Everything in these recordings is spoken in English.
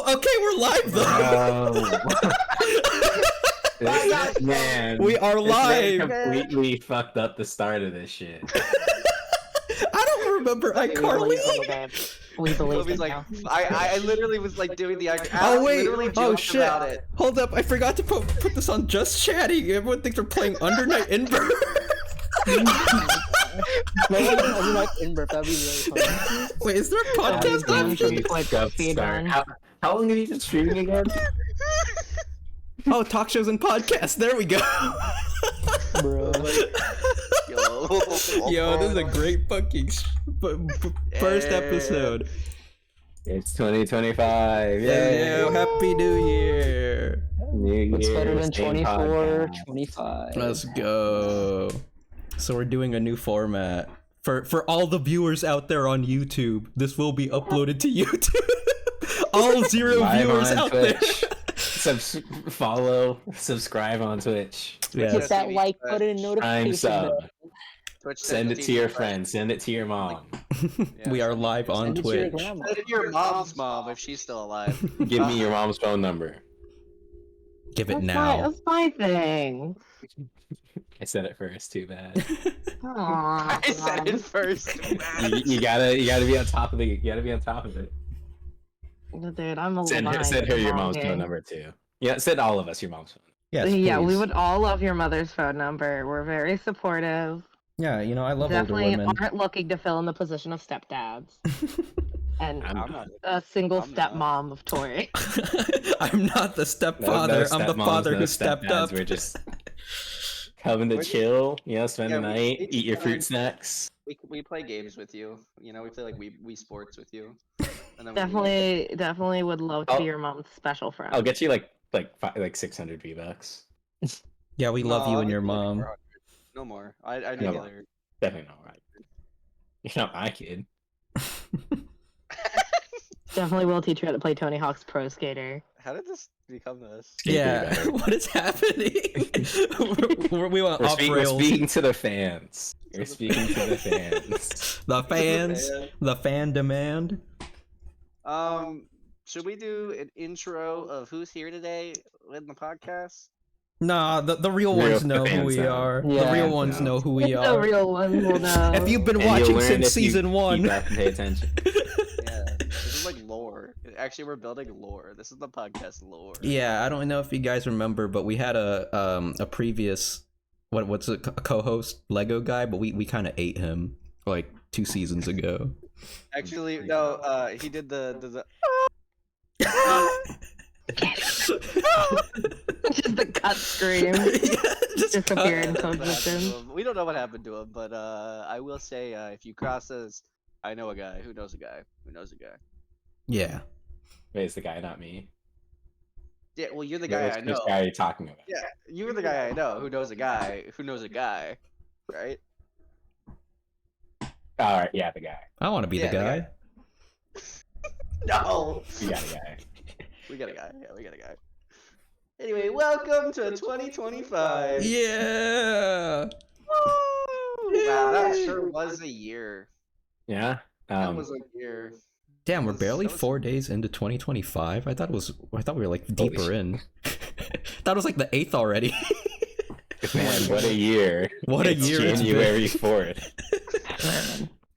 Okay, we're live though. Man, We are live. Completely fucked up the start of this shit. I don't remember iCarly. We believe Kobe's it like, now. I literally was like doing the. Oh wait! Literally Oh joked shit! About it. Hold up! I forgot to put this on Just Chatting. Everyone thinks we're playing Under Night Inver. That'd be really funny. Wait, is there a podcast option? How long have you been streaming again? Oh, talk shows and podcasts. There we go. Bro. Yo, this is a great fucking first episode. It's 2025. Yeah, happy New Year. New Year. It's better than same 24, podcast. 25. Let's go. So we're doing a new format. For all the viewers out there on YouTube, this will be uploaded to YouTube. All zero Live viewers on out Twitch. there. Follow, subscribe on Twitch. Yeah. Hit that like button and I'm notification sub. bell. Twitch Send it to your friends. Send it to your mom. We are live on Send it to your Twitch. grandma. Send it to your mom's mom if she's still alive. Give me your mom's phone number. Give it That's now. That's my thing. I said it first. Too bad. Aww. I said it first. you gotta be on top of it. You gotta be on top of it. Dude, I'm alive. Send her your mom's phone number too. Yeah, send all of us your mom's phone. Yes, Yeah, we please. would all love your mother's phone number. We're very supportive. Yeah, you know, I love Definitely older women. aren't looking to fill in the position of stepdads. And I'm not. a single I'm not. stepmom of Tori. I'm not the stepfather. I'm the father who stepped up. We're just coming to chill, spend the night, eat your fruit snacks. We play games with you. You know, we play like we sports with you. And then Definitely would love to Oh. be your mom's special friend. I'll get you like 600 V-Bucks. Yeah, we love you and your mom. No more. I need No the more. other. Definitely not right. You're not my kid. Definitely will teach her how to play Tony Hawk's Pro Skater. How did this become this? Yeah, Better. what is happening? we went off We're rails. speaking to the fans. We're speaking to the fans. The fans, the fan demand. Should we do an intro of who's here today in the podcast? Nah, the real ones know who fans we know. are. Yeah. The real ones know who we The are. real one will know. If you've been And you'll watching learn since if you season one. keep up and pay attention. Yeah, this is like lore. Actually, we're building lore. This is the podcast lore. Yeah, I don't know if you guys remember, but we had a previous what's it, a co-host Lego guy, but we kind of ate him like 2 seasons ago. Actually, no. He did the Just the cut scream. Just Disappeared cut. into existence. We don't know what happened to him, but I will say if you cross us, I know a guy who knows a guy who knows a guy. Yeah. Wait, it's the guy, not me. Yeah, well, you're the guy I know. Which guy are you talking about? Yeah, you're the guy I know who knows a guy who knows a guy, right? All right, yeah, the guy. I want to be Yeah, the the guy. No, We got a guy. we got a guy. Yeah, we got a guy. Anyway, welcome to 2025. Yeah. Woo! Wow, that sure was a year. Yeah. That was a year. Damn, we're That was- barely that was- 4 days into 2025. I thought we were like deeper shit. in. That was like the 8th already. Man, what a year. What a It's year it's been. January 4th.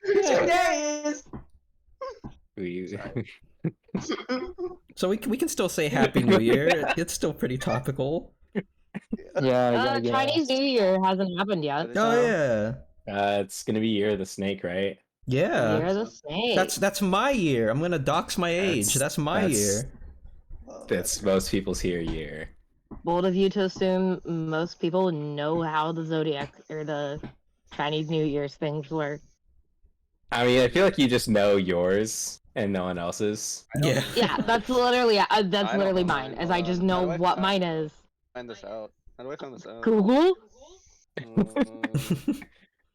2 days. We- So we can still say Happy New Year. It's still pretty topical. Yeah. Chinese New Year hasn't happened yet. Oh so- yeah. It's gonna be Year of the Snake, right? Yeah. Year of the Snake. That's my year. I'm gonna dox my age. That's my year. That's most people's year. bold of you to assume most people know how the zodiac or the Chinese New Year's things work. I mean, I feel like you just know yours and no one else's. Yeah. Yeah, that's literally I that's don't literally know. mine. As I just How know do I what find- mine is. Find this out. How do I find this out? Google.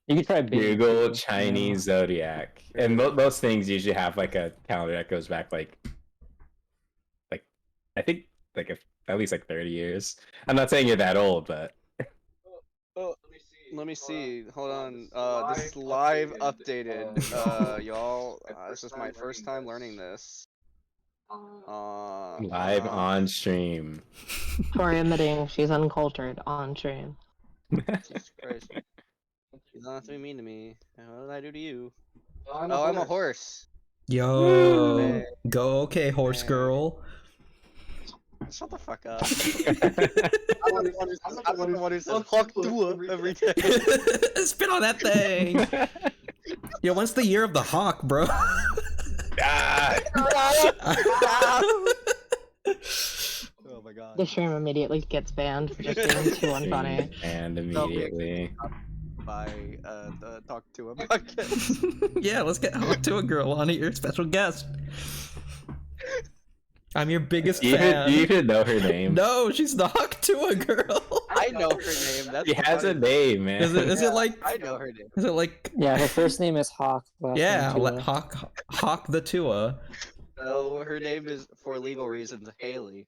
You can try big. Google Chinese zodiac, and most things usually have like a calendar that goes back like I think at least like 30 years. I'm not saying you're that old, but Oh, let me see. Hold on. This is live updated. Y'all. This is my first time learning this. Live on stream. Tori admitting she's uncultured on stream. Jesus Christ. You don't have to be mean to me. What did I do to you? Oh, I'm a horse. Yo, Hey. go okay, horse Hey. girl. Shut the fuck up. I'm the one who says "Hawk Dua" every day. Spit on that thing. Yo, when's the year of the hawk, bro? Ah! Oh my god. The stream immediately gets banned for just being too unfunny. And immediately. By the Talk to Him podcast. Yeah, let's get Hawk to a girl on here, special guest. I'm your biggest Do you fan. even know her name? No, she's the Hawk to a girl. I know her name. That's She has a name, man. Is it like? I know her name. Is it like? Yeah, her first name is Hawk. Last Yeah, name let Tua. Hawk the Tua. No, her name is, for legal reasons, Haley.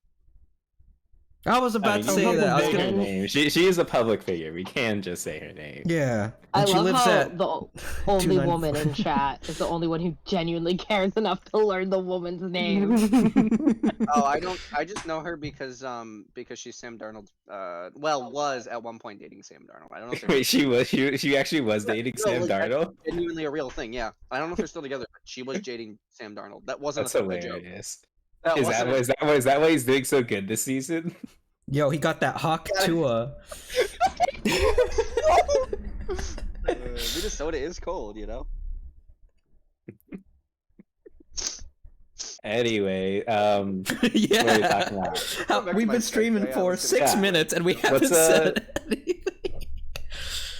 I was about to you say can that. I was say her gonna. name. She is a public figure. We can't just say her name. Yeah, I and she love lives how at. the only 294. woman in chat is the only one who genuinely cares enough to learn the woman's name. Oh, I just know her because she's Sam Darnold. Was at one point dating Sam Darnold. I don't know if they're Wait, she actually was dating No, Sam like, that's Darnold? genuinely a real thing. Yeah, I don't know if they're still together, but she was dating Sam Darnold. That wasn't That's a joke. hilarious. That Is wasn't that why he's doing so good this season? Yo, he got that Hawk Tua. Minnesota is cold, you know. Anyway, what are we Yeah. talking about? How- Back to we've my been segue, streaming I for was gonna- 6 Yeah. minutes and we haven't What's, said anything.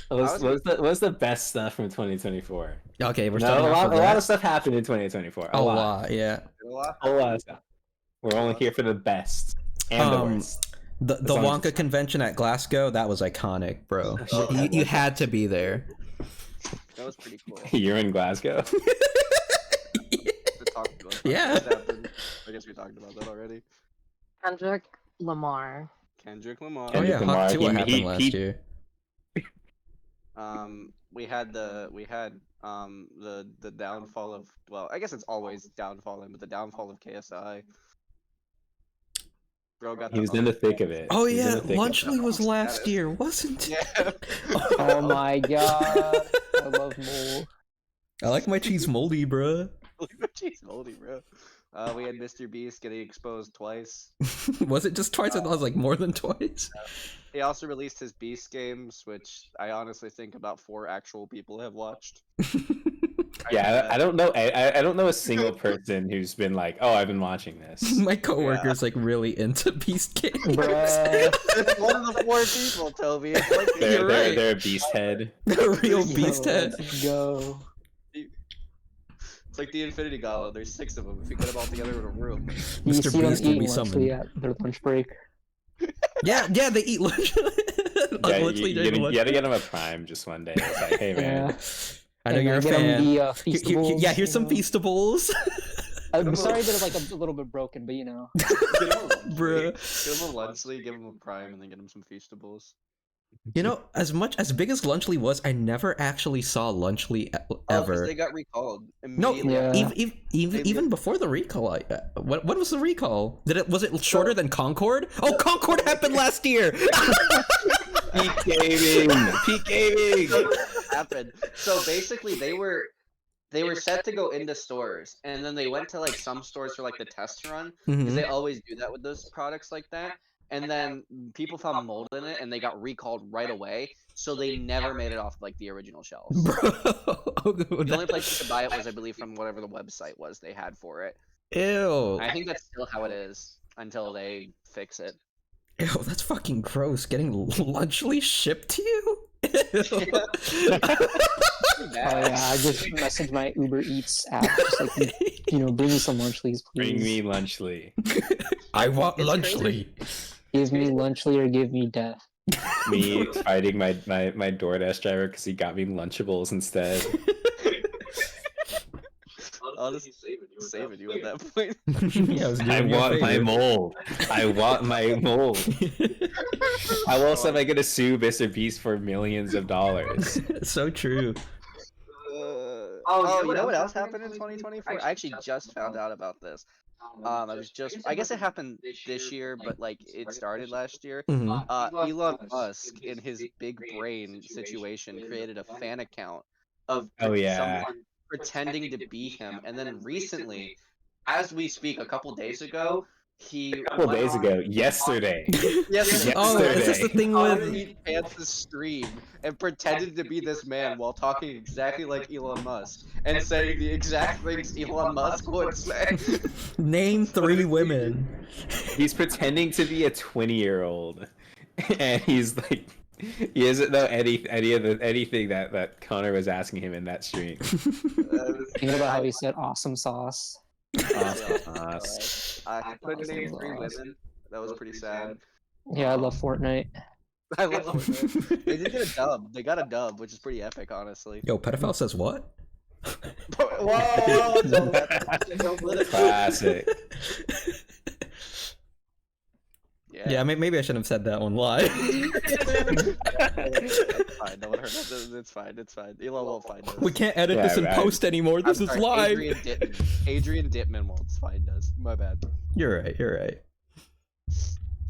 What's the best stuff from 2024? Okay, we're No, starting a off lot, with a lot that. of stuff happened in 2024. A lot, yeah. A lot of stuff. We're only here for the best and the worst. The As long as Wonka it's- convention at Glasgow, that was iconic, bro. Oh, You had to be there. That was pretty cool. You're in Glasgow. To talk about. Yeah. What happened. I guess we talked about that already. Kendrick Lamar. Kendrick Lamar. Oh yeah, Kendrick Lamar, Hawk Tua happened he- last year. We had the downfall of, well, I guess it's always downfalling, but the downfall of KSI. Bro got He was in the thick of it. Oh He was in yeah, the thick of it. Lunchley was last year, wasn't it? Yeah. Oh my god. I love Mole. I like my cheese moldy, bro. Jeez, moldy, bro. We had Mr. Beast getting exposed twice. Was it just twice? I thought it was like more than twice. He also released his Beast games, which I honestly think about 4 actual people have watched. Yeah, I don't know. I don't know a single person who's been like, "Oh, I've been watching this." My coworker's like really into Beast games. Bruh. It's one of the 4 people, Toby. It's like They're, You're they're, right. they're a beast head. A real Yo, beast head. Let's go. It's like the Infinity Gauntlet. There's 6 of them. If you get them all together in a room. You Mr. see them Beast will eating be lunch summoned. at their lunch break. Yeah, they eat lunch. Yeah, Literally you during lunch. gotta get him a prime just one day. It's like, hey man, Yeah. I know And you're a get 'em fan. The, Here- Feastables, yeah, here's you some know. Feastables. I'm sorry that it's like a little bit broken, but you know. Get him a Lunchley. Bruh. Give him a Lunchley, give him a Prime, and then get him some Feastables. You know, as big as Lunchley was, I never actually saw Lunchley Oh, 'cause ever. they got recalled No, immediately. Yeah. even before the recall, what was the recall? Was it shorter than Concord? Oh, Concord happened last year. peak gaming, peak gaming. Happened. So basically, they were set to go into stores, and then they went to like some stores for like the test run, because Mhm. they always do that with those products like that. And then people found mold in it, and they got recalled right away. So they never made it off like the original shelves. Bro, The only place you could buy it was, I believe, from whatever the website was they had for it. ew, I think that's still how it is until they fix it. ew, that's fucking gross. Getting Lunchley shipped to you. Oh yeah, I just messaged my Uber Eats app, just like, you know, bring me some Lunchley's, please. Bring me Lunchley. I want It's Lunchley. Give me Lunchley or give me death. Me fighting my DoorDash driver because he got me Lunchables instead. Honestly, saving you at that point. Yeah, I was I doing you a want my favor. mold. I want my mold. How else am I gonna sue Mr. Beast for millions of dollars? So true. Oh, you know what else happened in 2024? I actually just found out about this. I was just I guess it happened this year, but like it started last year. Mhm. Elon Musk, in his big brain situation, created a fan account of Oh yeah. someone pretending to be him, and then recently, as we speak, a couple days ago, he A couple went days on ago, yesterday. yesterday. Oh, is this the Yesterday. thing On with? Pete Pance's stream and pretended to be this man while talking exactly like Elon Musk and saying the exact things Elon Musk would say. Name 3 women. He's pretending to be a 20-year-old, and he's like, he doesn't know anything that Connor was asking him in that stream. Thinking about how he said awesome sauce. I couldn't name 3 women. That was pretty sad. Yeah, I love Fortnite. I love it. They did get a dub. They got a dub, which is pretty epic, honestly. Yo, pedophile says what? Whoa! Don't let it- Classic. Yeah, maybe I shouldn't have said that one live. It's fine. No one heard it. It's fine. It's fine. Elon won't find us. We can't edit Yeah, this in right. post anymore. This I'm is sorry, live. Adrian Dittman won't find us. My bad. You're right. You're right.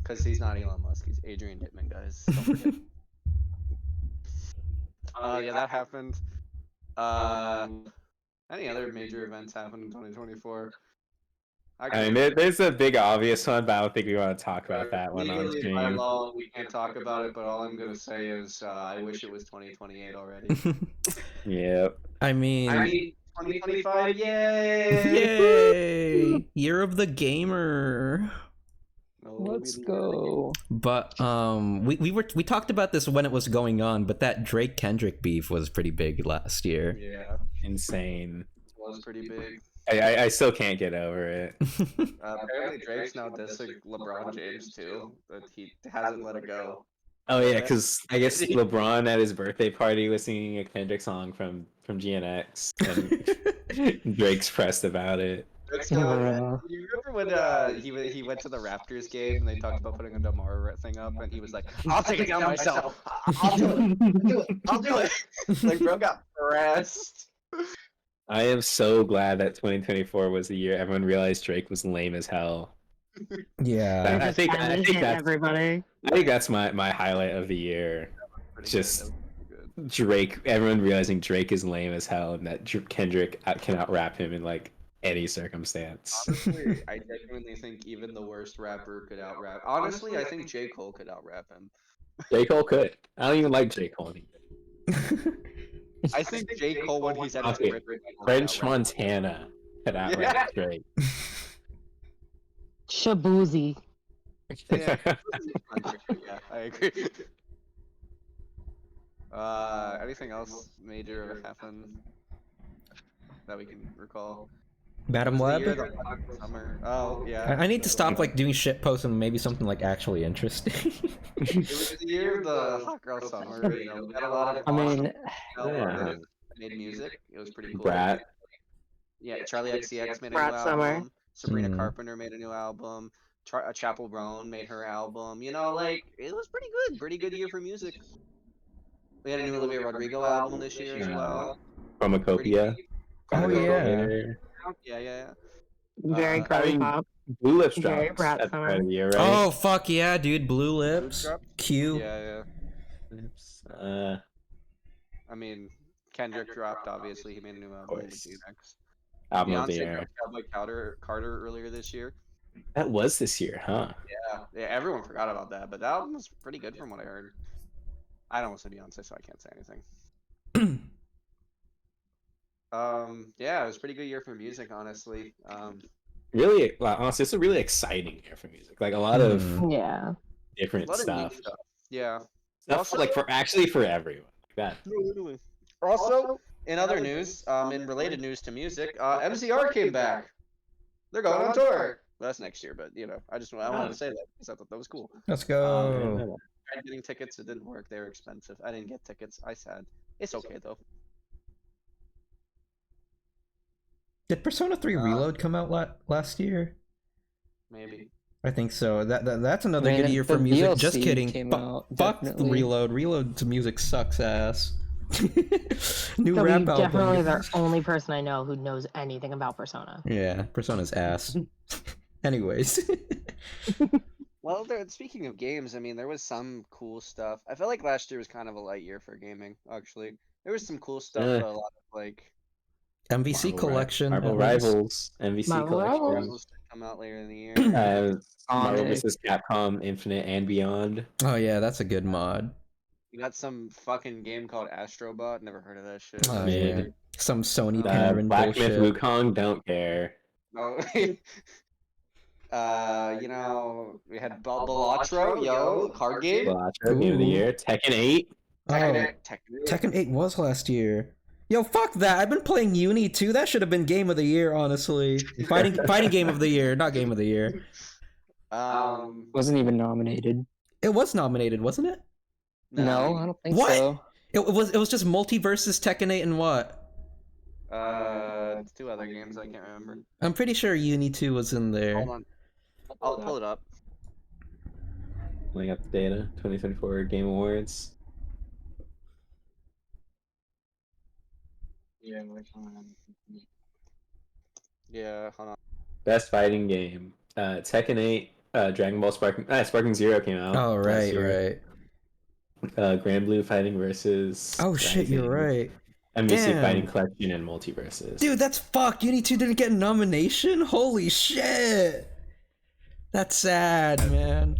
Because he's not Elon Musk. He's Adrian Dittman, guys. Don't forget. Yeah, that happened. Any other major events happened in 2024? I mean, there's a big obvious one, but I don't think we want to talk about that one on Legally, by stream. law, we can't talk about it, but all I'm gonna say is I wish it was 2028 already. Yep. I mean, 2025, yay! yay! Year of the gamer. No, Let's we- go. But we talked about this when it was going on, but that Drake Kendrick beef was pretty big last year. Yeah, Insane. it was pretty big. I still can't get over it. Apparently, Drake's now dissing LeBron James too, but he hasn't let it go. Oh yeah, because I guess LeBron at his birthday party was singing a Kendrick song from GNX, and Drake's pressed about it. Drake's Yeah, you remember when he went to the Raptors game and they talked about putting a Demar thing up, and he was like, "I'll take it down myself. I'll do it. I'll do it." Like, bro got pressed. I am so glad that 2024 was the year everyone realized Drake was lame as hell. Yeah. I think that's everybody. I think that's my highlight of the year. Pretty Just- good. That was pretty good. Drake, everyone realizing Drake is lame as hell, and that Kendrick cannot rap him in like any circumstance. Honestly, I genuinely think even the worst rapper could out rap. Honestly, I think J. Cole could out rap him. J. Cole could. I don't even like J. Cole. I think J. Cole, when he's at his Okay, rip, French Montana could out rap Drake. Shabuzi. Yeah. Yeah, I agree. Anything else major happened that we can recall? Madam Was the year Web. the hot summer? Oh yeah. I need to stop like doing shit posts and maybe something like actually interesting. It was the year of the hot girl summer. You know, we had a lot of. I mean, Yeah. Made music. It was pretty cool. Brat. Yeah, Charlie XCX made a Brat new Summer. album. Sabrina Hmm. Carpenter made a new album. Chapel Roan made her album. You know, like it was pretty good. Pretty good year for music. We had a new Olivia Rodrigo album this year as Yeah. well. Chromacopia. Oh, yeah. Yeah, yeah. Very I girly mean, pop. Blue Lips Very drops Brat at the Summer. end of the year, right? Oh fuck yeah, dude! Blue Lips. Drop? Q. Yeah, yeah. Lips. I mean, Kendrick dropped. Obviously, he made a new album with course. DMX. Album of the Beyonce year. dropped Cowboy Carter earlier this year. That was this year, huh? Yeah, everyone forgot about that, but that album was pretty good from what I heard. I don't listen to Beyonce, so I can't say anything. Yeah, it was a pretty good year for music, honestly. Really, well, honestly, it's a really exciting year for music. Like a lot of Hmm. Yeah. A different lot of stuff. neat stuff. Yeah. Stuff Also- like for everyone. Like that. Also, in other news, in related news to music, MCR came back. They're going on tour. Well, that's next year, but you know, I wanted to say that because I thought that was cool. Let's go. Tried getting tickets, it didn't work. They were expensive. I didn't get tickets. I sad. It's okay though. Did Persona 3 Reload come out last year? Maybe. I think so. That's another Man, good year the for music. DLC Just kidding. came Fu- out, fuck definitely. Reload. Reload to music sucks ass. New So rap you're definitely album. the only person I know who knows anything about Persona. Yeah, Persona's ass. Anyways. Well, speaking of games, I mean, there was some cool stuff. I felt like last year was kind of a light year for gaming, actually. There was some cool stuff, Eh. but a lot of like MVC collection. Marvel at least. Rivals, MVC Marvel collection. Rivals? rivals that come out later in the year. Marvel Sonic. vs. Capcom Infinite and Beyond. Oh yeah, that's a good mod. You got some fucking game called Astrobot. Never heard of that shit. Oh Mid. yeah. Some Sony Uh, pandering Black Myth bullshit. Wukong, don't care. Oh, you know, we had Balatro, yo, card game. Balatro, Game of the Ooh. Year. Tekken 8. Oh, Tekken 8 was last year. Yo, fuck that. I've been playing Uni too. That should have been game of the year, honestly. Fighting game of the year, not game of the year. Wasn't even nominated. It was nominated, wasn't it? No, I don't think What? so. It was just Multiversus, Tekken 8, and what? Two other games I can't remember. I'm pretty sure Uni 2 was in there. Hold on, I'll pull it up. Pulling up the data. 2024 Game Awards. Yeah, hold on. Best fighting game. Tekken 8. Dragon Ball Sparking Zero came out. Oh, last right, year. right. Grand Blue Fighting versus. Oh shit, you're Rising. right. MVC Damn. Fighting Collection and Multiverses. Dude, that's fucked. Uni 2 didn't get a nomination? Holy shit. That's sad, man.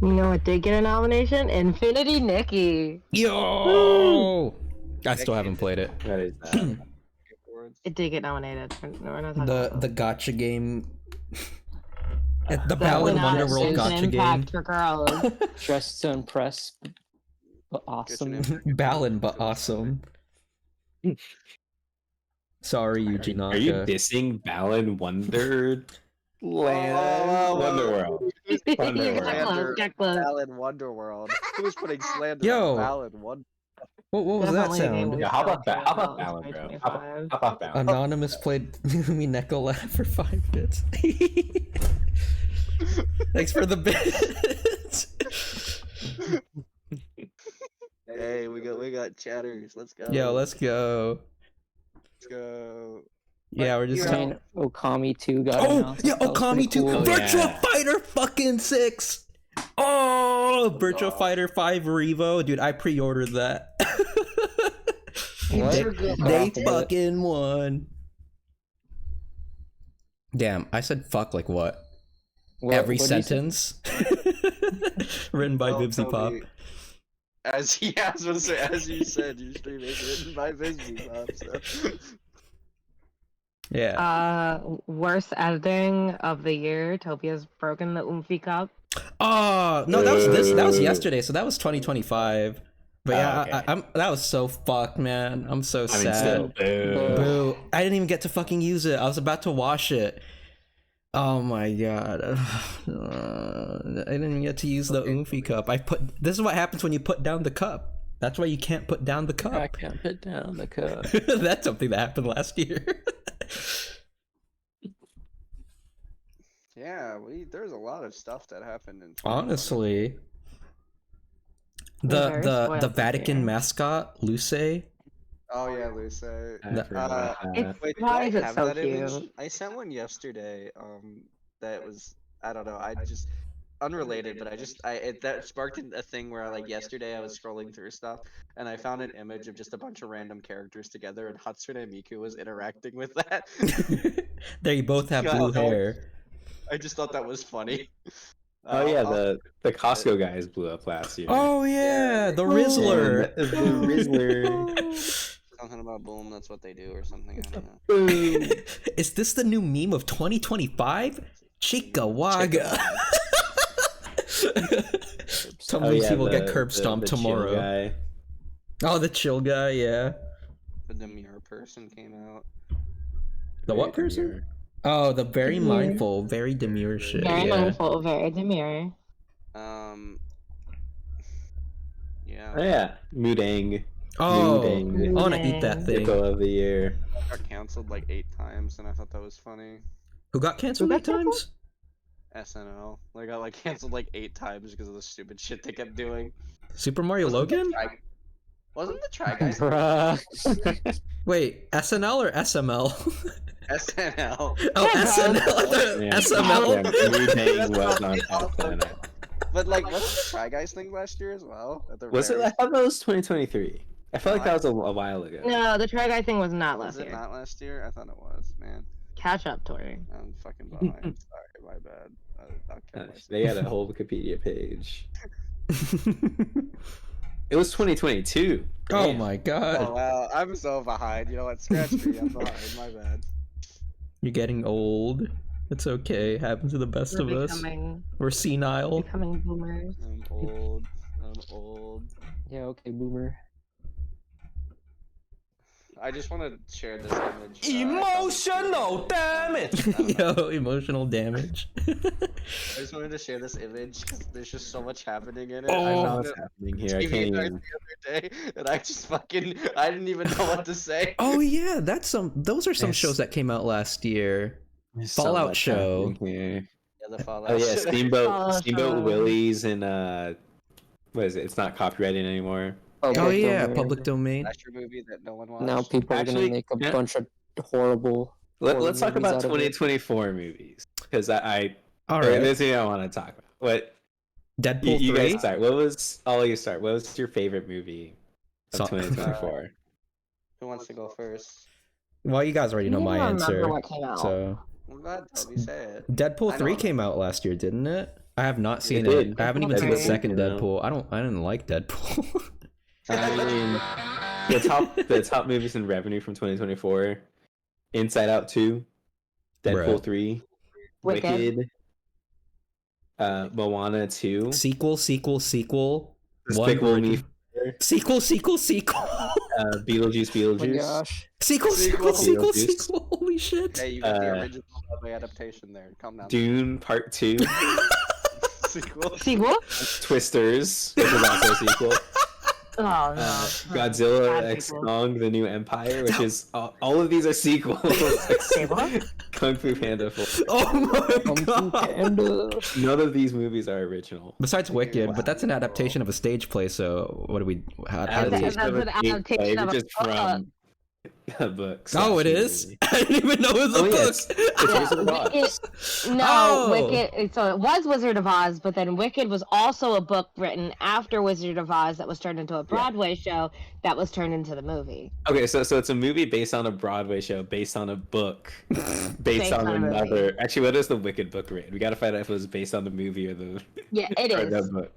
You know what did get a nomination? Infinity Nikki. Yo! I still haven't played it. What is that? It did get nominated. No, we're not talking The about the gotcha game. The that. Ballad Went out of Wonderworld Genshin gotcha Impact game. for girls. Dressed to impress, but awesome. Ballad but awesome. Sorry, Yuji Are you Naka. dissing Balan Wonderland? whoa, Wonderworld. You Wonderworld. got close, got close. Ballad Wonderworld. Who's putting slander Yo. on Ballad Wonder? What was that Definitely a game sound? we Yeah, how about still that? How care about Balan, bro? How 2025. about Balan? Anonymous played me Neko laugh for 5 bits. Thanks for the bits. Hey, we got chatters. Let's go. Yo, let's go. Let's go. Yeah, we're just you talking. know- Okami 2 got Oh, announced. yeah, That was Okami pretty 2 cool. Virtual yeah. Fighter fucking 6. Oh, Virtual Fighter 5 Revo. Dude, I pre-ordered that. What? They fucking won. Damn, I said fuck like what? Every what do you say? sentence. Written by Well, Bibsy Pop. Toby, As I was gonna say, as you said, your stream is written by Bibsy Pop. So. Yeah. Worst editing of the year. Topia's broken the Oomphy Cup. Oh no, that was yesterday, so that was 2025. But yeah, okay. I'm that was so fucked, man. I'm so I mean, sad. still, boo. Boo! I didn't even get to fucking use it. I was about to wash it. Oh my god! I didn't even get to use the Oomphy cup. This is what happens when you put down the cup. That's why you can't put down the cup. I can't put down the cup. That's something that happened last year. Yeah, there's a lot of stuff that happened in. 2020. Honestly, Very the spoiled this Vatican year. mascot Luce. Oh yeah, Luce. I forgot that. It's- Wait, did Why I is it have so that image? cute? I sent one yesterday. That was I don't know. I just unrelated, but that sparked a thing where yesterday I was scrolling through stuff and I found an image of just a bunch of random characters together, and Hatsune Miku was interacting with that. They both have God, blue that was- hair. I just thought that was funny. Oh yeah, I'll- the Costco guys blew up last year. Oh yeah, the And Rizzler. the Rizzler. something about boom. That's what they do, or something. I don't know. Boom. Is this the new meme of 2025? Chica Waga. Some of these people get curb stomped the chill tomorrow. guy. Oh, the chill guy, yeah. The demure person came out. The what person? Oh, the very Demure. mindful, very demure shit. Very yeah. mindful, very demure. Yeah. Oh yeah, Mudang. Oh, Mudang. I wanna eat that thing. Hippo of the year. Got canceled like 8 times, and I thought that was funny. Who got canceled Who 8 got canceled? times? SNL. They got canceled like 8 times because of the stupid shit they kept doing. Super Mario Logan? Wasn't the Try Guys Bruh. Wait, SNL or SML? SNL? Oh, Yeah, SNL. I thought Yeah, SML. everything was on SNL. But like, wasn't the Try Guys thing last year as well? At the Was it? very- I thought that was 2023. I felt like that was a while ago. No, the Try Guy thing was not Was last it year. not last year? I thought it was. Man, Catch up, Tori. I'm fucking behind. Sorry, my bad. I'll kill myself. They had a whole Wikipedia page. It was 2022. Oh Damn. my Oh god. wow, I'm so behind. You know what? Scratch me. I'm behind. My bad. You're getting old. It's okay. Happens to the best We're of us. becoming We're senile. boomers. I'm old. I'm old. Yeah, okay, boomer. I just want to share this image. Emotional damage. Yo, emotional damage. I just wanted to share this image because there's just so much happening in it. I I know found what's it happening on here. I TV can't the even. other day, and I just fucking I didn't even know what to say. Oh yeah, those are some Yes. shows that came out last year. There's so Fallout much show. happening here. Yeah, the Fallout. Oh yeah, shit. Steamboat Show. Willies and what is it? It's not copyrighted anymore. Oh yeah, domain. public domain. Slasher movie that no one watched. Now people are Actually, gonna make a yeah. bunch of horrible. Let's talk movies about out of it. 2024 movies because I All there's right. something I want to talk about. What Deadpool you 3. guys start? What was all you start? What was your favorite movie of So- 2024? Who wants to go first? Well, you guys already know my I don't remember answer. what came out. So, I'm glad Toby say it. Deadpool I 3 know. came out last year, didn't it? I have not seen It it. did. I haven't even seen the Deadpool 3 second came out. Deadpool. I didn't like Deadpool. I mean, the top movies in revenue from 2024: Inside Out 2, Deadpool Bruh. 3, Wicked. Wicked, Moana 2, sequel. Despicable One- Me, Sequel. Beetlejuice, Oh my Beetlejuice, gosh. Sequel. Beetlejuice. Holy shit. Hey, you got the Uh, original Broadway adaptation there. Calm down. Dune Part 2, Sequel. Sequel? Twisters, which is also a sequel. Oh no. Godzilla Bad X sequel. Kong: The New Empire, which is all of these are sequels. Sequel? Kung Fu Panda 4. Oh my Kung Fu god. Panda. None of these movies are original. Besides Wicked, but that's an adaptation of a stage play. So what do we? How do we? That's an adaptation of a which is from a book. Oh, it slash is. movie. I didn't even know it was a Oh, book. yes. It's Wizard of Oz. No, Oh. Wicked. So it was Wizard of Oz, but then Wicked was also a book written after Wizard of Oz that was turned into a Broadway show that was turned into the movie. Okay, so it's a movie based on a Broadway show, based on a book, based on on a movie. another. Actually, what is the Wicked book rated? We gotta find out if it was based on the movie or the Yeah, it or is. the book.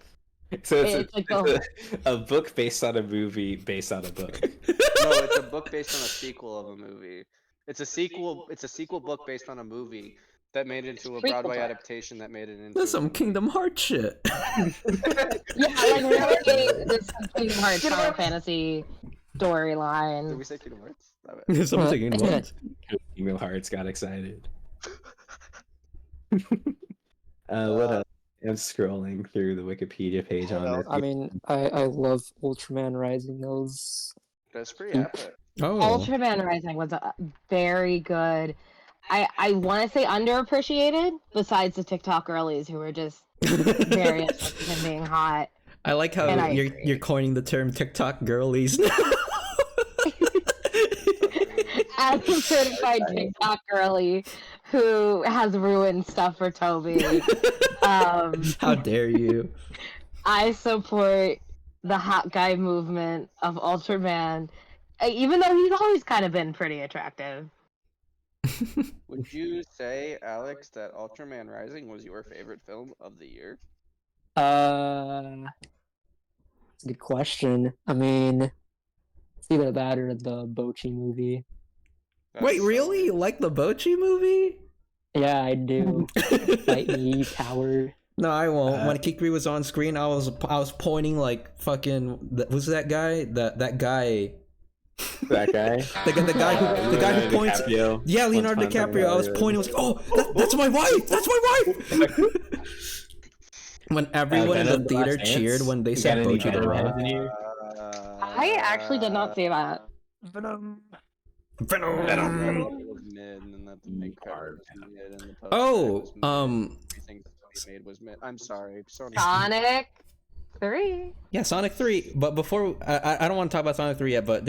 So it's, It's like it's a book based on a movie based on a book. No, it's a book based on a sequel of a movie. It's a sequel. It's a sequel book based on a movie that made it into a Prequel Broadway book. adaptation that made it into. That's a some movie. Kingdom Hearts shit. Yeah, like really, this Kingdom Hearts Final Fantasy Did storyline. we say Kingdom Hearts? Stop it. Someone's saying what? Kingdom Hearts got excited. What else? I'm scrolling through the Wikipedia page on this. I mean, I love Ultraman Rising. That was That's pretty epic. Oh. Ultraman Rising was very good. I want to say underappreciated, besides the TikTok girlies who were just very effective and being hot. I like how And I you're agree. you're coining the term TikTok girlies. As a certified TikTok girly who has ruined stuff for Toby, How dare you? I support the hot guy movement of Ultraman, even though he's always kind of been pretty attractive. Would you say, Alex, that Ultraman Rising was your favorite film of the year? it's a good question. I mean, it's either that or the Bochi movie. Wait, really? You like the Bochi movie? Yeah, I do. Fight me, you coward. No, I won't. When Kikri was on screen, I was pointing like fucking. Who's that guy? That guy. That guy. The guy who Leonardo points. DiCaprio. Yeah, Leonardo Once Upon a Time in DiCaprio. I was Hollywood. pointing. I was like, oh, that's my wife. That's my wife. When everyone in Venom: the The theater Last Dance? cheered when they You said got any Bochi the Venom Rock. heads in here? I actually did not see that. Venom. Venom. It was mid, and that the big cover was mid, and the post Oh, was mid. Everything Sony made was mid. I'm sorry, Sony. Sonic. 3. Yeah, Sonic 3. But before, I don't want to talk about Sonic 3 yet. But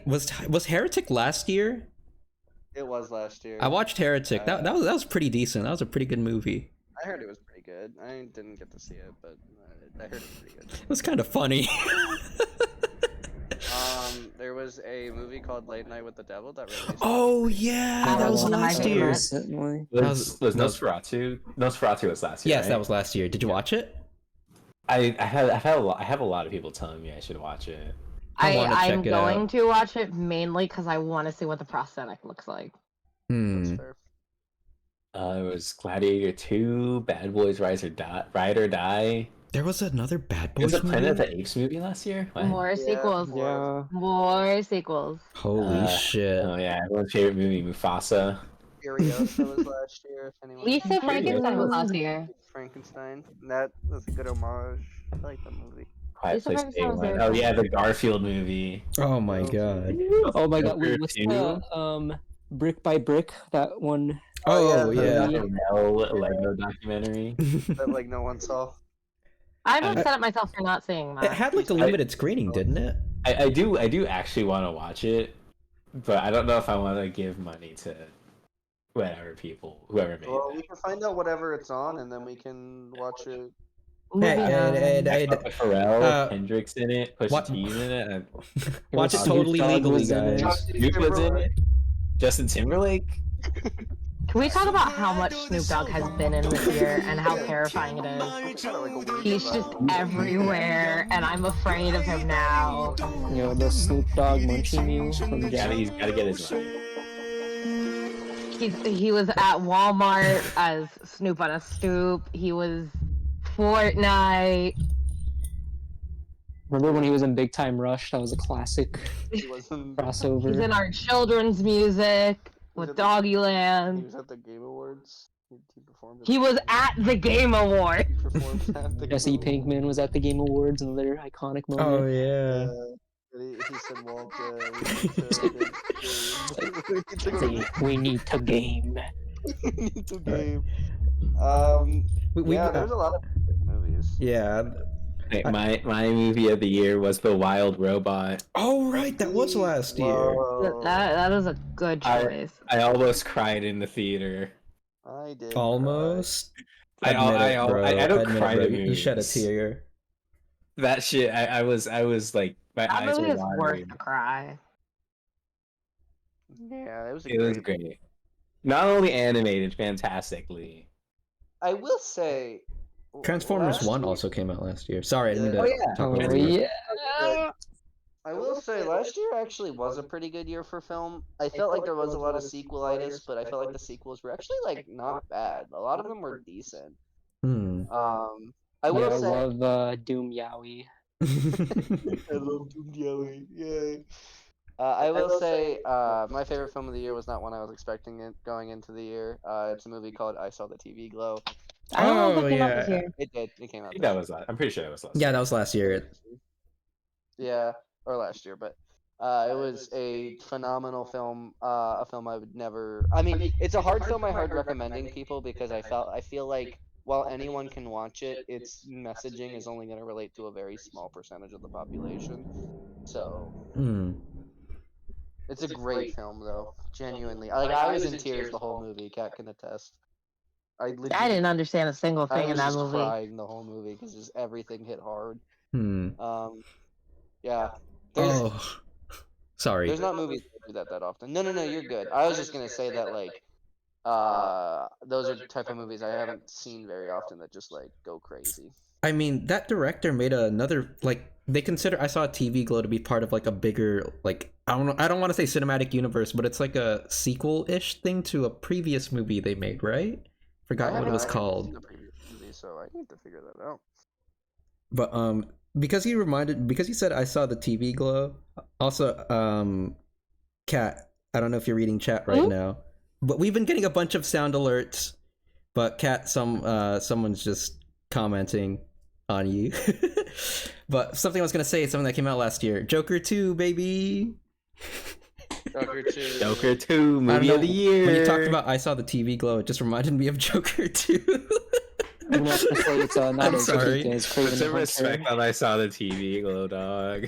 was Heretic last year? It was last year. I watched Heretic. That was pretty decent. That was a pretty good movie. I heard it was pretty good. I didn't get to see it, but I heard it was pretty good. It was kind of funny. There was a movie called Late Night with the Devil that released. Oh yeah, that was one of my last year. favorites. Certainly. Was Nosferatu? Nosferatu was last year. Yes, right? that was last year. Did you watch it? I have a lot of people telling me I should watch it. I wanna I'm check it going out. to watch it mainly because I want to see what the prosthetic looks like. That's Hmm. fair. It was Gladiator 2, Bad Boys Ride or Die. There was another Bad It was Boys a Planet of movie. the Apes movie last year. What? More Yeah. sequels. Yeah. More sequels. Holy shit. Oh yeah, everyone's favorite movie, Mufasa. Furiosa was last year. If anyone. Lisa Frankenstein was last year. Frankenstein. That was a good homage. I like that movie. Quiet Lisa Place Frankenstein was Day 1. very Oh yeah, funny. the Garfield movie. Oh my god. Oh my god, Joker wait, what's 2? the Brick by Brick? That one. Oh yeah, yeah. No Lego documentary. That like no one saw. I'm upset at myself for not seeing It that. had like a limited screening, didn't it? I do actually want to watch it, but I don't know if I want to give money to whoever made Well, it. we can find out whatever it's on, and then we can watch it. Moving on. Pharrell, Hendrix in it, what- Pusha T's in it, and Watch it Snoop totally Dogg legally, was in it. guys. Snoop was in it. Justin Timberlake. Can we talk about how much Snoop Dogg has been in this year and how terrifying it is? Kinda like a weird He's just everywhere, and I'm afraid of him now. You know, the Snoop Dogg munchie meal from He's Jack. gotta get his money. He was at Walmart as Snoop on a Stoop. He was Fortnite. Remember when he was in Big Time Rush? That was a classic He was in, crossover. He's in our children's music with He he Doggyland. was at the Game Awards. He performed. He was at the Game Award. He performed at the Jesse Game Pinkman was at the Game Awards, another iconic Oh moment. yeah. Awards. He said, "Walt, we need to game." We need to game. Yeah, there's a lot of good movies. Yeah. Hey, my movie of the year was The Wild Robot. Oh right, that was last year. Whoa. That is a good choice. I almost cried in the theater. I did. Almost. I don't Admit it, cry bro. to You shed a movies. tear. That shit, I was like, my That eyes movie were is worth watering. the cry. Yeah, it was. It was great. Not only animated fantastically. I will say. Transformers last 1 year- also came out last year. Sorry, I didn't mean to Oh, yeah. talk Oh, over you. yeah. I will say last year actually was a pretty good year for film. I felt like there was a lot of sequelitis, but I felt like the sequels were actually like not bad. A lot of them were decent. Hmm. I will I say love Doom Yowie. I love Doom Yelling. Yay. I will say my favorite film of the year was not one I was expecting it going into the year. It's a movie called I Saw the TV Glow. I don't know if Oh, it came out yeah. this year. It did. It came out. I think this that was last. I'm pretty sure that was last. Yeah, that was last year. Yeah, or last year, but it was a phenomenal film. A film I would never. I mean, it's a hard film. I hard recommending people because I feel like while anyone can watch it, its messaging is only going to relate to a very small percentage of the population. So Hmm. it's a great film, though. Genuinely, like I was in tears the whole movie. Kat can attest. I didn't understand a single I thing in was that just movie. crying the whole movie because just everything hit hard. Hmm. Yeah. There's, Oh. Sorry. There's not movies that do that often. No, you're good. I was just gonna say that like, those are the type of movies I haven't seen very often that just like go crazy. I mean, that director made another like they consider I Saw a TV Glow to be part of like a bigger like I don't want to say cinematic universe, but it's like a sequel-ish thing to a previous movie they made, right? Forgot what it was called. Seen the previous movie, so I need to figure that out. But because you said I Saw the TV Glow. Also, Kat, I don't know if you're reading chat right now, but we've been getting a bunch of sound alerts. But Kat, someone's just commenting on you. But something I was gonna say is something that came out last year. Joker 2, baby. Joker 2. Joker 2, I don't movie know, of the year. When you talked about I Saw the TV Glow, it just reminded me of Joker 2. I'm gonna have to say it's not I'm as sorry. unique as Put Craven the some respect Hunter. that I saw the TV, Glow Dog.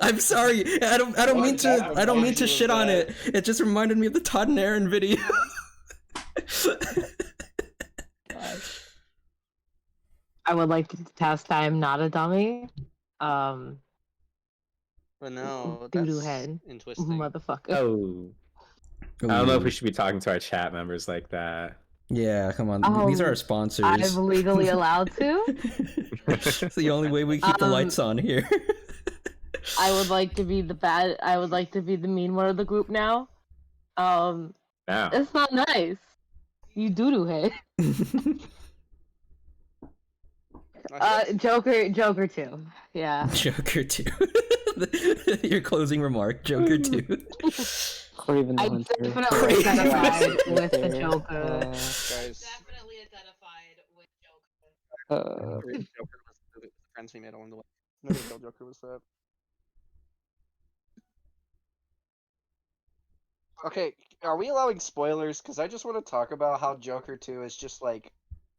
I'm sorry. I don't mean to shit on it. It just reminded me of the Todd and Aaron video. I would like to test I'm not a dummy. But no, Doo-doo that's head. interesting. Motherfucker. Oh. I don't know if we should be talking to our chat members like that. Yeah, come on. These are our sponsors. I'm legally allowed to. It's the only way we keep the lights on here. I would like to be the bad. I would like to be the mean one of the group now. Now. It's not nice. You doo-doo head. Joker 2. Yeah. Joker 2. Your closing remark, Joker 2. Craven the I Hunter. definitely identified with the Joker. Guys, Definitely identified with Joker. Joker was the friends we made along the way. Never thought Joker was that. Okay, are we allowing spoilers? Because I just want to talk about how Joker 2 is just like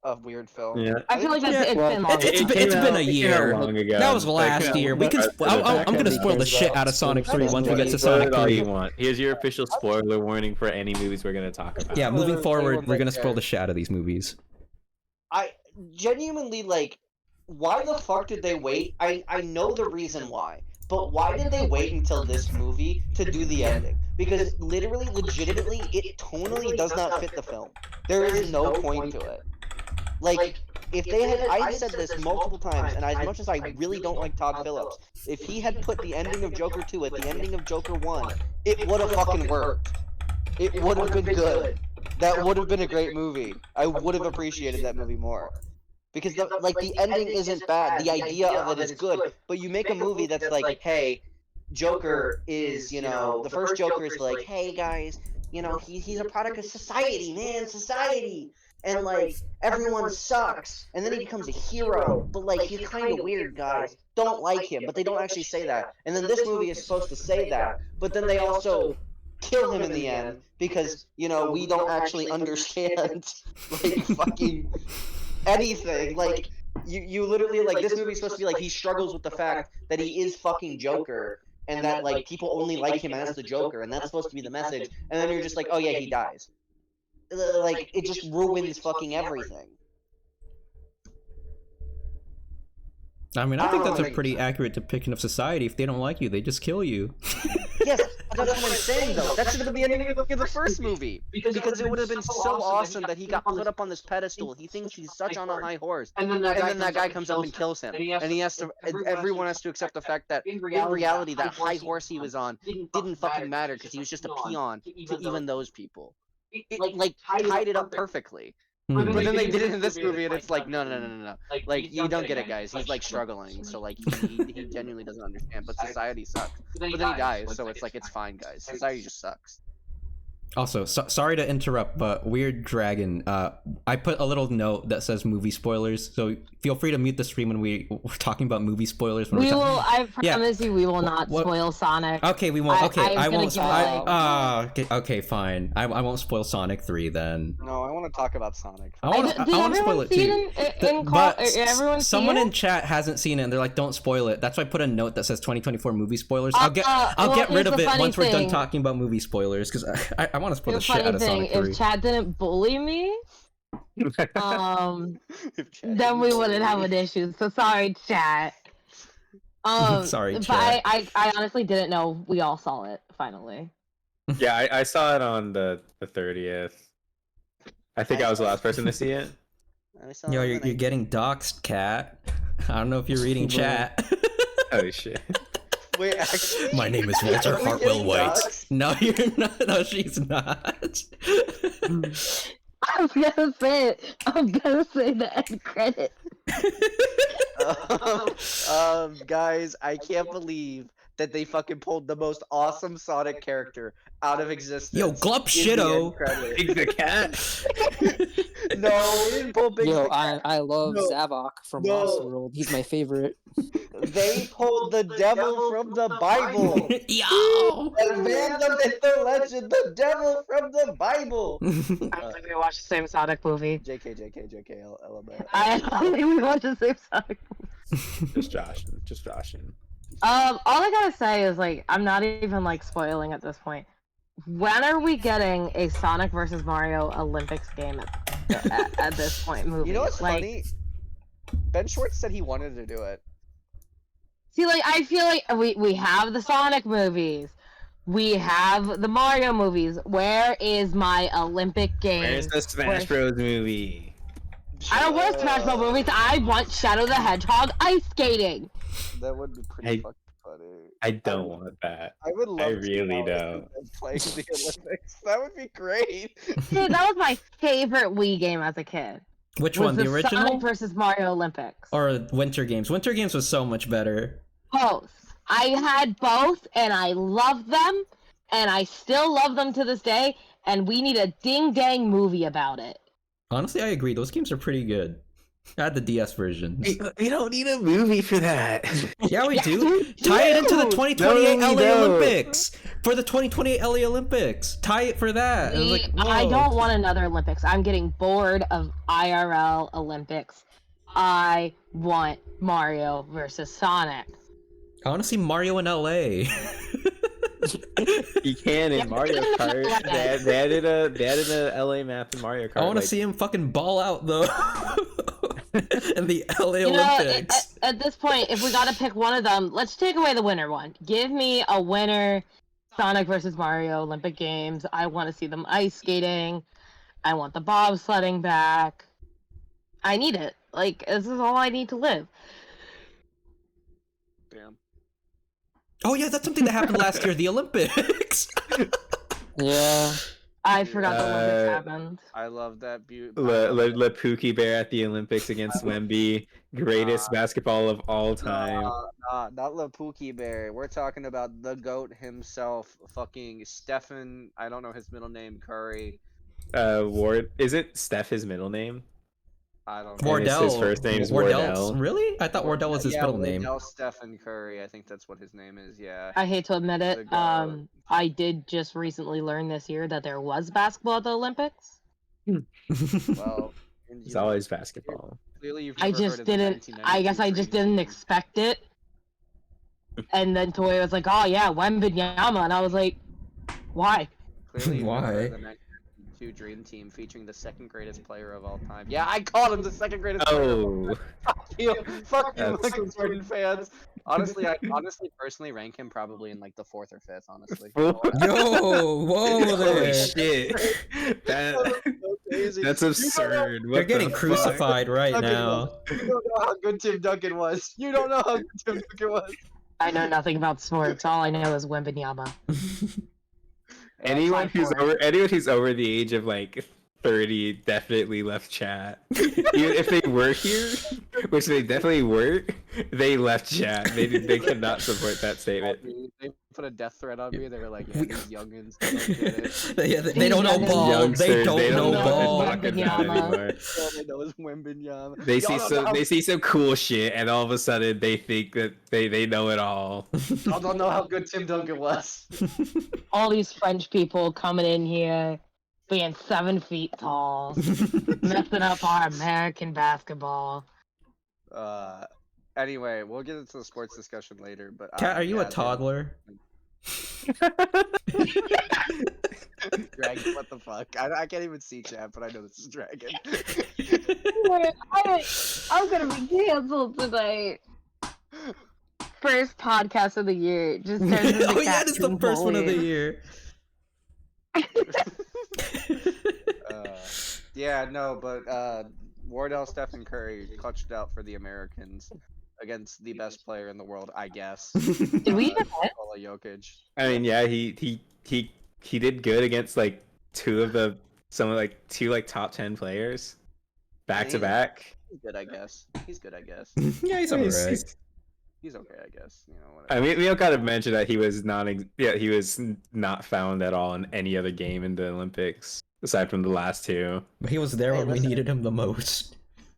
a weird film. Yeah. I feel like Yeah, it's been long. It's been a year. Long ago. That was last year. We can. I'm gonna spoil the shit out of Sonic 3 once we get to Spoil Sonic it all 3. you want. Here's your official spoiler warning for any movies we're gonna talk about. Yeah, moving Tell forward, everyone we're gonna that spoil the cares. shit out of these movies. I genuinely like. Why the fuck did they wait? I know the reason why, but why did they wait until this movie to do the ending? Because literally, legitimately, it tonally does not fit the film. There is no point to it. Like, if they had, I said this multiple times, and as much as I really don't like Todd Phillips, if he had put the ending of Joker 2 at the ending of Joker 1, it would have fucking worked. It would have been good. That would have been a great movie. I would have appreciated that movie more. Because the ending isn't bad. The idea of it is good. But you make a movie that's like, hey, Joker is, the first Joker is like, hey guys, he's a product of society, man, society. And like, everyone sucks. And then he becomes a hero. But like, he's kind of weird, guys. Don't like him. But they don't actually say that. And then this movie is supposed to say that. But then they also kill him in the end. Because, we don't actually understand, like, fucking anything. Like, you literally, like, this movie's supposed to be like, he struggles with the fact that he is fucking Joker. And that, like, people only like him as the Joker. And that's supposed to be the message. And then you're just like, oh yeah, he dies. Like, it just ruins fucking everything. I mean, I think that's a pretty accurate depiction of society. If they don't like you, they just kill you. Yes, that's what I'm saying, though. That should have been the ending of the first movie. Because it would have been so awesome that he got put up on this pedestal. He thinks he's such on a high horse. And then that guy comes up and kills him. And he has to, everyone has to accept the fact that, in reality, that high horse he was on didn't fucking matter because he was just a peon to even those people. It, like, tied it up perfectly. But then they did it in this movie, and it's like, no. Like, you don't get it, guys. He's, like, struggling, so, like, he genuinely doesn't understand. But society sucks. But then he dies, so it's like, it's fine, guys. Society just sucks. Also, sorry to interrupt, but Weird Dragon, I put a little note that says movie spoilers, so feel free to mute the stream when we're talking about movie spoilers. When We will. I promise you, we will not spoil Sonic. Okay, we won't. Okay, I won't. Okay, fine. I won't spoil Sonic 3 then. No, I want to talk about Sonic. I want to spoil it too. Everyone someone see it? in chat hasn't seen it, and they're like, "Don't spoil it." That's why I put a note that says 2024 movie spoilers. I'll get rid of it once we're done talking about movie spoilers, because I want to spoil the shit out of Sonic 3. If chat didn't bully me, then we wouldn't have an issue. So sorry, chat. Sorry, but chat. I honestly didn't know we all saw it finally. Yeah, I saw it on the 30th. I think I was the last person to see it. Yo, you're getting doxxed, cat. I don't know if you're reading chat. Holy shit. Wait, actually, My name is Walter are we Hartwell getting White. doxxed? No, you're not. No, she's not. I'm gonna say it. I'm gonna say the end credit. Guys, I can't believe that they fucking pulled the most awesome Sonic character out of existence. Yo, Glup Shitto. The cat. No, we didn't pull Big Yo, Stick. I love No. Zavok from No. Lost World. He's my favorite. They pulled the devil from the Bible. Yo! And man, the myth, the legend, the devil from the Bible. I don't think we watched the same Sonic movie. JK, LMAO. I don't think we watched the same Sonic movie. Just joshing. All I gotta say is, like, I'm not even, like, spoiling at this point. When are we getting a Sonic versus Mario Olympics game at this point movie? You know what's like, funny? Ben Schwartz said he wanted to do it. See, like, I feel like we have the Sonic movies. We have the Mario movies. Where is my Olympic game? Where's the Smash Bros movie? I don't want Smash Bros. Movies. I want Shadow the Hedgehog ice skating. That would be pretty fucking funny. I don't want that. I would love I to really know don't. playing the Olympics. That would be great. Dude, that was my favorite Wii game as a kid. Which Was one? The original? Sonic versus Mario Olympics. Or Winter Games? Winter Games was so much better. Both. I had both, and I loved them, and I still love them to this day. And we need a ding-dang movie about it. Honestly, I agree. Those games are pretty good. I had the DS versions. We don't need a movie for that. Yeah, we Yes, do. we Tie it into the do. 2028 No, we LA don't. Olympics. For the 2028 LA Olympics. Tie it for that. I was like, I whoa. don't want another Olympics. I'm getting bored of IRL Olympics. I want Mario versus Sonic. I want to see Mario in LA. You can in Mario Kart. They added a LA map in Mario Kart. I want to like- see him fucking ball out though. In the LA You know, Olympics. at this point, if we gotta pick one of them, let's take away the winner one. Give me a winner. Sonic versus Mario Olympic Games. I want to see them ice skating. I want the bobsledding back. I need it. Like, this is all I need to live. Damn. Oh yeah, that's something that happened last year. The Olympics. Yeah. I forgot the Olympics Uh, happened. I love that beauty. Le Pookie Bear at the Olympics against Wemby, greatest basketball of all time. Not Le Pookie Bear. We're talking about the GOAT himself, fucking Stephen. I don't know his middle name. Curry. Ward, is it Steph his middle name? I don't know. Ward- Wardell. his first name's Wardell. Wardell. Really? I thought Wardell was his middle name. Wardell Stephen Curry. I think that's what his name is. Yeah. I hate to admit The it. GOAT. I did just recently learn this year that there was basketball at the Olympics. Well, It's always basketball. clearly you've I never heard just of the didn't. I guess I 1992 just Dream didn't Team. expect it. And then Toy was like, "Oh yeah, Wembanyama," and I was like, "Why?" Clearly you've never heard Why? of the 1992 Dream Team featuring the second greatest player of all time. Yeah, I called him the second greatest player. Of all Oh, Fuck you, fuck you, That's- Michael Jordan fans. Honestly, I personally rank him probably in like the 4th or 5th. Honestly. Yo, whoa holy there. shit! That's absurd. They're What getting the fuck? crucified right Duncan now. was- You don't know how good Tim Duncan was. You don't know how good Tim Duncan was. I know nothing about sports. All I know is Wembanyama. Anyone who's for it. who's over the age of like 30 definitely left chat. Even if they were here, which they definitely were, they left chat. They cannot support that statement. They put a death threat on me. They were like, "Yeah, these youngins don't get it. Yeah, they don't know These ball. Youngsters, They don't know what ball. they're talking about Wembanyama. anymore. All they know is Wembanyama." They Y'all see don't some know how- they see some cool shit, and all of a sudden they think that they know it all. Y'all don't know how good Tim Duncan was. All these French people coming in here, being 7 feet tall, messing up our American basketball. Anyway, we'll get into the sports discussion later. But Kat, are you yeah, a toddler? Dragon, what the fuck? I can't even see chat, but I know this is Dragon. I'm gonna be canceled tonight. First podcast of the year. Just turns into Oh yeah, it's the Captain first one of the Bully. year. Yeah, no, but Wardell Stephen Curry clutched it out for the Americans against the best player in the world, I guess. Did we even win? Nikola Jokic. I mean, yeah, he did good against like two top 10 players back to back. He's good, I guess. He's good, I guess. Yeah, he's He's- alright. He's okay, I guess. You know, I whatever. mean, we don't gotta mention that he was not found at all in any other game in the Olympics aside from the last two. But he was there Hey, when we listen. needed him the most.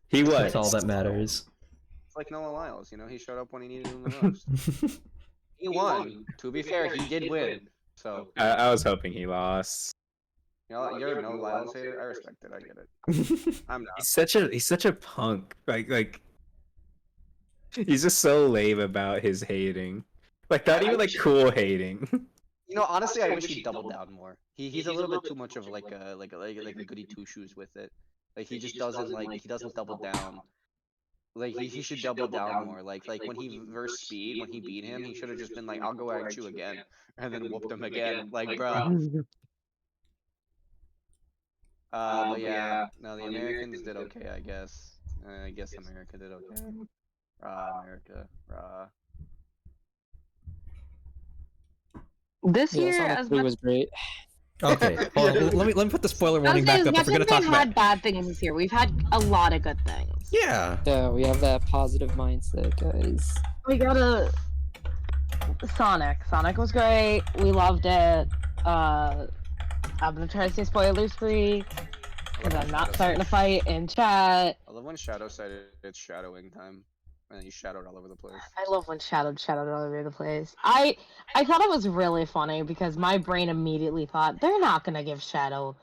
He was. That's all that matters. It's like Noah Lyles, you know, he showed up when he needed him the most. He won. To be fair, he did win. So, I was hoping he lost. you know, you're a no Lyles hater. I respect it. I get it. I'm not. He's such a punk. Like he's just so lame about his hating. Like not even like cool hating. You know, honestly, I wish he doubled down more. He's a little bit too much of like a goody two shoes with it. Like he just doesn't he doesn't double down. Like he should double down more. Like when he versed Speed, when he beat him, he should have just been like, "I'll go at you again," and then whooped him again. Like, bro. But yeah, no, the Americans did okay, I guess. I guess America did okay. America. This Yeah, year, Sonic as 3 much was great. Okay, hold on, let me put the spoiler as warning back up much if we're gonna as talk we've about. had bad things this year, we've had a lot of good things. Yeah. Yeah, we have that positive mindset, guys. We gotta Sonic. Sonic was great. We loved it. I'm gonna try to say spoilers free because I'm not starting to fight in chat. I love when Shadow said it's shadowing time, and he shadowed all over the place. I love when shadowed all over the place. I thought it was really funny because my brain immediately thought they're not gonna give Shadow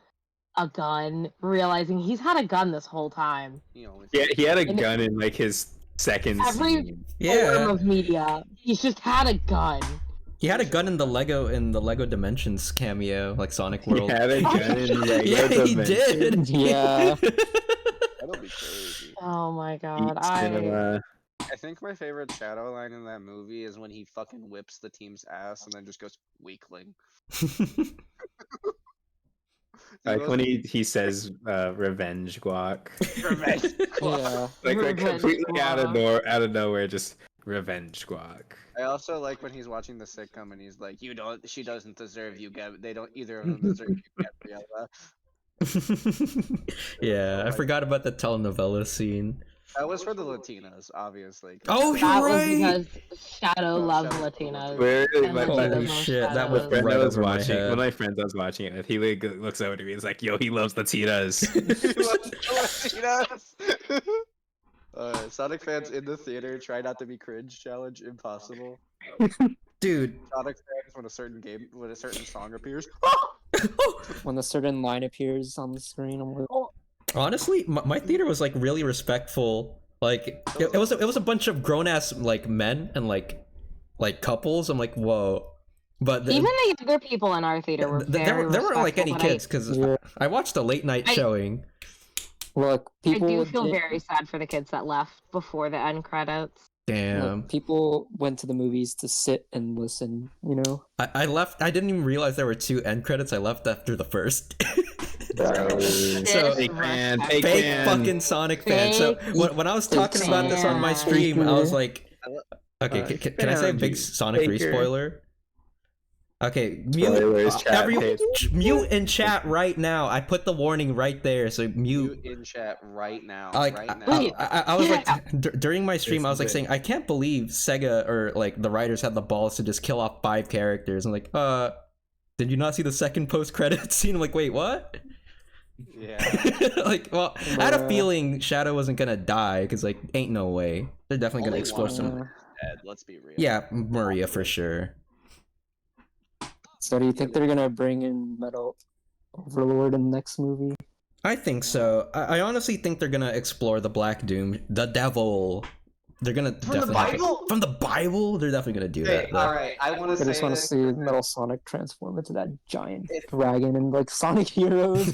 a gun, realizing he's had a gun this whole time. He always Yeah, he had a gun in like his second Every scene. form Yeah. of media, he's just had a gun. He had a gun in the Lego Dimensions cameo, like Sonic He World. had a gun in Lego Yeah, he Dimensions. did. Yeah. That'll be crazy. Oh my god, Eat cinema. I think my favorite Shadow line in that movie is when he fucking whips the team's ass and then just goes weakling. Like when he says revenge guac. Revenge. Yeah. Like Revenge completely out guac. of nowhere, just revenge guac. I also like when he's watching the sitcom and he's like, she doesn't deserve you, they don't, either of them deserve you, Gabriella. Yeah, I forgot about the telenovela scene. That was for the Latinas, obviously. Oh, that you're was right. because Shadow loves Latinos. Where And my, Latinos my, Holy love shit, that Shadows. was my friend right I was over my watching, head. one of my friends I was watching it with, he like, looks over to me and is like, yo, he loves Latinas. Latinas! Sonic fans in the theater, try not to be cringe challenge, impossible. Dude. Sonic fans when a certain song appears. When a certain line appears on the screen, I'm like, oh. Honestly, my theater was like really respectful. Like it was a bunch of grown ass like men and like couples. I'm like, whoa. But Even the younger people in our theater were very there weren't like respectful, any but kids because Yeah. I watched a late night showing. Look, I people do feel did- very sad for the kids that left before the end credits. Damn. look, people went to the movies to sit and listen, you know? I left. I didn't even realize there were 2 end credits. I left after the first. So Fake fan, fake fake fan. fucking Sonic fan. So when I was talking about this on my stream, I was like, okay, can I say a big Sonic 3 Faker. spoiler? Okay, Spoilers, chat, mute in chat right now. I put the warning right there, so mute. Mute in chat right now. Like right now. I was like during my stream, I was like It's saying I can't believe Sega or like the writers had the balls to just kill off 5 characters. I'm like, did you not see the second post credit scene? I'm like, wait, what? Yeah. Like, well, I had a Bruh. feeling Shadow wasn't gonna die because like, ain't no way. They're definitely gonna Only explore one. some. Dead, let's be real. Yeah, Maria for sure. So do you think they're gonna bring in Metal Overlord in the next movie? I think so. I honestly think they're gonna explore the Black Doom, the devil. They're gonna From the definitely Bible? from the Bible. They're definitely gonna do that. though. Alright, I want to I say just want to this. see Metal Sonic transform into that giant dragon and like Sonic Heroes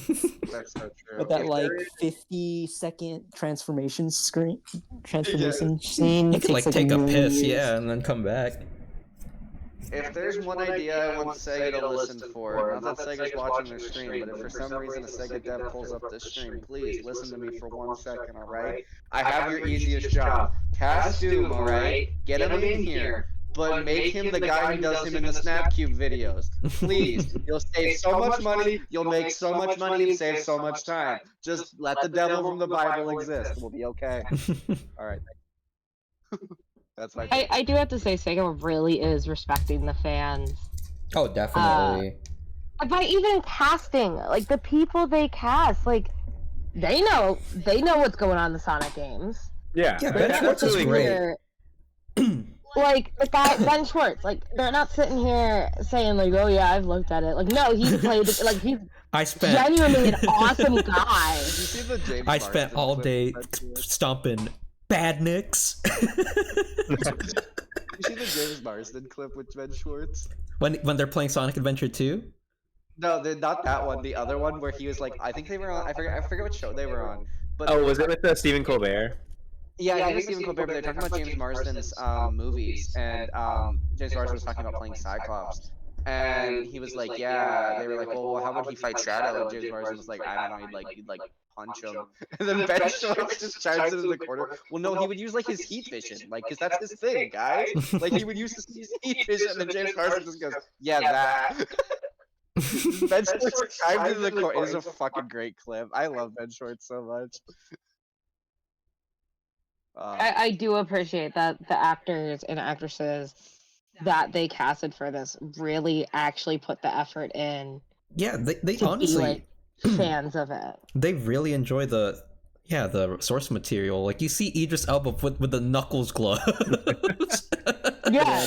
That's so true. with that If like there is- 50-second transformation scene. He It could like takes, take a million piss, years. yeah, and then come back. If there's one idea I want Sega to listen for, not that Sega's watching this stream, but if for some reason a Sega dev pulls up this stream, please listen to me for 1 second, alright? I have your easiest job. Cast Doom, alright? Get him in here, but make him the guy who does him in the Snapcube videos. Please. You'll save so much money, you'll make so much money, and save so much time. Just let the devil from the Bible exist. We'll be okay. Alright. That's my. I do have to say, Sega really is respecting the fans. Oh, definitely. By even casting, like the people they cast, like they know what's going on in the Sonic games. Yeah, Yeah, They're Ben not Schwartz is sitting great. here- like the guy Ben Schwartz, like they're not sitting here saying like, "Oh yeah, I've looked at it." Like, no, he's played like he's I spent genuinely an awesome guy. Did you see the James I spent Marsden all clip day with Ben Schwartz? stomping badniks. You see the James Marsden clip with Ben Schwartz? when they're playing Sonic Adventure 2? No, not that one. The other one where he was like, I think they were on. I forget what show they were on. But Oh, was it with Stephen Colbert? yeah, I think it was Stephen Colbert. But they're talking about James Marsden's movies, and James Marsden was talking about playing Cyclops, and he was like, yeah. They were like, well, how would he fight Shadow? And James Marsden was like, I don't know. He'd punch him. And then Ben Schwartz just chimes in the corner. Well, no, he would use like his heat vision, like, because that's his thing, guys. Like he would use his heat vision, and then James Marsden just goes, yeah, that. Ben Schwartz chimed in the corner. It is a fucking great clip. I love Ben Schwartz so much. I do appreciate that the actors and actresses that they casted for this really actually put the effort in Yeah, they to honestly be like fans of it. they really enjoy the source material. Like you see Idris Elba with the knuckles gloves. Yeah.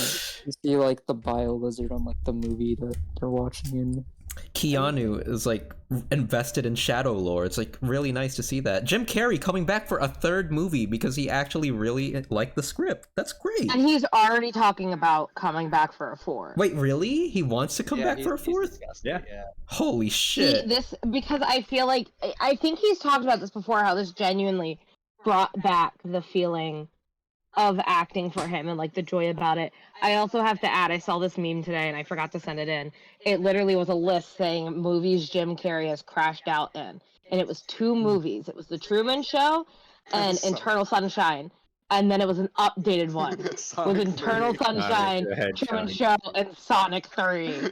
You see like the bio lizard on like the movie that they're watching in. Keanu is like invested in Shadow lore. It's like really nice to see that. Jim Carrey coming back for a third movie because he actually really liked the script. That's great. And he's already talking about coming back for a fourth. Wait, really? He wants to come back for a fourth? Yeah. Holy shit. Because I feel like I think he's talked about this before, how this genuinely brought back the feeling of acting for him and like the joy about it. I also have to add, I saw this meme today and I forgot to send it in. It literally was a list saying movies Jim Carrey has crashed out in, and it was 2 movies. It was The Truman Show and Eternal Sunshine, and then it was an updated one with Eternal Sunshine, Truman Show, and Sonic 3.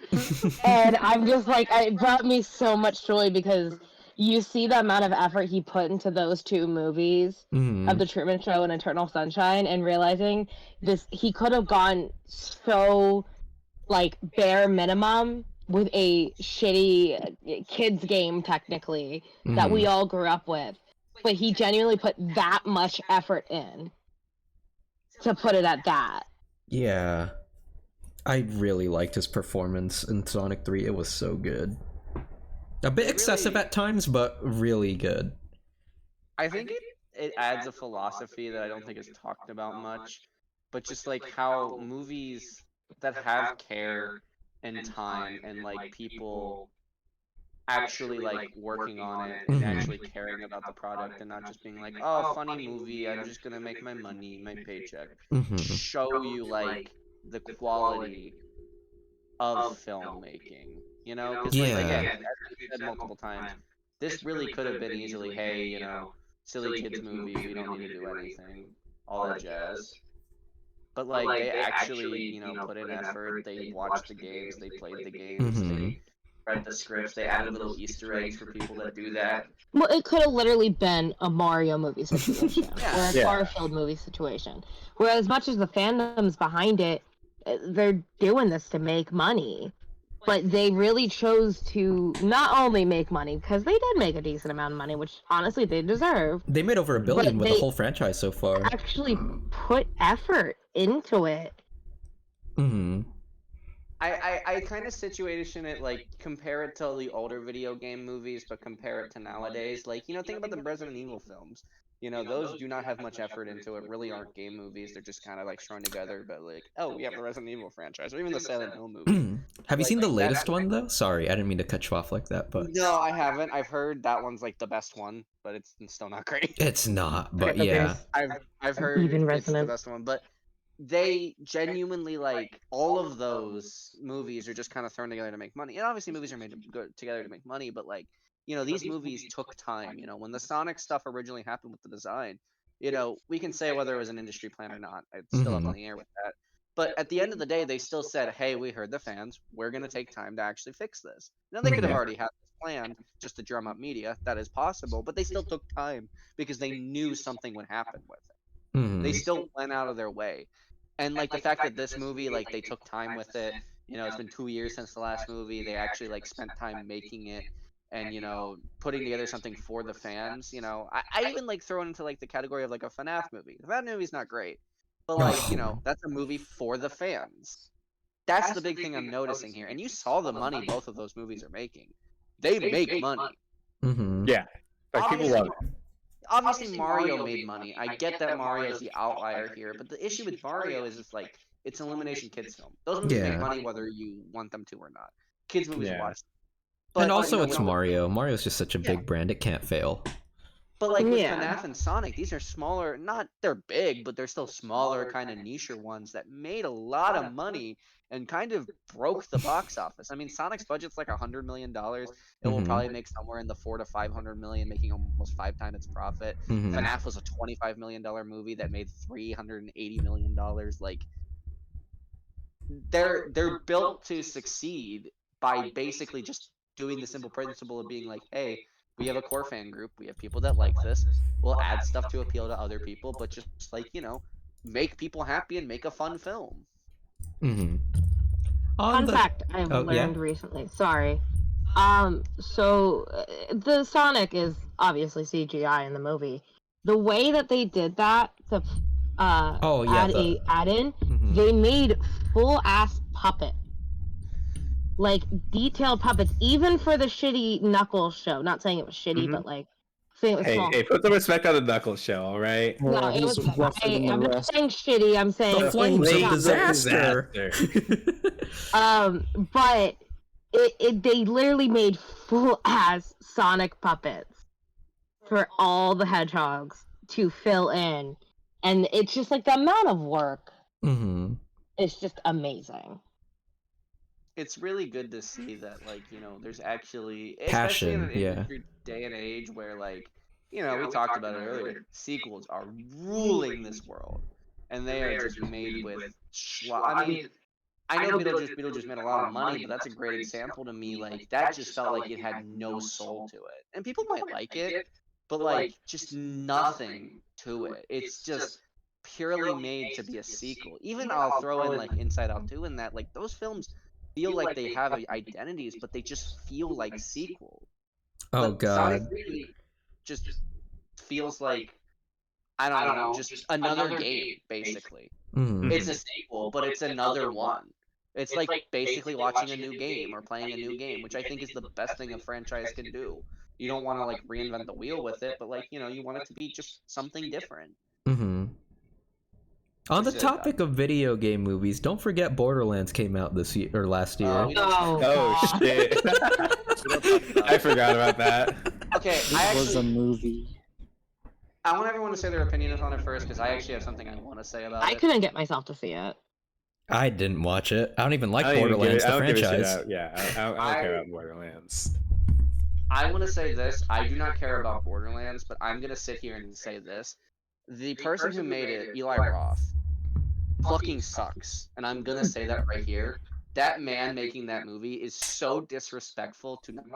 And I'm just like, it brought me so much joy because you see the amount of effort he put into those 2 movies of The Truman Show and Eternal Sunshine, and realizing this, he could have gone so like bare minimum with a shitty kids game technically that we all grew up with, but he genuinely put that much effort in to put it at that. Yeah. I really liked his performance in Sonic 3. It was so good. A bit excessive at times, but really good. I think it adds a philosophy that I don't think is talked about much, but just like how movies that have care and time and like people actually like working on it and actually caring about the product and not just being like, oh, funny movie, I'm just gonna make my money, my paycheck. Show you like the quality of filmmaking, you know? Because like, again, as we said multiple times, this really could have been easily, hey, you know, silly kids movie, we don't need to do anything, all that jazz. But like they actually, you know, put in effort. They watched the games, they played the games, they read the scripts, they added little Easter eggs for people that do that. Well, it could have literally been a Mario movie situation or a Garfield movie situation. Where as much as the fandom's behind it, they're doing this to make money. But they really chose to not only make money, because they did make a decent amount of money, which honestly they deserve. They made over $1 billion with the whole franchise so far. Actually put effort into it. I kind of situation it like compare it to the older video game movies, but compare it to nowadays. Like, you know, think about the Resident Evil films. You know, those do not have much effort into it. Really aren't game movies. They're just kind of like thrown together. But like, oh, we have the Resident Evil franchise, or even the Silent Hill movie. Have you seen the latest one though? Sorry, I didn't mean to cut you off like that, but no, I haven't. I've heard that one's like the best one, but it's still not great. It's not, but yeah. I've heard Even it's the Resident. best one, but they genuinely like all of those movies are just kind of thrown together to make money. And obviously, movies are made to go together to make money, but like, you know, these movies took time. You know, when the Sonic stuff originally happened with the design, you know, we can say whether it was an industry plan or not. It's still up in the air with that. But at the end of the day, they still said, hey, we heard the fans. We're going to take time to actually fix this. Now, they could have already had this planned just to drum up media. That is possible. But they still took time because they knew something would happen with it. They still went out of their way. And like the fact that this movie, like they took time with it, it's been 2 years since the last movie. They actually like spent time making it and putting together something for the fans. I even like throw it into like the category of like a FNAF movie. The FNAF movie's not great, but like that's a movie for the fans. That's the big thing I'm noticing here. And you saw the money both of those movies are making. They make money. Mm-hmm. Yeah, like people love it. Obviously Mario made money. I get that Mario's the outlier here, but the issue with Mario is it's like it's an Illumination kids film. Those movies make money whether you want them to or not. Kids movies watch. But and also it's Mario. Mario's just such a big brand; it can't fail. But like with FNAF and Sonic, these are smaller. They're big, but they're still smaller, kind of niche ones that made a lot of money and kind of broke the box office. I mean, Sonic's budget's like $100 million. It will probably make somewhere in the $400 to $500 million, making almost 5 times its profit. FNAF was a $25 million movie that made $380 million. Like, they're built to succeed by basically just doing the simple principle of being like, hey, we have a core fan group, we have people that like this, we'll add stuff to appeal to other people, but just like make people happy and make a fun film. Fun fact I've learned recently. Sorry. So the Sonic is obviously CGI in the movie. The way that they did that to add in, they made full ass puppet. Like detailed puppets, even for the shitty Knuckles show. Not saying it was shitty, but like saying it was small. Hey, put some respect on the Knuckles show, all right? No, it was. I'm not saying shitty. I'm saying the flames of disaster. But they literally made full ass Sonic puppets for all the hedgehogs to fill in, and it's just like the amount of work. It's just amazing. It's really good to see that, like, there's actually passion, especially in an day and age where, like, we talked about it earlier. Sequels are ruling this world, and they are just made with I mean, I know Beetlejuice made a lot of money, but that's a great example to me. Like, that just felt like it had no soul to it, and people might like it, but like, just nothing to it. It's just purely made to be a sequel. Even I'll throw in like Inside Out 2 and that, like, those films feel like they have identities, but they just feel like sequels. Oh god. Sonic really just feels like, I don't know, just another game, basically. It's a sequel, but it's another one. It's like basically watching a new game or playing a new game, which I think is the best thing a franchise can do. You don't want to like reinvent the wheel with it, but like, you want it to be just something different. On the topic of video game movies, don't forget Borderlands came out this year or last year. Oh shit! I forgot about that. Okay, It was a movie. I want everyone to say their opinions on it first, because I actually have something I want to say about it. I couldn't get myself to see it. I didn't watch it. I don't even like Borderlands, the franchise. I don't care about Borderlands. I want to say this. I do not care about Borderlands, but I'm going to sit here and say this. The person who made it, Eli Roth, fucking sucks. And I'm going to say that right here. That man making that movie is so disrespectful to not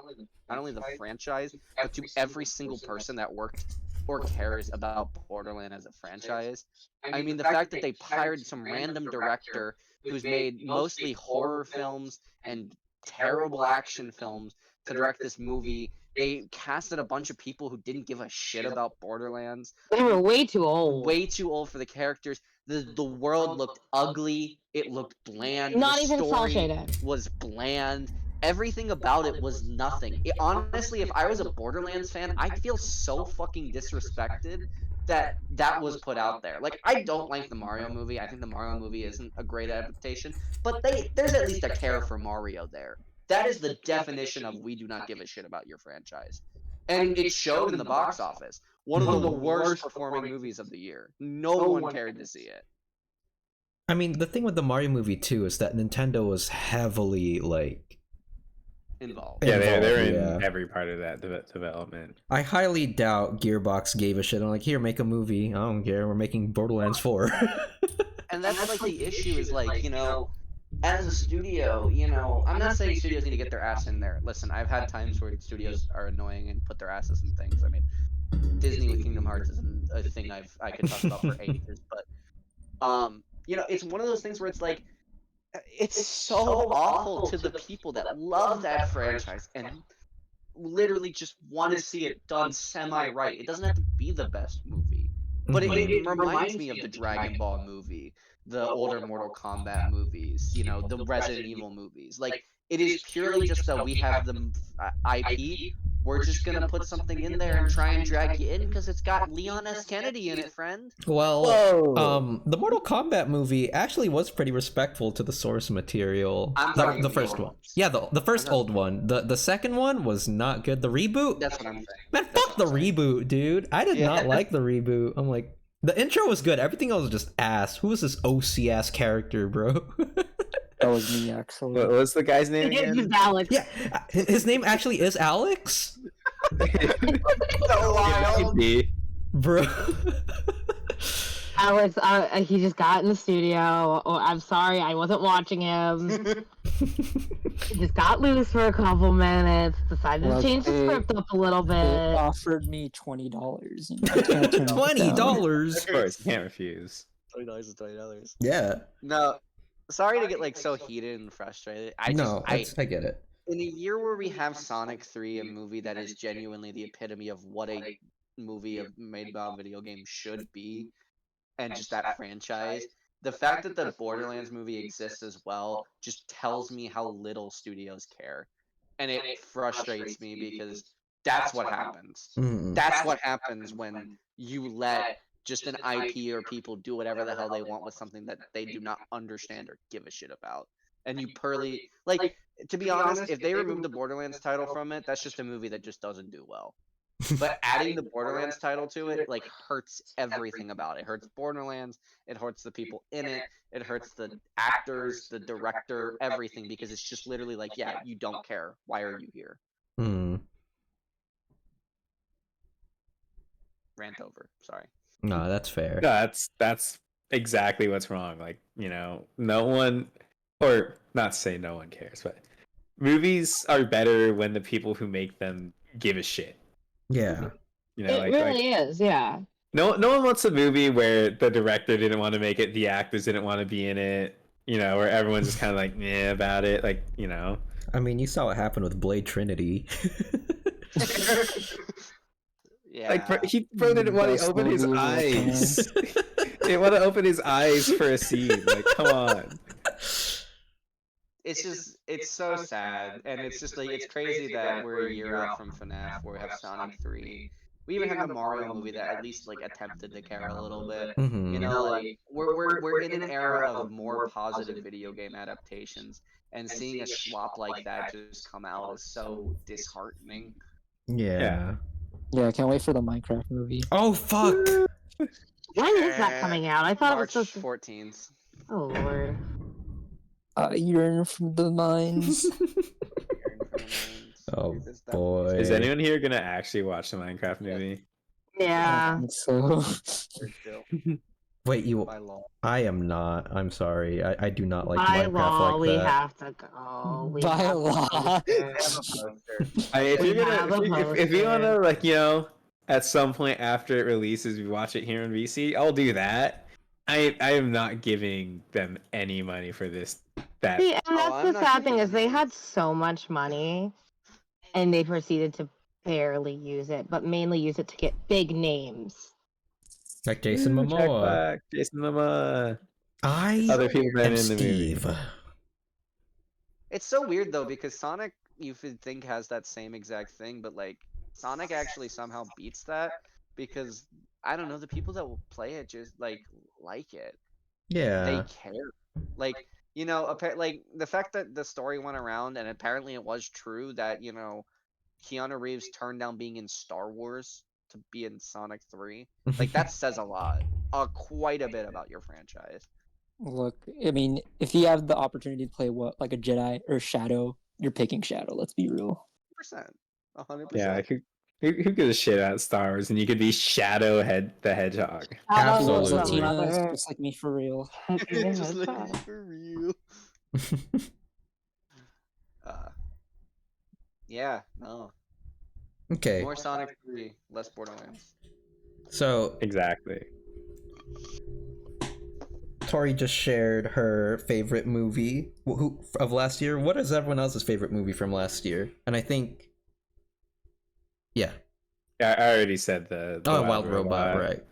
only the franchise, but to every single person that worked or cares about Borderlands as a franchise. I mean, the fact that they hired some random director who's made mostly horror films and terrible action films to direct this movie. They casted a bunch of people who didn't give a shit about Borderlands. They were way too old. Way too old for the characters. The world looked ugly. It looked bland. Not the even story cel-shaded. was bland. Everything about it was nothing. Honestly, if I was a Borderlands fan, I'd feel so fucking disrespected that was put out there. Like, I don't like the Mario movie. I think the Mario movie isn't a great adaptation, but there's at least a care for Mario there. That is the definition of we do not give a shit about your franchise. And it showed in the box office. One of the worst performing movies of the year. No one cared to see it. I mean, the thing with the Mario movie too is that Nintendo was heavily like involved. Yeah, they're in every part of that development. I highly doubt Gearbox gave a shit. I'm like, here, make a movie. I don't care. We're making Borderlands 4. And that's like the issue is like, as a studio, I'm not saying studios need to get their ass in there. Listen, I've had times where studios are annoying and put their asses in things. I mean, Disney with Kingdom Hearts isn't a thing I could talk about for ages, but it's one of those things where it's like, it's so awful to the people that love that franchise and literally just want to see it done semi right. It doesn't have to be the best movie, but it reminds me of the Dragon Ball movie, the older Mortal Kombat movies, the Resident Evil movies. Like, it is purely just that we have the IP. We're just gonna put something in there and try and drag you in because it's got Leon S. Kennedy in it, friend. Well, Whoa. the Mortal Kombat movie actually was pretty respectful to the source material. I'm The talking the the first old one. ones. Yeah, the first old one. The second one was not good. The reboot. That's what I'm saying. Man, That's fuck the what I'm saying. reboot, dude. I did Yeah. not like the reboot. I'm like, the intro was good. Everything else was just ass. Who was this OC ass character, bro? That was me, actually. What was the guy's name It's again? Alex. Yeah, his name actually is Alex, So wild. Maybe. bro. Alex, he just got in the studio. Oh, I'm sorry, I wasn't watching him. He just got loose for a couple minutes. Decided to Look, change the they- script up a little They bit. offered me $20. You know, I can't turn it down. $20. Of course, you can't refuse. $20 is $20. Yeah. No, sorry to get like so heated and frustrated. I get it. in a year where we have Sonic 3, a movie that is genuinely the epitome of what a movie made by a video game should be, and just that franchise, the fact that the Borderlands movie exists as well just tells me how little studios care. And it frustrates me because that's what happens. Mm. That's what happens when you let just an IP or people do whatever the hell they want with something that they do not understand or give a shit about. And you purely, like, to be honest, if they remove the Borderlands title from it, that's just a movie that just doesn't do well. But adding the Borderlands title to it, like, hurts everything about it. It hurts Borderlands, it hurts the people in it, it hurts the actors, the director, everything, because it's just literally like, yeah, you don't care. Why are you here? Hmm. Rant over. Sorry. No, that's fair. No, that's exactly what's wrong. Like, no one, or not to say no one cares, but movies are better when the people who make them give a shit. Yeah. It really is, yeah. No one wants a movie where the director didn't want to make it, the actors didn't want to be in it, where everyone's just kind of like meh about it, like. I mean, you saw what happened with Blade Trinity. Yeah. Like, he didn't want to Best open his movie of all eyes. He didn't want to open his eyes for a scene. Like, come on. It's so sad, and it's just like, it's crazy that we're a year out from FNAF, where we have Sonic 3. We even have the Mario movie that at least like attempted to care a little bit. Mhm. Like, we're in an era of more positive video game adaptations, and seeing a schlop like that just come out is so disheartening. Yeah. Yeah, I can't wait for the Minecraft movie. Oh fuck. When is that coming out? I thought March it was supposed to... 14th. Oh, Lord. Yearn from the mines. Oh boy. Is anyone here gonna actually watch the Minecraft movie? Yeah. So Wait, you? By law. I am not. I'm sorry. I do not like By Minecraft law, like we that. have to go. We by have to law. go. If We you're have a gonna, if you wanna, poster. like, at some point after it releases, we watch it here in VC, I'll do that. I am not giving them any money for this. That See, and that's I'm the not sad thing giving is they them had so much money, and they proceeded to barely use it, but mainly use it to get big names. Like Jason Ooh, Jack Momoa. Black, Jason Momoa. I Other people been am in the movie. Steve. It's so weird though, because Sonic, you would think, has that same exact thing, but like, Sonic actually somehow beats that, because I don't know, the people that will play it just like it. Yeah. They care. Like, like the fact that the story went around, and apparently it was true that, Keanu Reeves turned down being in Star Wars to be in Sonic 3. Like, that says a lot. Quite a bit about your franchise. look, I mean, if you have the opportunity to play like a Jedi or Shadow, you're picking Shadow. Let's be real. 100%. 100%. Yeah, who gives a shit about Star Wars? And you could be Shadow the Hedgehog. Absolutely. Latinas, just like me for real. Just like for real. Yeah, no. Okay. More Sonic 3, less Borderlands. So Exactly. Tori just shared her favorite movie of last year. What is everyone else's favorite movie from last year? And I think, yeah. Yeah, I already said the Wild Robot, right?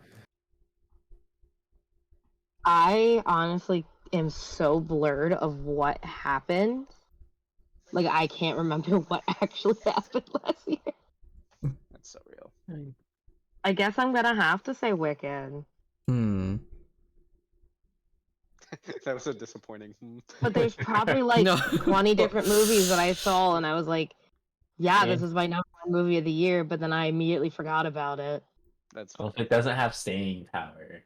I honestly am so blurred of what happened. Like, I can't remember what actually happened last year. That's so real. I guess I'm gonna have to say Wicked. Hmm. That was a disappointing. But there's probably like No. 20 different movies that I saw, and I was like, yeah, Yeah. this is my #1 movie of the year, but then I immediately forgot about it. That's Well, if it doesn't have staying power,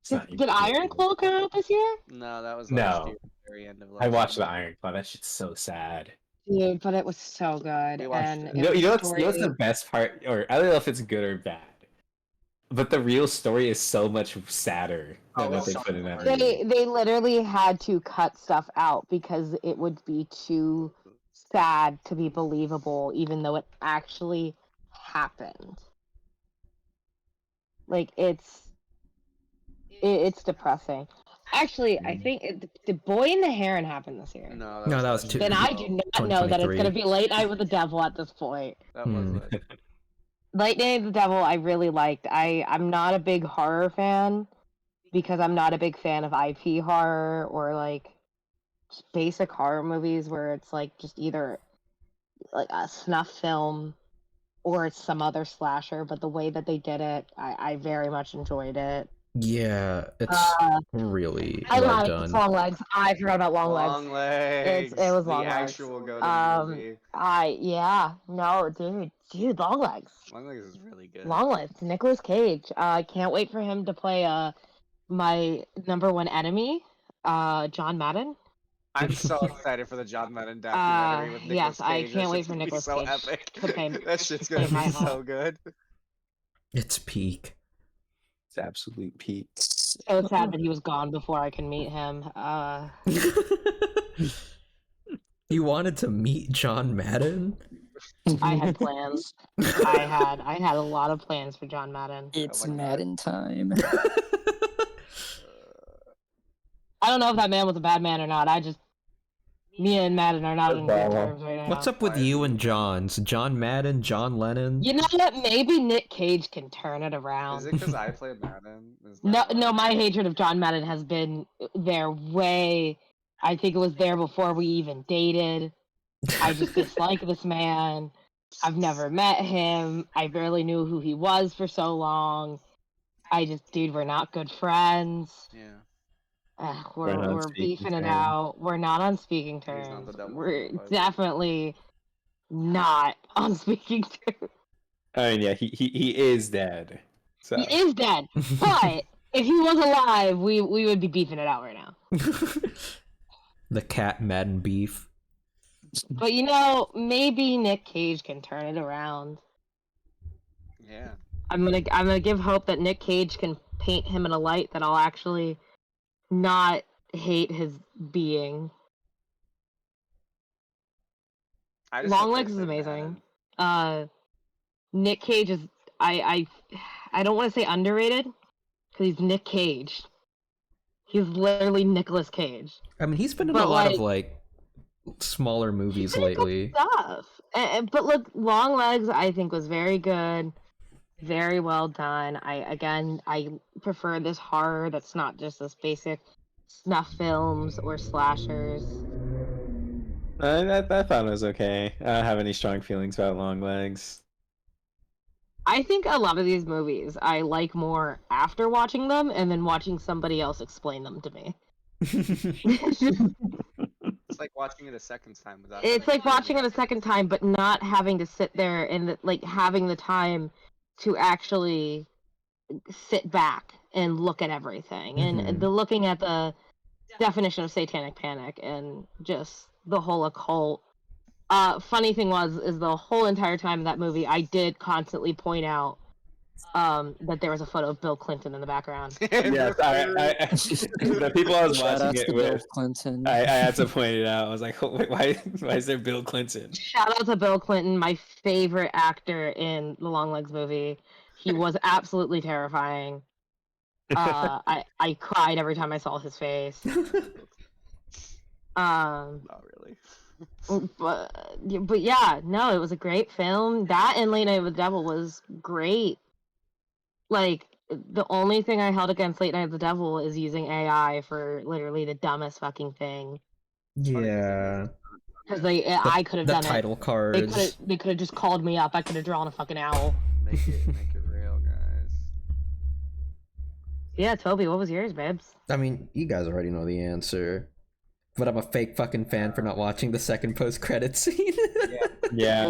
it's not Did even Iron good. Claw come out this year? no, that was No. last year. Very end of last I watched year. the Iron Claw. That shit's so sad. Dude, but it was so good. We watched And it. You know, it you know was what's the best part? Or I don't know if it's good or bad. But the real story is so much sadder than Oh, what they so put in that much. movie. They literally had to cut stuff out because it would be too sad to be believable, even though it actually happened. Like it's depressing. Actually, I think the Boy in the Heron happened this year. No, No, that was last two- year. Then I do not know that it's 2023. gonna be Late Night with the Devil at this point. That was Hmm. it. Late Night with the Devil, I really liked. I'm not a big horror fan because I'm not a big fan of IP horror or like just basic horror movies where it's like just either like a snuff film or it's some other slasher. But the way that they did it, I very much enjoyed it. Yeah, it's really I well lied. done. It's Long Legs. I forgot about Long Legs. Long legs. It was the Long Legs. actual go-to movie. Dude, Long Legs. Long legs is really good. Long Legs. Nicolas Cage. I can't wait for him to play my #1 enemy, John Madden. I'm so excited for the John Madden documentary with Nicolas yes, I Cage. can't That wait shit's for gonna be Nicolas so Cage epic. to play- That shit's play gonna be my so heart. good. It's peak. It's absolute peak. So sad that he was gone before I could meet him. You wanted to meet John Madden? I had plans. I had a lot of plans for John Madden. It's Oh my God. Madden time. I don't know if that man was a bad man or not. Me and Madden are not on good terms right now. What's up with you and John's? John Madden, John Lennon? You know what? Maybe Nick Cage can turn it Is around. it because I play Madden? Is No, that no, why? my hatred of John Madden has been there way. I think it was there before we even dated. I just dislike this man. I've never met him. I barely knew who he was for so long. Dude, we're not good friends. Yeah. We're not on we're speaking beefing it terms. out. We're not on speaking He's not terms. the devil, We're but- definitely not on speaking terms. I mean, yeah, he is dead. So He is dead, but if he was alive, we would be beefing it out right now. The cat Madden beef. But maybe Nick Cage can turn it around. Yeah. I'm gonna give hope that Nick Cage can paint him in a light that I'll actually not hate his being. I just hope Long they Legs is play amazing. Madden. Nick Cage is I don't want to say underrated because he's Nick Cage. He's literally Nicolas Cage. I mean, he's been in But, a lot of like- smaller movies He's been in good lately. Stuff. But look, Long Legs I think was very good, very well done. I prefer this horror that's not just this basic snuff films or slashers. I thought it was okay. I don't have any strong feelings about Long Legs. I think a lot of these movies I like more after watching them and then watching somebody else explain them to me. It's like watching it a second time without. It's having like to watching it a react. second time, but not having to sit there and like having the time to actually sit back and look at everything and Mhm. the looking at the definition of satanic panic and just the whole occult. Funny thing is the whole entire time in that movie, I did constantly point out that there was a photo of Bill Clinton in the background. Yes, the people I was Shout out watching to it Bill with, Clinton. I had to point it out. I was like, oh, wait, why is there Bill Clinton? Shout out to Bill Clinton, my favorite actor in the Long Legs movie. He was absolutely terrifying. I cried every time I saw his face. Not really. But yeah, no, it was a great film. That and Late Night with the Devil was great. Like, the only thing I held against Late Night with the Devil is using AI for literally the dumbest fucking thing. Yeah. Because I could have The done title it. cards. They could have just called me up. I could have drawn a fucking owl. Make it real, guys. Yeah, Toby, what was yours, babes? I mean, you guys already know the answer. But I'm a fake fucking fan for not watching the second post-credit scene. Yeah.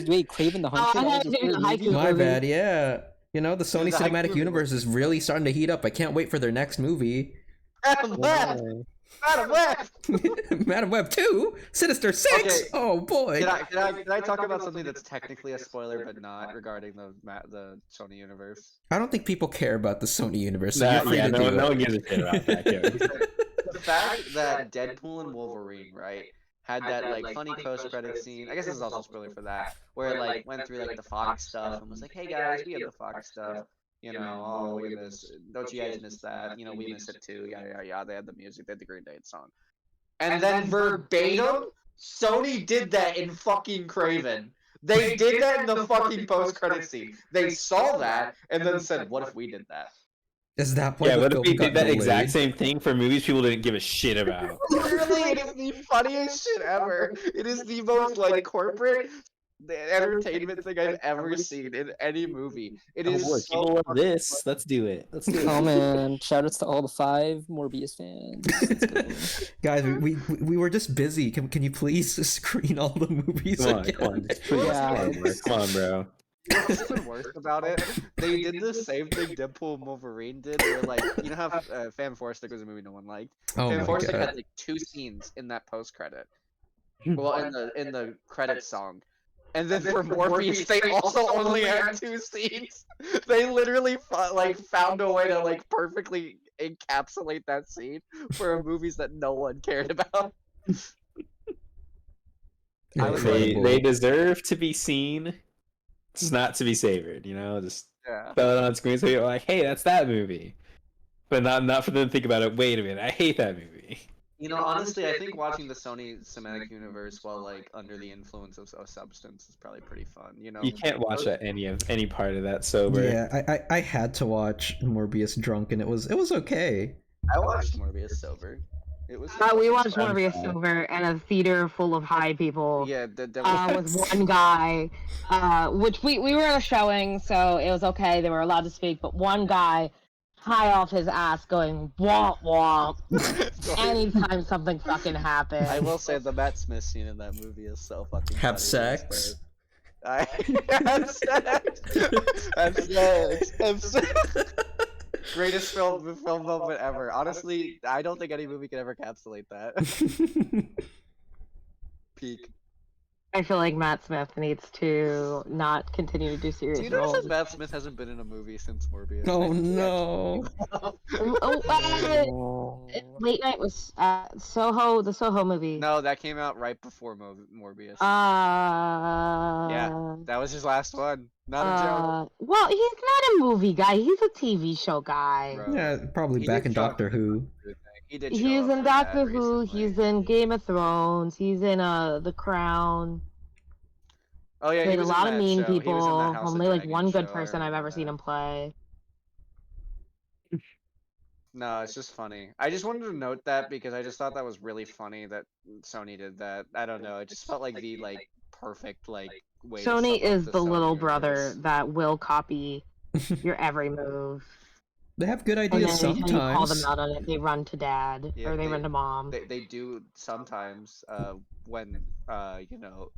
Wait, Craven the Hunter? I That had was to do his the third movie? haiku. My bad, yeah. You know, the Sony the Cinematic haiku Universe is really starting to heat up. I can't wait for their next movie. Adam West! Adam West! Madam Web 2? Sinister 6? Okay. Oh boy. Can I talk about something that's technically a spoiler but not regarding the Sony universe? I don't think people care about the Sony Universe, so you're free Yeah, to no, do no it. one gives a shit about that. Kevin. The fact that Deadpool and Wolverine, right, had that like funny post-credit scene. I guess this is also a spoiler for that, where it like went through like the Fox stuff and was like, "Hey guys, we have the Fox stuff. You know, oh look at this. Don't you guys miss that? You know, we miss it too. Yada yada yada." They had the music, they had the Green Day song, and then verbatim, Sony did that in fucking Craven. They did that in the fucking post-credit scene. They saw that and then said, "What if we did that?" Is that why Yeah, the what if film we got did that exact delayed? same thing for movies people didn't give a shit about? Literally, it is the funniest shit ever. It is the most like corporate entertainment thing I've ever seen in any movie. It Oh, is boy, so people love fucking this. Let's do it. Let's do it. Oh man, shoutouts to all the 5 Morbius fans. Let's go. Guys, we were just busy. Can you please screen all the movies Come on, again? come on, just please, Yeah. come on, bro. What's even worse about it? They did the same thing Deadpool and Wolverine did, where like you know how Fan Stick was a movie no one liked. Oh Fan my Stick god. had like 2 scenes in that post credit. Well, in the credits song. And then for Morbius, they also only had 2 scenes. They literally found a way to like perfectly encapsulate that scene for movies that no one cared about. Incredible. They deserve to be seen. It's not to be savored, you know. Just Yeah. throw it on screen so you're like, "Hey, that's that movie," but not for them to think about it. Wait a minute, I hate that movie. You know, honestly, I think watching the Sony Cinematic Universe while like under the influence of a substance is probably pretty fun. You know, You can't watch any part of that sober. Yeah, I had to watch Morbius drunk and it was okay. I watched Morbius sober. It was. We watched I'm Morbius fine. Silver in a theater full of high people. Yeah, that was. With one guy, which we were in a showing, so it was okay. They were allowed to speak, but one guy high off his ass going womp womp anytime something fucking happens. I will say the Matt Smith scene in that movie is so fucking. Have funny. sex. I have sex. Have sex. Have sex. Greatest film moment ever. Honestly, I don't think any movie can ever encapsulate that. Peak. I feel like Matt Smith needs to not continue to do serious Do you notice roles. that Matt Smith hasn't been in a movie since Morbius? Oh no. Late Night was Soho, the Soho movie. No, that came out right before Morbius. Yeah, that was his last one. Not a joke. well, he's not a movie guy. He's a TV show guy. Bro. Yeah, probably He back did in show up Doctor in the Who. Doctor thing. He did show He's up in for Doctor that Who. recently. He's in Game of Thrones. He's in The Crown. Oh yeah, he Played a was in lot of that mean show. He was in people. that House of Only like Dragon one good show, I person I've remember ever seen that. him play. No, it's just funny. I just wanted to note that because I just thought that was really funny that Sony did that. I don't know. It just felt like the perfect way. to sum Sony up is the the Sony little universe. brother that will copy your every move. They have good And then ideas anytime you call them sometimes. out on it, they run to dad Yeah, or they run to mom. They do sometimes when you know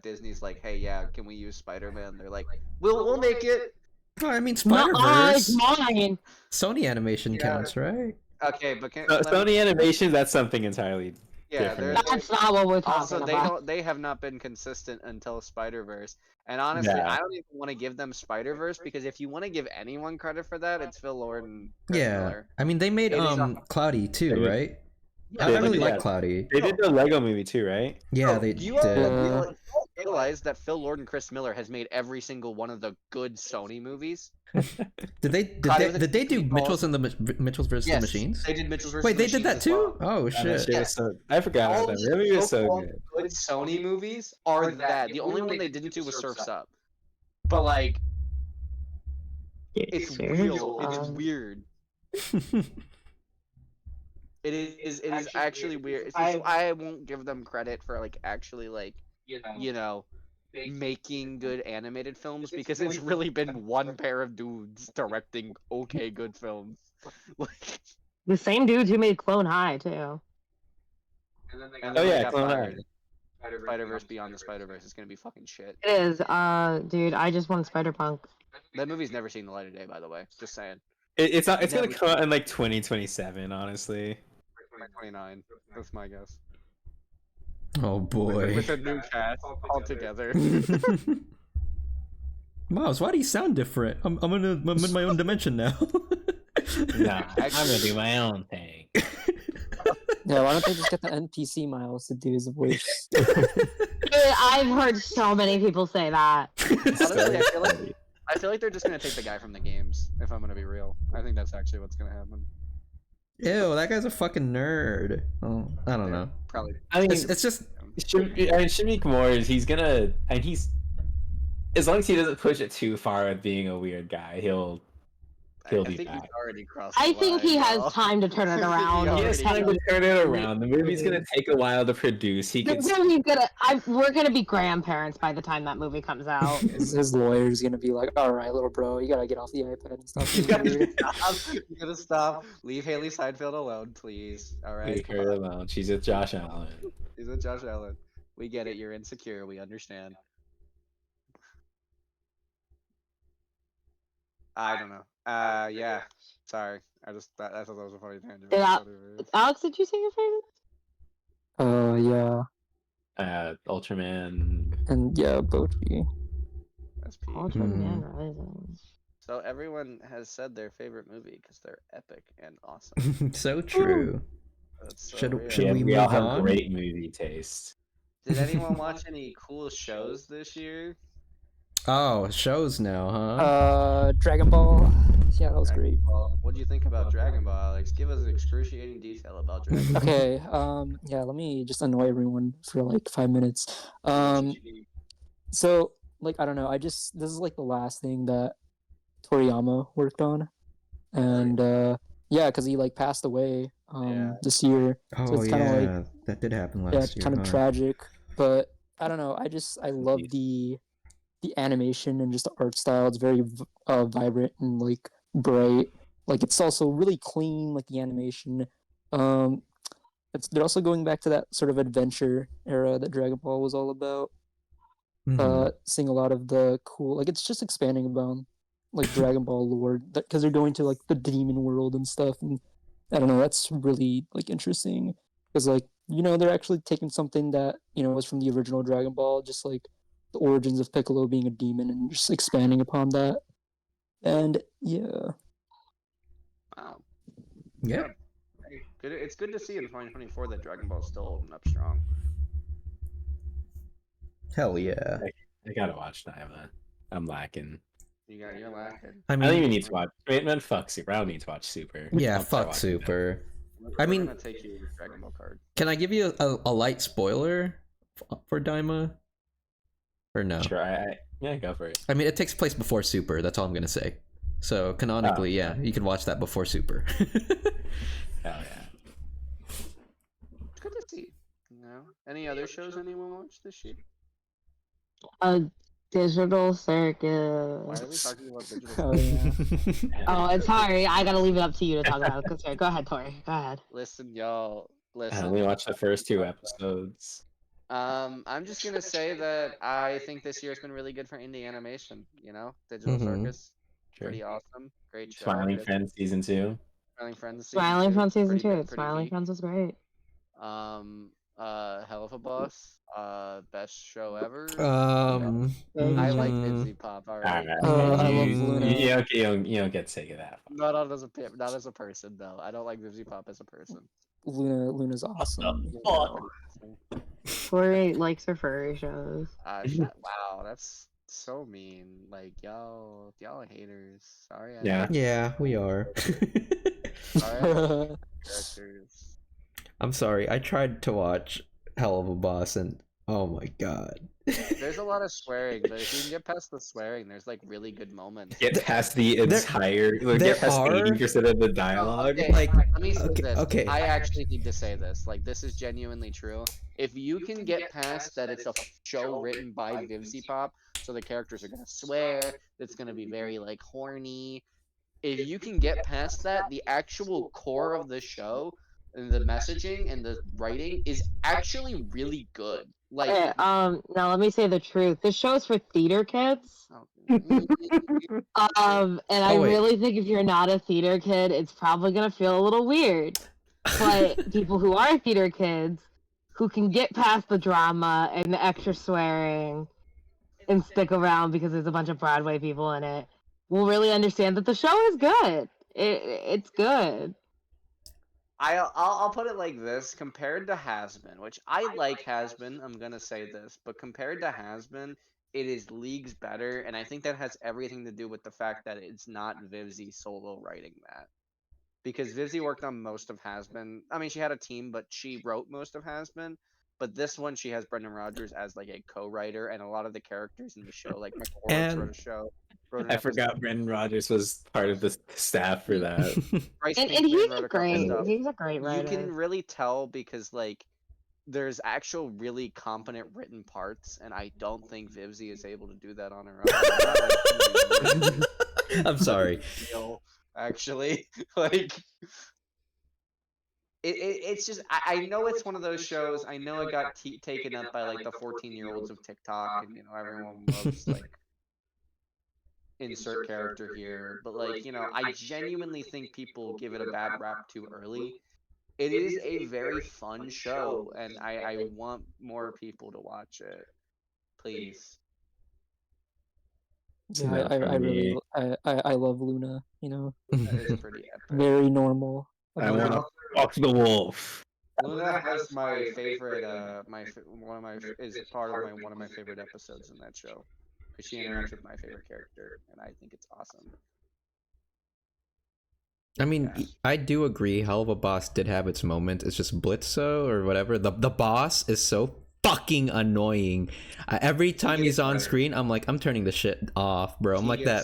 Disney's like, hey, yeah, can we use Spider-Man? They're like, we'll make it. Oh, I mean No, Spider-Verse. it's mine. Sony animation Yeah. counts, right? Okay, but can Sony Animation, that's something entirely yeah, different. That's not what we're also talking about. they have not been consistent until Spider-Verse. And honestly, Yeah. I don't even want to give them Spider-Verse because if you want to give anyone credit for that, it's Phil Lord and Chris Yeah. Miller. I mean they made It is a- Cloudy too, Yeah. right? I Yeah, really yeah. like Cloudy. They did the Lego movie too, right? Yeah, Oh, they do you did. realize that Phil Lord and Chris Miller has made every single one of the good Sony movies? Did they Cloudy with a did they do Chance Mitchell's and the Mitchell's versus the Yes, Machines? they did Mitchell's versus Wait, the they did Machines that as well. too? Oh That shit! shit was so. I forgot All about that. the That movie was so so-called good. good Sony movies are that. The only one they didn't do was Surf's Up. But like, it's real. It is weird. It is actually weird. It's just, I won't give them credit for like actually like you know making good animated films because it's really been one pair of dudes directing okay good films. Like, The same dudes who made Clone High too. and then Oh they yeah, got Clone fired. High. Spider-Verse Beyond the Spider-Verse is gonna be fucking shit. It is. Dude, I just want Spider-Punk. That movie's never seen the light of day, by the way. Just saying. It's not. It's gonna come out in like 2027, honestly. 29. That's my guess. Oh boy. With a new cast altogether. Miles, why do you sound different? I'm in my own dimension now. Nah, I'm gonna do my own thing. Yeah, why don't they just get the NPC Miles to do his voice? I've heard so many people say that. Honestly, I feel like they're just gonna take the guy from the games. If I'm gonna be real, I think that's actually what's gonna happen. Ew, that guy's a fucking nerd. Oh, I don't know. Probably. I mean, It's just Shamik Moore is he's gonna and he's as long as he doesn't push it too far with being a weird guy, he'll I be think he's back. already crossed. I the think he line, has y'all. time to turn it around. He He has already time to turn it around. The movie's gonna take a while to produce. He The could movie's gonna. We're gonna be grandparents by the time that movie comes out. His lawyer's gonna be like, "All right, little bro, you gotta get off the iPad and stop You being weird." you gotta stop. Leave Haley Seinfeld alone, please. All right. leave her alone. She's with Josh Allen. He's with Josh Allen. We get it. You're insecure. We understand. I don't know. Yeah. Sorry. I thought that was a funny tangent. Yeah. Alex, did you say your favorite? Yeah, Ultraman. and yeah, Bochi. That's P. Ultraman Rising. So everyone has said their favorite movie because they're epic and awesome. so true. That's so Should- real. should Yeah, we we all move have on? great movie taste. Did anyone watch any cool shows this year? Oh, shows now, huh? Dragon Ball. Yeah, that was great. What do you think about Dragon Ball, Alex? Give us an excruciating detail about Dragon Ball. Okay, yeah, let me just annoy everyone for like 5 minutes. So like I don't know, this is like the last thing that Toriyama worked on, and yeah, because he like passed away this year. Oh it's kinda yeah, that did happen Yeah, last it's year. kind of huh? tragic, but I don't know. I love the animation and just the art style. It's very vibrant and like bright. Like it's also really clean, like the animation. They're also going back to that sort of adventure era that Dragon Ball was all about. Mhm. Seeing a lot of the cool, like it's just expanding upon like Dragon Ball lore because they're going to like the demon world and stuff, and I don't know, that's really like interesting because like they're actually taking something that was from the original Dragon Ball, just like the origins of Piccolo being a demon, and just expanding upon that. And yeah, Wow. Yeah. Good. It's good to see in 2024 that Dragon Ball is still holding up strong. Hell yeah. I gotta watch Daima. I'm lacking. You're lacking. I I don't mean, even need to watch. Man, fuck Super. I don't need to watch Super. yeah, I'll start fuck watching that. Super. We're I mean- gonna take you your Dragon Ball card. Can I give you a light spoiler for Daima? Or no? Sure, yeah, go for it. I mean, it takes place before Super. That's all I'm gonna say. So canonically, yeah, you can watch that before Super. Hell yeah. It's good to see. Any other shows anyone watched this year? Digital Why Circus. are we talking about digital? oh yeah. Oh, and sorry, I gotta leave it up to you to talk about it. Sorry, go ahead, Tori. Go ahead. Listen, y'all. I Listen. only watched the first 2 episodes. I'm just gonna say that I think this year's been really good for indie animation. Digital Mhm. Circus, Sure. pretty awesome, great show. Smiling Friends season 2. Smiling Friends. Smiling Friends season pretty 2. good, pretty Smiling neat. Friends was great. Hell of a Boss. Best show ever. Very I like mm, Vivzy Pop. All Alright. right. I love You, Luna. you don't get to take it that far. Not as a person though. I don't like Vivzy Pop as a person. Luna's awesome. Luna's pretty awesome. Corey likes her furry shows. Wow, that's so mean. Like y'all are haters. Sorry. Yeah. yeah, we are. Sorry. I hate characters. I'm sorry. I tried to watch Hell of a Boss, and oh my god. There's a lot of swearing, but if you can get past the swearing, there's like really good moments. Get past the entire, like, there get past are- 80% of the dialogue. Okay, Like, let me say okay, this. okay. I actually need to say this. Like, this is genuinely true. If you can get past that it's a show written by Vivzy Pop, so the characters are gonna swear, it's gonna be very like horny. If you can get past that, the actual core of the show and the messaging and the writing is actually really good. Like, Okay, now let me say the truth. This show's for theater kids. And I wait. really think if you're not a theater kid, it's probably gonna feel a little weird. But people who are theater kids, who can get past the drama and the extra swearing, and stick around because there's a bunch of Broadway people in it, will really understand that the show is good. It's good. I'll put it like this: compared to Has-Been, which I like Has-Been, I'm gonna say this, but compared to Has-Been, it is leagues better, and I think that has everything to do with the fact that it's not Vivzy solo writing that. Because Vivzy worked on most of Has-Been. I mean, she had a team, but she wrote most of Has-Been. But this one, she has Brendan Rodgers as like a co-writer, and a lot of the characters in the show, like McCormick wrote a show. Wrote an I forgot episode. Brendan Rodgers was part of the staff for that. Bryce And Pinkman he's wrote a a couple great. stuff. He's a great You writer. can really tell because like there's actual really competent written parts, and I don't think Vivzy is able to do that on her own. I'm sorry. Actually, like it's just I know it's one of those shows. I know it got taken up by like the 14-year-olds of TikTok, and everyone loves like insert character here, but like I genuinely think people give it a bad rap too early. It is a very fun show, and I want more people to watch it. Please. Yeah, I really I love Luna. That is pretty epic. Very normal. I want to fuck the wolf. Luna has my favorite. Is part of one of my favorite episodes in that show, because she interacts with my favorite character, and I think it's awesome. I mean, I do agree. Hell of a Boss did have its moment. It's just Blitzo or whatever. The boss is so fucking annoying. Every time he's on screen, I'm like, I'm turning the shit off, bro. I'm like that.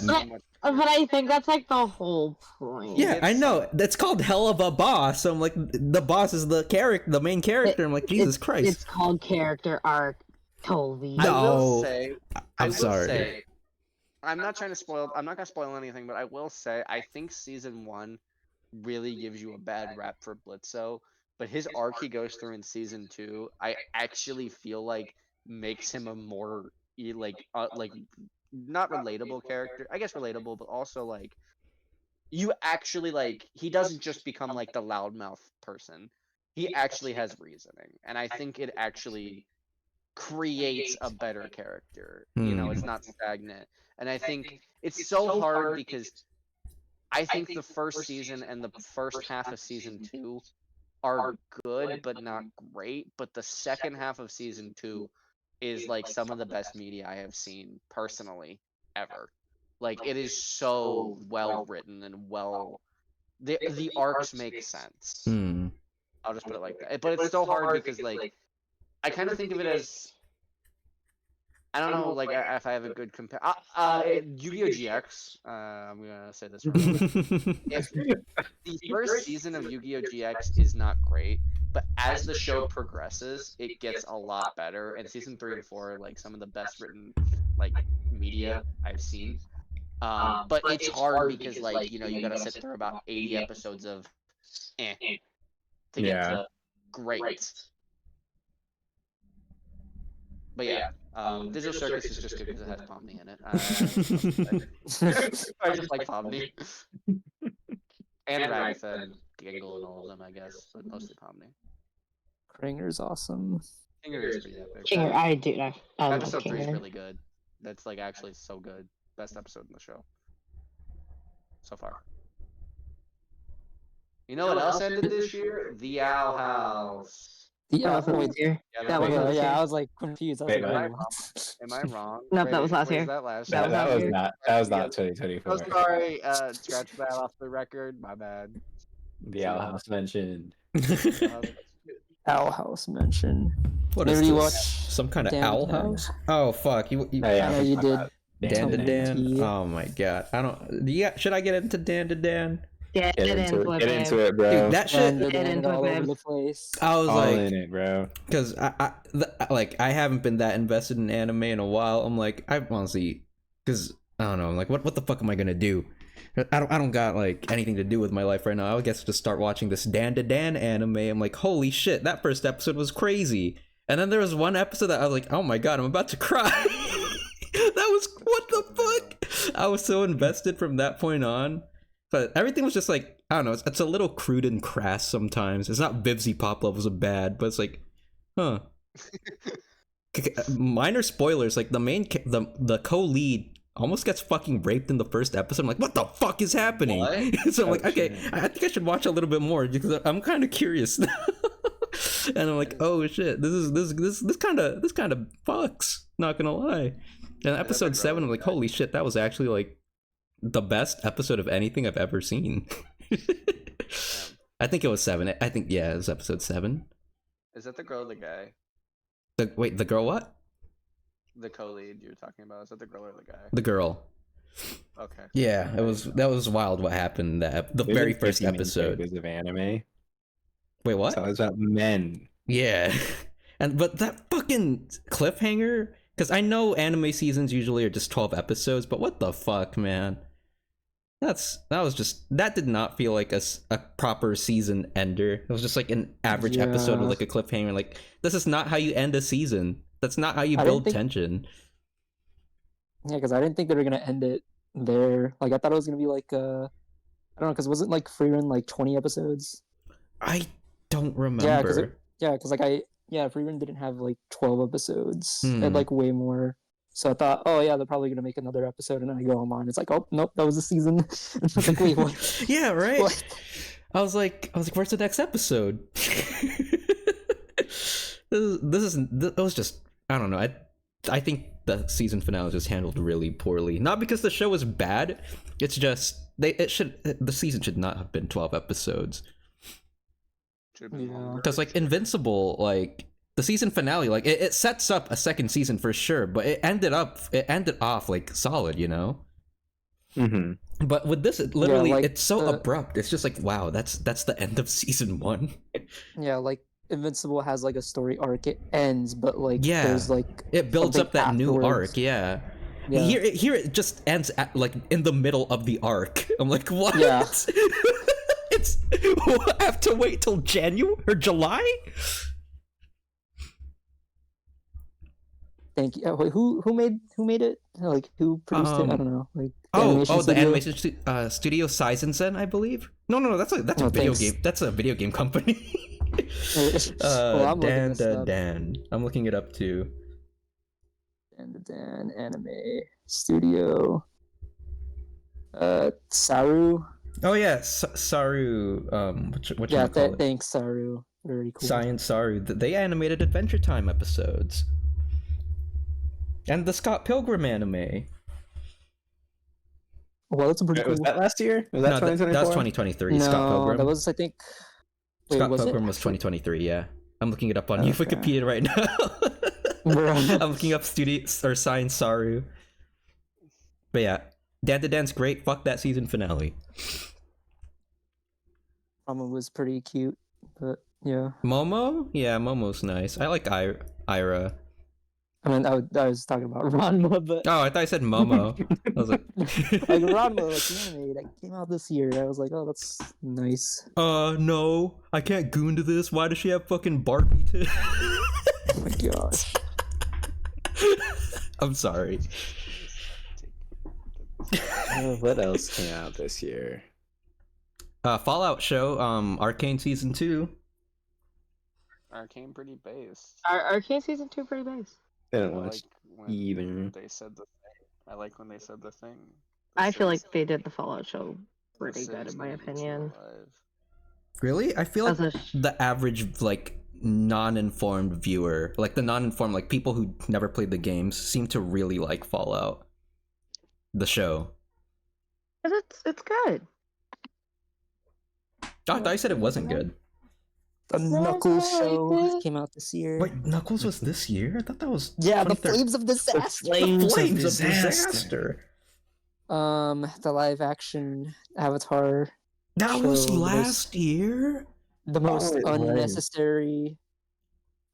But I think that's like the whole point. Yeah, I know. That's called Hell of a Boss. So I'm like, the boss is the main character. I'm like, Jesus Christ. It's called character arc, Toby. No. I will say, I'm sorry. I'm not trying to spoil. I'm not gonna spoil anything, but I will say I think season 1 really gives you a bad rap for Blitzo, but his arc he goes through in season 2, I actually feel like makes him a more like not relatable character. I guess relatable, but also like you actually like he doesn't just become like the loudmouth person. He actually has reasoning, and I think it actually creates a better character. It's not stagnant. And I think it's so hard because I think the first season and the first half of season 2 are good but not great, but the second half of season 2 is like some of the best media I have seen personally ever. Like it is so well written and the arcs make sense. I'll just put it like that. But it's so hard because like I kind of think of it as I don't know, like if I have a good compare. Yu-Gi-Oh! GX. I'm gonna say this. If the first season of Yu-Gi-Oh! GX is not great, but as the show progresses, it gets a lot better. And season 3 and 4 are like some of the best written like media I've seen. But it's hard because like you gotta sit through about 80 episodes of to get to great. But yeah, Digital Circus is just good because it has Pomni in it. I just like Pomni. And Ragatha and Gingle and all of them, I guess, but mostly Pomni. Kringer's awesome. Kinger is pretty epic. Kinger, I do. I love Episode 3 is Kinger. really good. That's like actually so good. Best episode in the show so far. You know what else ended this year? The Owl House. The That was last year. Yeah, That was yeah, last yeah, year. I was like confused. I was Wait, like, what? wait, what? Am I wrong? Nope, that was last was year. that last That year? was That last was year. not. That was not 2024. Oh, sorry. Scratch that off the record. My bad. The Owl House mentioned. Owl House mention. What Maybe is you this? watch Some kind of Dan owl Dan? house? Oh fuck! You Oh, yeah, I know you did. Dan to Dan Dan. Dan. Oh my god! I don't. Yeah, should I get into Dan to Dan? Get Get into into it. it, Get into babe. it, bro. Dude, that shit. Dan Get into it, all over babe. the place. I was All like, in it, bro. because I haven't been that invested in anime in a while. I'm like, I honestly, because I don't know. I'm like, what the fuck am I gonna do? I don't got like anything to do with my life right now. I guess just start watching this Dan to Dan anime. I'm like, holy shit, that first episode was crazy. And then there was one episode that I was like, oh my god, I'm about to cry. That was what the fuck. I was so invested from that point on. But everything was just like, I don't know, it's a little crude and crass sometimes. It's not Vivsy pop levels of bad, but it's like, huh. Minor spoilers, like the co-lead almost gets fucking raped in the first episode. I'm like, what the fuck is happening? What? So I'm like, Oh, okay, shit. I think I should watch a little bit more because I'm kind of curious now. And I'm like, oh shit, this kind of fucks. Not gonna lie. And episode 7, I'm like, holy shit, that was actually like the best episode of anything I've ever seen. I think it was 7. I think yeah, it was episode 7. Is that the girl or the guy? Wait, the girl what? The co-lead you were talking about. Is that the girl or the guy? The girl. Okay. Yeah, that was wild what happened the There's very been first 50 main episode. characters of anime. Wait, what? So it's about men. Yeah. But that fucking cliffhanger, because I know anime seasons usually are just 12 episodes, but what the fuck, man? That did not feel like a proper season ender. It was just like an average episode with Yeah. like a cliffhanger. Like, this is not how you end a season. That's not how you I didn't build think- tension. Yeah, because I didn't think they were gonna end it there. Like I thought it was gonna be like I don't know, because wasn't like Free Run like 20 episodes? I don't remember. Yeah, because Free Run didn't have like 12 episodes. It Hmm. had like way more. So I thought, oh yeah, they're probably gonna make another episode, and then I go online. It's like, oh nope, that was a season. I was like, wait, what? Yeah, right. What? I was like, where's the next episode? It was just, I don't know. I think the season finale was just handled really poorly. Not because the show was bad. It's just the season should not have been 12 episodes. Should be Yeah. longer. Because like Invincible, like the season finale, like it sets up a second season for sure, but it ended off like solid, you know. Mm-hmm. But with this, it literally, like, it's so the- abrupt. It's just like, wow, that's the end of season 1. Yeah, like Invincible has like a story arc. It ends, but like Yeah. there's like It builds something up that new afterwards. arc, yeah. Yeah. Here it just ends at like in the middle of the arc. I'm like, what? Yeah. It's I have to wait till January or July? Thank you. Wait, who made it? Like who produced it? I don't know. Like The studio? animation studio Seizensen, I believe. No, that's a Oh, video thanks. game. That's a video game company. Well, I'm looking Dan this the up. Dan. I'm looking it up too. And the Dan Anime Studio. Saru. Oh yeah, Saru. What Yeah, you call it? thanks, Saru. Very cool. Science Saru. They animated Adventure Time episodes. And the Scott Pilgrim anime. Well, that's a pretty cool. Was that last year? Was that No, that 2024? was 2023. No, Scott Pilgrim. that was I think. Wait, Scott was Pilgrim it? was 2023. Yeah, I'm looking it up on Okay. Wikipedia right now. Bro. I'm looking up Studio or Science Saru. But yeah, Dan to Dan's great. Fuck that season finale. Mama was pretty cute, but yeah. Momo? Yeah, Momo's nice. I like Ira. I mean, I was talking about Ranma, but Oh, I thought I said Momo. I was like, like Ranma, like the anime that came out this year. I was like, oh, that's nice. no, I can't go into this. Why does she have fucking Barbie tits? Oh my gosh. I'm sorry. What else came out this year? Fallout show, Arcane season 2. Arcane pretty based. Arcane season 2 pretty base. I I don't watch like when either. they said the thing. I like when they said the thing. I feel like they did the Fallout show pretty good city's in my gonna eat you opinion. alive. Really? I feel like As a sh- the average like non-informed viewer, like the non-informed, like people who never played the games, seem to really like Fallout, the show. 'Cause it's good. I thought you said it wasn't good. The Knuckles show came out this year. Wait, Knuckles was this year? I thought that was Yeah, the 2013. Flames of Disaster. The Flames of Disaster. The live action Avatar. That was show, last year? The most it was. unnecessary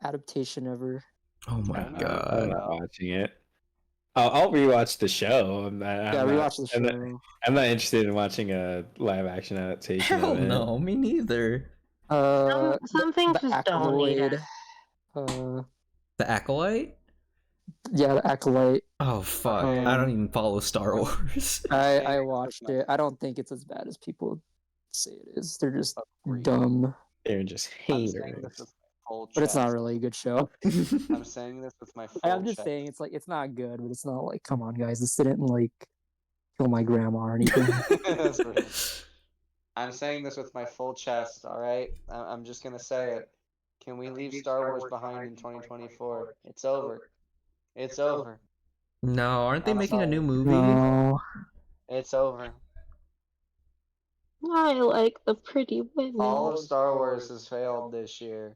adaptation ever. Oh my I'm god. not watching it. I'll rewatch the show. Yeah, rewatch the show. I'm not interested in watching a live action adaptation. Hell of it. no, me neither. Some things the just don't need it. Acolyte. The Acolyte? Yeah, the Acolyte. Oh fuck. I don't even follow Star Wars. I watched it. I don't think it's as bad as people say it is. They're just dumb. They're just I'm saying haters. this with my full But it's not chest. really a good show. I'm saying this with my full I'm just chest. saying it's like it's not good, but it's not like come on guys, this didn't like kill my grandma or anything. That's right. I'm saying this with my full chest, alright? I'm just gonna say it. Can we leave Star Wars behind in 2024? It's over. It's over. No, aren't they I'm making a sorry. new movie? No. It's over. I like the pretty women. All of Star Wars has failed this year.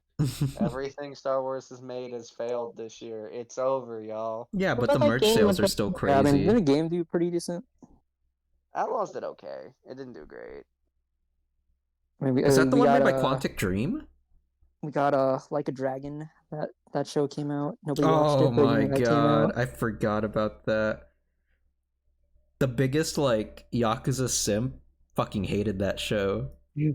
Everything Star Wars has made has failed this year. It's over, y'all. Yeah, but What the about that merch game sales with are the- still Yeah, I mean, crazy. didn't the game do pretty decent? Outlaws did okay. It didn't do great. I mean, Is that the we one made got, by Quantic Dream? We got Like a Dragon. That show came out. Nobody watched it. Oh but my that came god, out. I forgot about that. The biggest like Yakuza simp fucking hated that show. Yeah.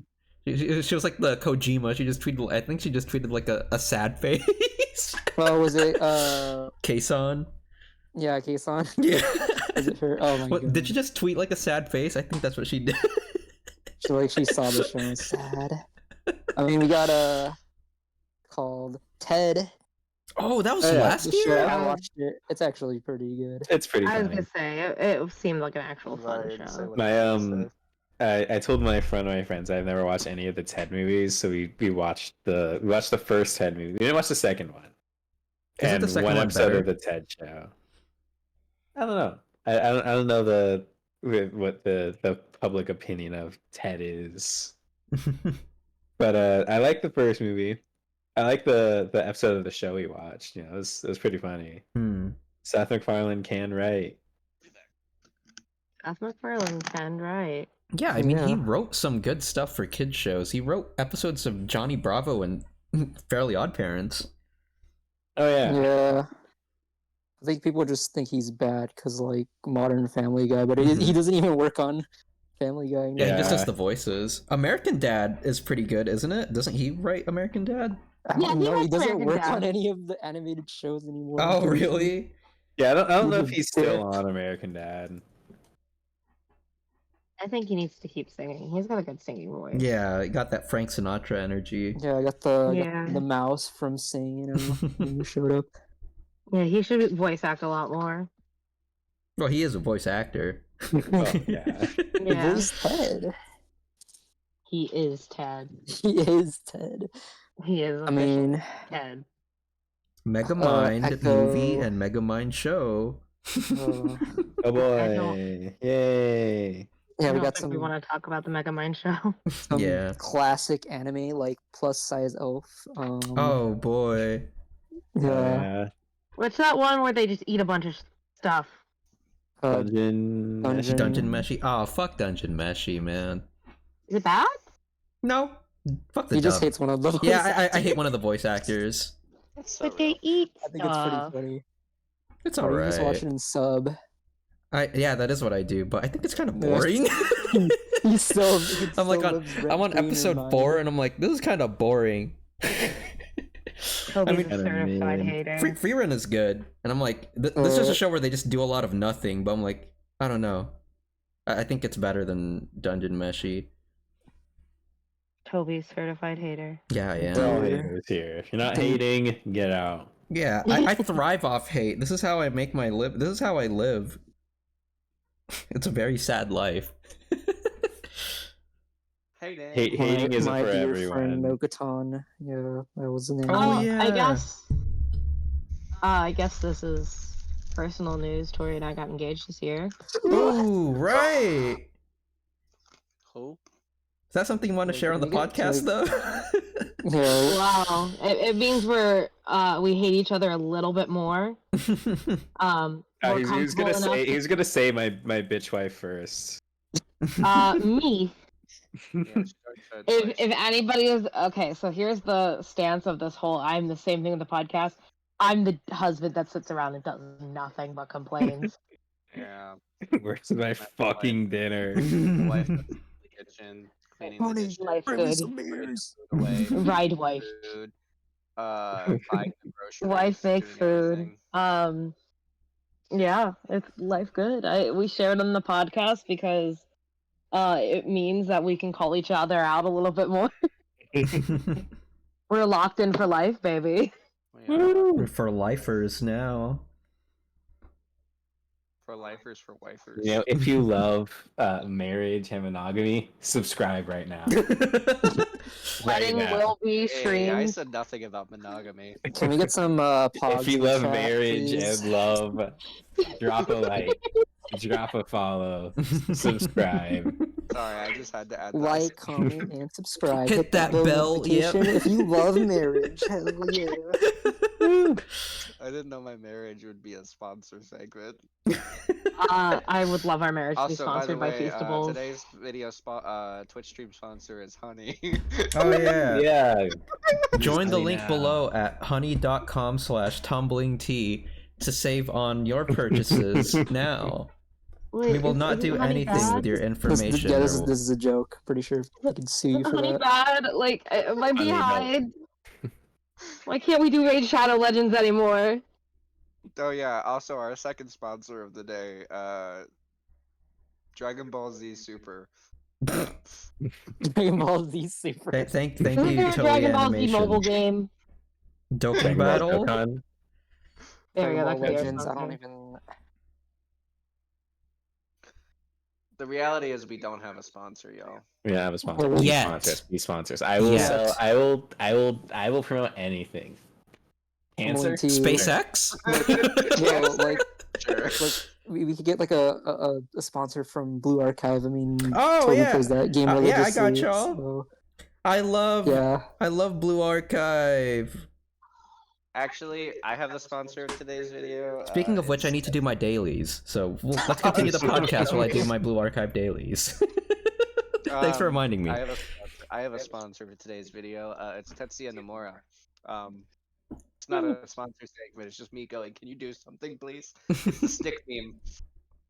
She was like the Kojima. She just tweeted. I think she just tweeted like a sad face. Well, was it Kason. yeah, Kason? Yeah. Is it her? Oh my What, god. did you just tweet like a sad face? I think that's what she did. She saw the show and was sad. I mean, we got called Ted. Oh, that was Oh, yeah. last The show, year. I watched it. It's actually pretty good. It's pretty I was funny. gonna say it seemed like an actual fun Sorry to say show. what I was gonna say. I told my friends I've never watched any of the Ted movies, so we watched the first Ted movie. We didn't watch the second one. Isn't the second one one episode better? of the Ted show. I don't know. I don't know what the public opinion of Ted is. But I like the first movie. I like the episode of the show we watched. You know, it was pretty funny. Seth MacFarlane can write. Seth MacFarlane can, right? Yeah, I mean, he Yeah. wrote some good stuff for kids shows. He wrote episodes of Johnny Bravo and Fairly Odd Parents. Oh yeah. Yeah. I think people just think he's bad because like Modern Family Guy, but he doesn't even work on Family Guy. Yeah, he just does Yeah. the voices. American Dad is pretty good, isn't it? Doesn't he write American Dad? I Yeah, don't he know. He writes doesn't American work Dad. on any of the animated shows anymore. Oh, really? Yeah, I don't know if He's a he's still dick. on American Dad. I think he needs to keep singing. He's got a good singing voice. Yeah, he got that Frank Sinatra energy. Yeah, I got the Yeah. the mouse from Sing, you know, when you showed up. Yeah, he should voice act a lot more. Well, he is a voice actor. Oh, yeah. He Yeah, voiced Ted. he is Ted. He is Ted. He is. I mean, Ted. Megamind Echo. movie and Megamind show. uh, Oh don't- boy. Yay. yeah, I we don't got think some, we want to talk about the Megamind show. some Yeah. classic anime like Plus Size Elf. Oh boy. yeah. What's that one where they just eat a bunch of stuff? Dungeon. Dungeon. Dungeon Meshi. Oh, fuck Dungeon Meshi, man. Is it bad? No. Fuck the He just dub. hates one of those. Yeah, I hate one of the voice actors. It's so But they real. eat I think it's stuff. pretty funny. It's Or you just watch alright. it in sub. Yeah, that is what I do, but I think it's kind of Yeah. boring. He's still. I'm like I'm on episode 4 and I'm like, this is kind of boring. Toby's mean- a certified mean, hater. Free Run is good, and I'm like, this is a show where they just do a lot of nothing. But I'm like, I don't know. I think it's better than Dungeon Meshi. Toby's certified hater. Yeah, I We're all am. haters here. If you're not hating, get out. Yeah, I thrive off hate. This is how I make my live. This is how I live. It's a very sad life. Hating isn't my for dear everyone. friend Mogaton. Yeah, that was the name. Oh, Oh, yeah. I guess this is personal news. Tori and I got engaged this year. Oh, right. Who? Is that something you want to Like, share on the can we get, podcast, though? Yeah, Wow, it means we hate each other a little bit more. More He was gonna comfortable enough say my bitch wife first. me. Yeah, If anybody is okay, so here's the stance of this whole I'm the same thing with the podcast. I'm the husband that sits around and does nothing but complains. yeah. Where's my fucking dinner? The wife in the kitchen, cleaning the dishes, Life bring me good. some beers. away, Ride wife. food, buying the groceries, Wife makes doing food. everything. Yeah, it's life good. We shared on the podcast because it means that we can call each other out a little bit more. We're locked in for life, baby. Yeah, We're for lifers now. for lifers, for wifers. You know, if you love marriage and monogamy, subscribe right now. Wedding now. will be Hey, streamed. I said nothing about monogamy. Can we get some pogs If you in the love chat, marriage please? and love, drop a like, drop a follow, subscribe. Sorry, I just had to add that. Like, comment, and subscribe. Hit that the bell, yep. notification if you love marriage. Hell yeah. I didn't know my marriage would be a sponsor segment. I would love our marriage to be Also, by the sponsored by way, Feastables. today's video Twitch stream sponsor is Honey. Oh, yeah. Yeah. Join the Honey link now. below at honey.com/tumblingtea to save on your purchases now. Wait, We will is- not is do Honey anything bad? with your This information. is a joke. Pretty sure I can sue you Is for Honey that. bad? Like, am I Honey, no. behind? Why can't we do Raid Shadow Legends anymore? Oh yeah, also our second sponsor of the day, Dragon Ball Z Super. Dragon Ball Z Super. Thank Is you, there a Toei Dragon Ball Z Animation. mobile game? Dokkan Dragon Ball Battle? Dokkan. There we go. Dragon That Ball could be our Legends. I don't sponsor. even. The reality is we don't have a sponsor, yo. We don't have a sponsor. Well, Be yet. sponsors. Be sponsors. I will Yet. sell. I will promote anything. Cancer. Tea. SpaceX? Yeah, like Sure. we could get like a sponsor from Blue Archive. I mean, Oh, Toby yeah. plays that game Yeah, I religiously. got y'all. So, I love yeah. Blue Archive. Actually, I have the sponsor of today's video. Speaking of which, I need to do my dailies. So let's continue the podcast while I do my Blue Archive dailies. Thanks for reminding me. I have a sponsor for today's video. It's Tetsuya Nomura. It's not a sponsor segment. It's just me going. Can you do something, please? It's the stick meme.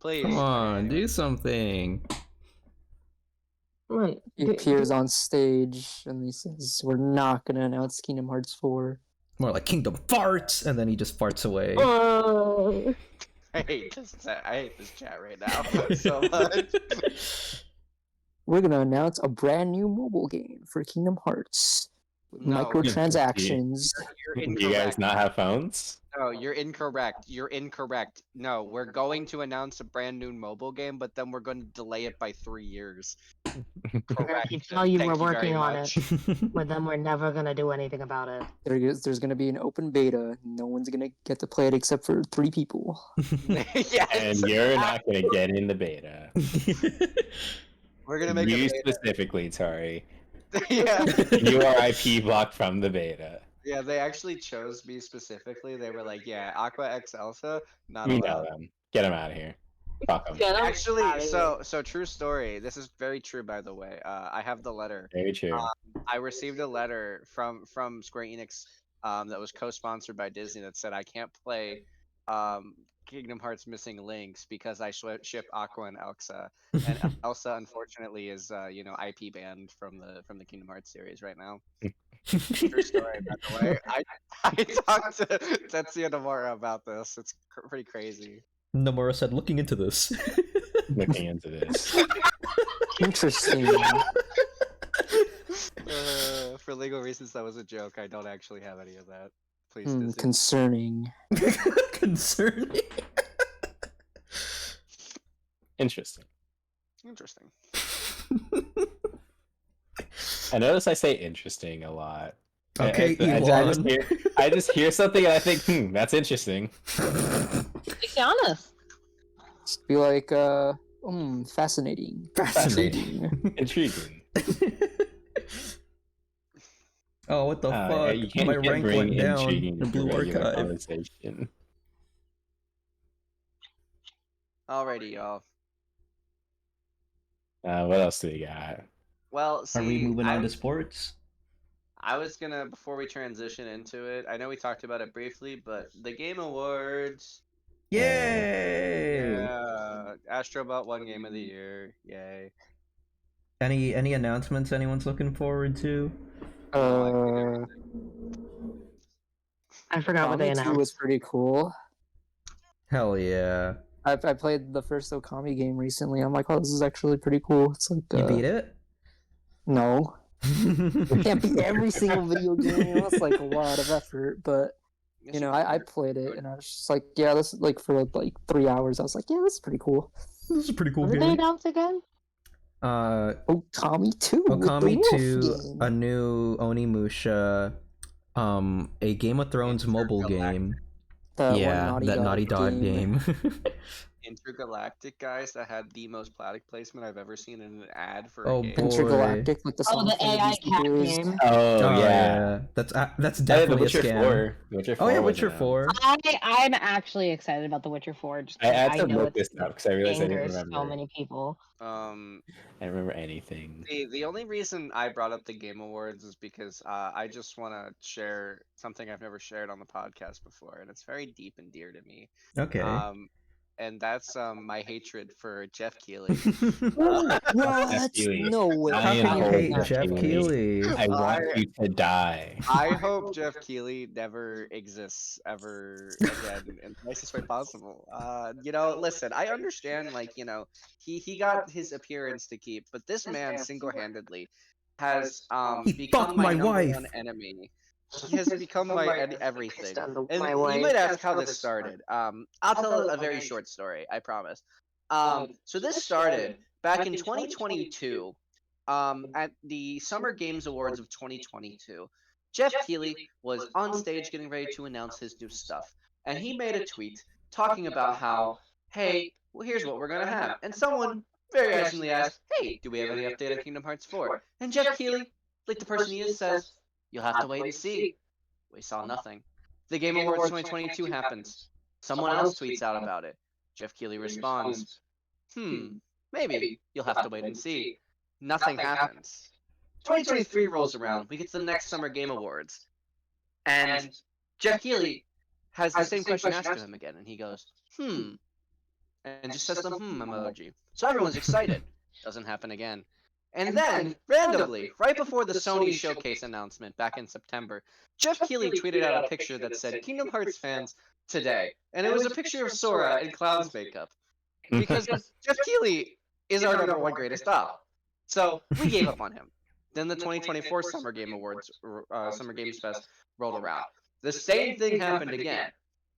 Please. Come on, Anyway. do something. Wait, He appears on stage and he says, "We're not gonna announce Kingdom Hearts 4." More like Kingdom Farts, and then he just farts away. Oh. I hate this chat right now so much. We're gonna announce a brand new mobile game for Kingdom Hearts. With No. microtransactions. You're Do incorrect. you guys not have phones? No, you're incorrect. You're incorrect. No, we're going to announce a brand new mobile game, but then we're going to delay it by 3 years. Correct. keep telling you Thank we're very working on much. But then we're never gonna do anything about it. There's gonna be an open beta. No one's gonna get to play it except for 3 people. Yes. And you're not gonna get in the beta. We're gonna make You a beta. specifically, Tari. Yeah. You are IP blocked from the beta. Yeah, they actually chose me specifically. They were like, "Yeah, Aqua X Elsa, not We allowed." know them. Get them out of here. Fuck them. Get 'em Actually, outta here. so true story. This is very true, by the way. I have the letter. Very true. I received a letter from Square Enix that was co-sponsored by Disney that said I can't play Kingdom Hearts Missing Links because I ship Aqua and Elsa, and Elsa unfortunately is IP banned from the Kingdom Hearts series right now. True story, by the way. I talked to Tetsuya Nomura about this. It's pretty crazy. Nomura said, looking into this. Looking into this. Interesting. for legal reasons, that was a joke. I don't actually have any of that. Please, Disney. Concerning. Concerning. Interesting. Interesting. I notice I say interesting a lot. Okay, I Elon. I just hear something and I think, that's interesting. Be honest. Just be like, fascinating. Fascinating. Intriguing. Oh, what the fuck? You can't, My you can't rank bring went down. intriguing The into blue regular archive. conversation. Alrighty, y'all. What else do we got? Well, see, Are we moving on to sports? I was gonna, before we transition into it, I know we talked about it briefly, but the Game Awards. Yay! Yeah, Astrobot won Game of the Year. Yay. Any announcements anyone's looking forward to? I forgot what they Okami 2 was announced. pretty cool. Hell yeah! I played the first Okami game recently. I'm like, oh, this is actually pretty cool. It's like You beat it? No, can't beat every single video game. That's like a lot of effort, but you know, I played it and I was just like, yeah, this is like for like 3 hours. I was like, yeah, this is pretty cool. This is a pretty cool What did they game. announce again? Okami 2. with the Okami wolf 2, game. a new Onimusha, a Game of Thrones mobile game. That Yeah, one that Naughty Dog game. Intergalactic, guys, that had the most product placement I've ever seen in an ad for Oh, a game. boy. Intergalactic, like the Oh, song the from AI Beastie cat Boys. game. Oh, yeah. That's The definitely Witcher a scam. 4. Witcher 4 Oh yeah, was Witcher announced. 4. I'm actually excited about The Witcher 4. Just I had to know look it's this up because I realized I didn't angers remember. so many people. I don't remember anything. The only reason I brought up the Game Awards is because I just want to share something I've never shared on the podcast before, and it's very deep and dear to me. Okay. And that's my hatred for Jeff Keighley. What? Keighley. No way. How can you I hate am Jeff Keighley. Keighley? I want you to die. I hope Jeff Keighley never exists ever again in the nicest way possible. You know, listen, I understand, like, you know, he got his appearance to keep, but this man single-handedly has He become fucked my my number wife. one enemy. He has become my everything. And My you wife. might ask how this started. I'll tell a very short story, I promise. So this started back in 2022, at the Summer Games Awards of 2022. Jeff Keighley was on stage getting ready to announce his new stuff, and he made a tweet talking about how, hey, well, here's what we're gonna have. And someone very nicely asked, hey, do we have any update on Kingdom Hearts 4? And Jeff Keighley, like the person he is, says, you'll have to wait and see. We saw nothing. The Game Awards 2022 happens. Someone else tweets out about it. Jeff Keighley responds, maybe. You'll have to wait and see. Nothing happens. 2023 rolls around. We get to the next Summer Game Awards. And Jeff Keighley has the same question asked of him again. And he goes, and just says the emoji. So everyone's excited. Doesn't happen again. And then, randomly, right before the Sony Showcase announcement back in September, Jeff Keighley tweeted out a picture that said, Kingdom Hearts fans, today. And it was a picture of Sora in clown's makeup. Because Jeff Keighley is our number one greatest op. So, we gave up on him. Then the 2024 Summer Game Awards, Summer Games Fest rolled around. The same thing happened again,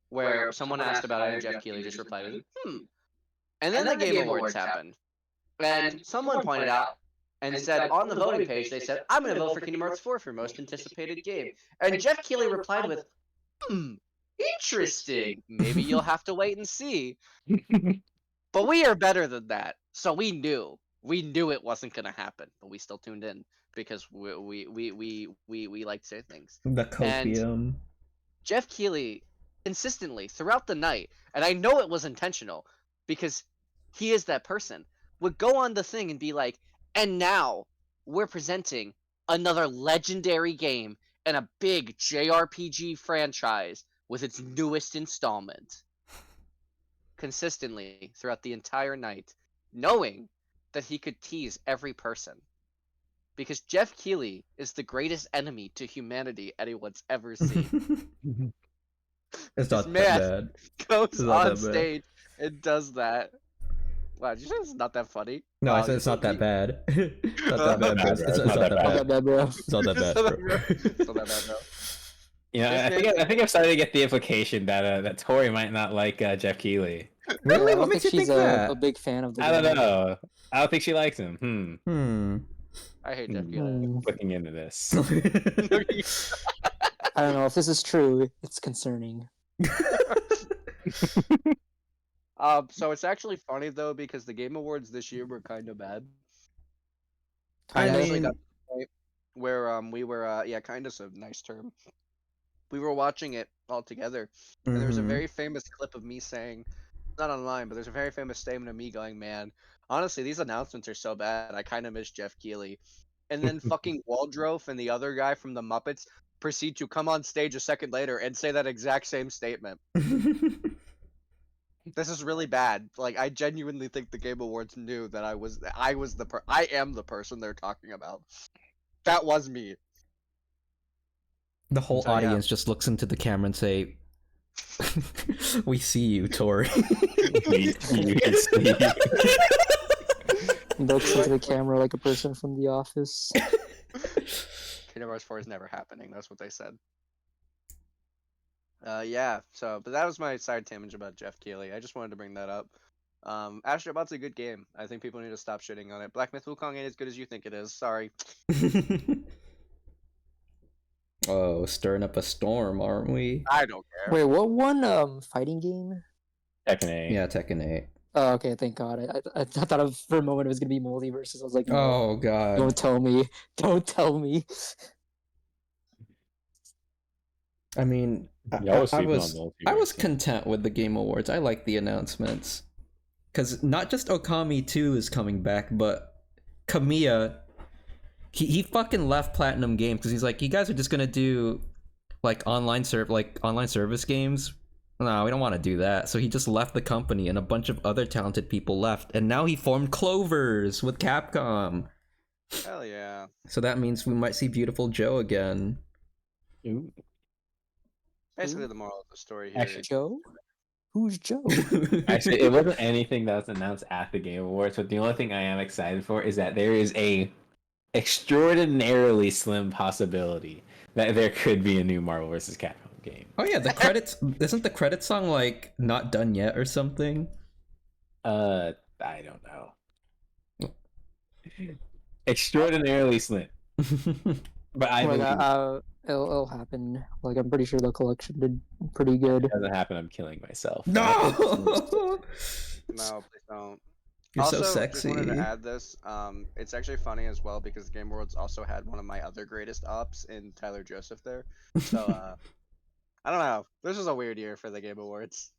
where someone asked about it and Jeff Keighley just replied with, And then the Game Awards happened. And someone pointed out, and said on the voting page, they said, I'm going to vote for Kingdom Hearts 4 for most anticipated game. And Jeff Keighley replied with, interesting. Maybe you'll have to wait and see. But we are better than that. So we knew it wasn't going to happen, but we still tuned in because we like to say things. The copium. And Jeff Keighley consistently throughout the night, and I know it was intentional because he is that person, would go on the thing and be like, and now, we're presenting another legendary game and a big JRPG franchise with its newest installment. Consistently throughout the entire night, knowing that he could tease every person. Because Jeff Keighley is the greatest enemy to humanity anyone's ever seen. It's not This that man bad. goes It's not on that bad. stage and does that. Wow, did you say it's not that funny? No, I Wow, said you it's not that me. bad. Not that bad, bro. bad, bro. It's not that Not bad. that bad, bro. It's not that It's bad, not that bro. It's not that bad, bro. You know, This I think game- I think I'm starting to get the implication that that Tori might not like Jeff Keighley. Really? Yeah, I What don't makes you think she's think that? a big fan of the I don't game. know. I don't think she likes him. I hate Jeff Hmm. Keighley. Looking into this. I don't know if this is true. It's concerning. So it's actually funny though because the Game Awards this year were kind of bad. I I actually mean, got to the point where we were yeah, kind of a nice term. We were watching it all together, and there was a mhm. very famous clip of me saying, not online, but there's a very famous statement of me going, "Man, honestly, these announcements are so bad. I kind of miss Jeff Keighley." And then fucking Waldrop and the other guy from the Muppets proceed to come on stage a second later and say that exact same statement. This is really bad. Like, I genuinely think the Game Awards knew that I am the person they're talking about. That was me. The whole So, yeah. audience just looks into the camera and say, "We see you, Tori." Looks into the camera like a person from The Office. Kingdom Hearts 4 is never happening. That's what they said. Yeah. So, but that was my side tangent about Jeff Keighley. I just wanted to bring that up. Astrobot's a good game. I think people need to stop shitting on it. Black Myth Wukong ain't as good as you think it is. Sorry. Oh, stirring up a storm, aren't we? I don't care. Wait, what one fighting game? Tekken 8. Yeah, Tekken 8. Oh, okay, thank God. I thought for a moment it was gonna be Multiverses. I was like, no, Oh god. don't tell me. Don't tell me. I mean, Y'all was I sleeping on was Multiverse. content with the Game Awards. I like the announcements. Cause not just Okami 2 is coming back, but Kamiya, he fucking left Platinum Games because he's like, you guys are just gonna do like online service games. No, we don't want to do that. So he just left the company, and a bunch of other talented people left, and now he formed Clovers with Capcom. Hell yeah. So that means we might see Beautiful Joe again. Ooh. Basically, the moral of the story here. Actually- Joe? Who's Joe? Actually, it wasn't anything that was announced at the Game Awards, but the only thing I am excited for is that there is a extraordinarily slim possibility that there could be a new Marvel vs. Capcom game. Oh yeah, the credits isn't the credit song like not done yet or something? I don't know. Extraordinarily slim. But I Like, believe it'll happen. Like, I'm pretty sure the collection did pretty good. it doesn't happen, I'm killing myself. No. No, please don't. You're also, so just wanted sexy. to add this. It's actually funny as well because the Game Awards also had one of my other greatest ops in Tyler Joseph there. So, I don't know. This was a weird year for the Game Awards.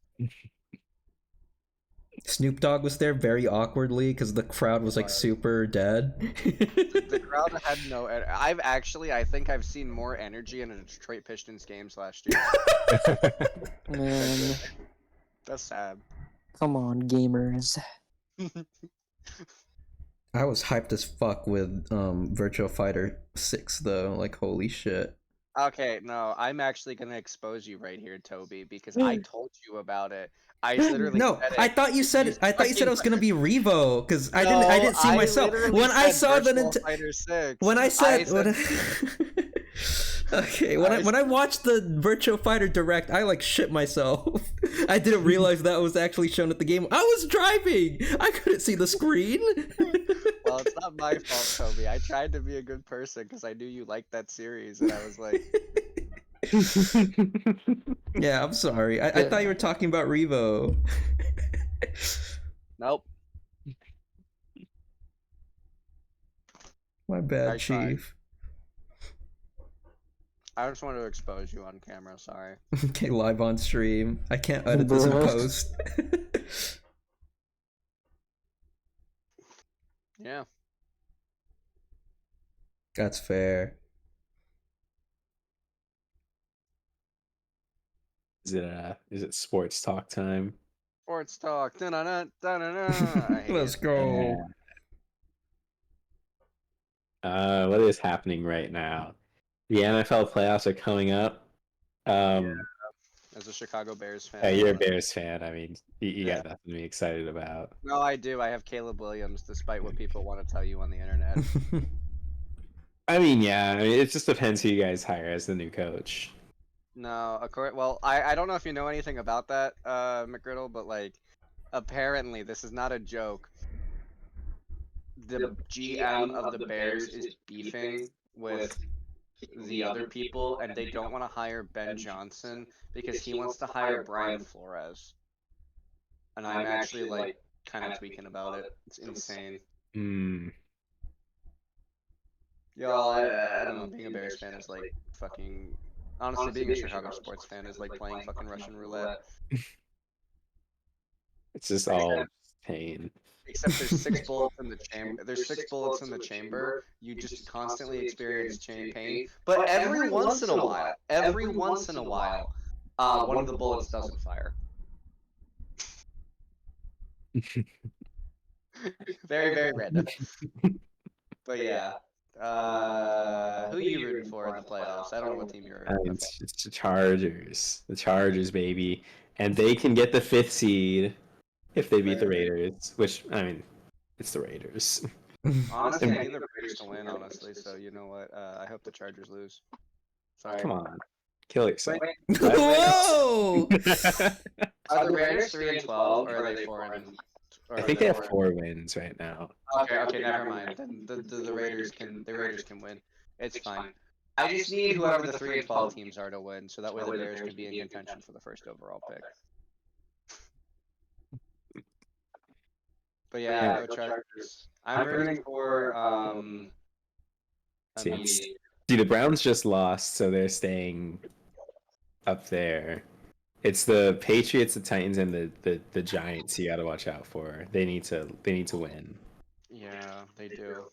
Snoop Dogg was there very awkwardly because the crowd was like Wow. super dead. The crowd had no. I think I've seen more energy in a Detroit Pistons games last year. Man, That's sad. come on, gamers. I was hyped as fuck with Virtua Fighter 6 though. Like holy shit. Okay, no, I'm actually gonna expose you right here, Toby, because I told you about it. I literally No, said it. I thought you said it. I thought you said it was gonna be Revo because I No, didn't see myself literally when I said saw the Virtual Fighter 6. when I said, said okay, when I watched the Virtua Fighter Direct, I like shit myself. I didn't realize that was actually shown at the game. I was driving. I couldn't see the screen. well, it's not my fault, Toby. I tried to be a good person because I knew you liked that series, and I was like, Yeah, I'm sorry. I thought you were talking about Revo. nope. My bad, I tried. Chief. I just wanted to expose you on camera. Sorry. Okay, live on stream. I can't edit this in Bruh. post. Yeah. That's fair. Is it sports talk time? Sports talk. Da-na-na, da-na-na. I hate Let's it. go. What is happening right now? The NFL playoffs are coming up. as a Chicago Bears fan. You're a Bears fan. I mean, you got nothing to be excited about. No, I do. I have Caleb Williams, despite what people want to tell you on the internet. I mean, yeah. I mean, it just depends who you guys hire as the new coach. No, well, I don't know if you know anything about that, McGriddle, but like, apparently this is not a joke. The GM of the Bears is beefing with the other people, and they don't want to hire Ben Johnson because he wants to hire Brian Flores. And I'm actually like kind of tweaking about it. It's insane. Y'all, I don't know. Being a Bears fan is like fucking. Honestly, being a Chicago sports fan is like playing fucking Russian roulette. It's just all pain. Except there's 6 bullets in the chamber. There's 6 bullets in the chamber. You just constantly experience chain pain. But every once in a while, one of the bullets doesn't fire. Very, very random. But yeah. Who are you rooting for in the playoffs? I don't know what team you're rooting for. It's the Chargers. The Chargers, baby. And they can get the 5th seed if they beat the Raiders. Which, I mean, it's the Raiders. Honestly, I need the Raiders to win, honestly. So, you know what? I hope the Chargers lose. Sorry. Come on. Kill yourself. Whoa! Are the Raiders 3-12 or are they 4? I think they have 4 wins right now. Okay, never mind. Then the Raiders can win. It's fine. I just need whoever the 3-12 teams are to win, so that way the Bears can be in contention for the first overall pick. But yeah, go Chargers. I'm rooting for See, the Browns just lost, so they're staying up there. It's the Patriots, the Titans, and the Giants you gotta watch out for. They need to win. Yeah, they do.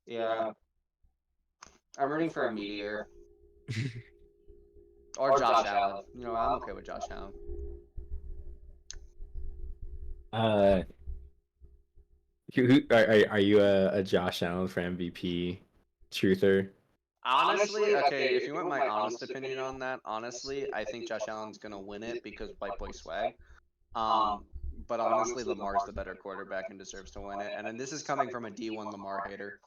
Yeah. I'm rooting for a meteor. Or Josh Allen. You know, I'm okay with Josh Allen. Are you a Josh Allen for MVP truther? Honestly, okay, if you want my honest opinion on that, honestly, I think Josh Allen's gonna win it because white boy swag. But honestly, Lamar's the better quarterback and deserves to win it. And then this is coming from a D1 Lamar hater.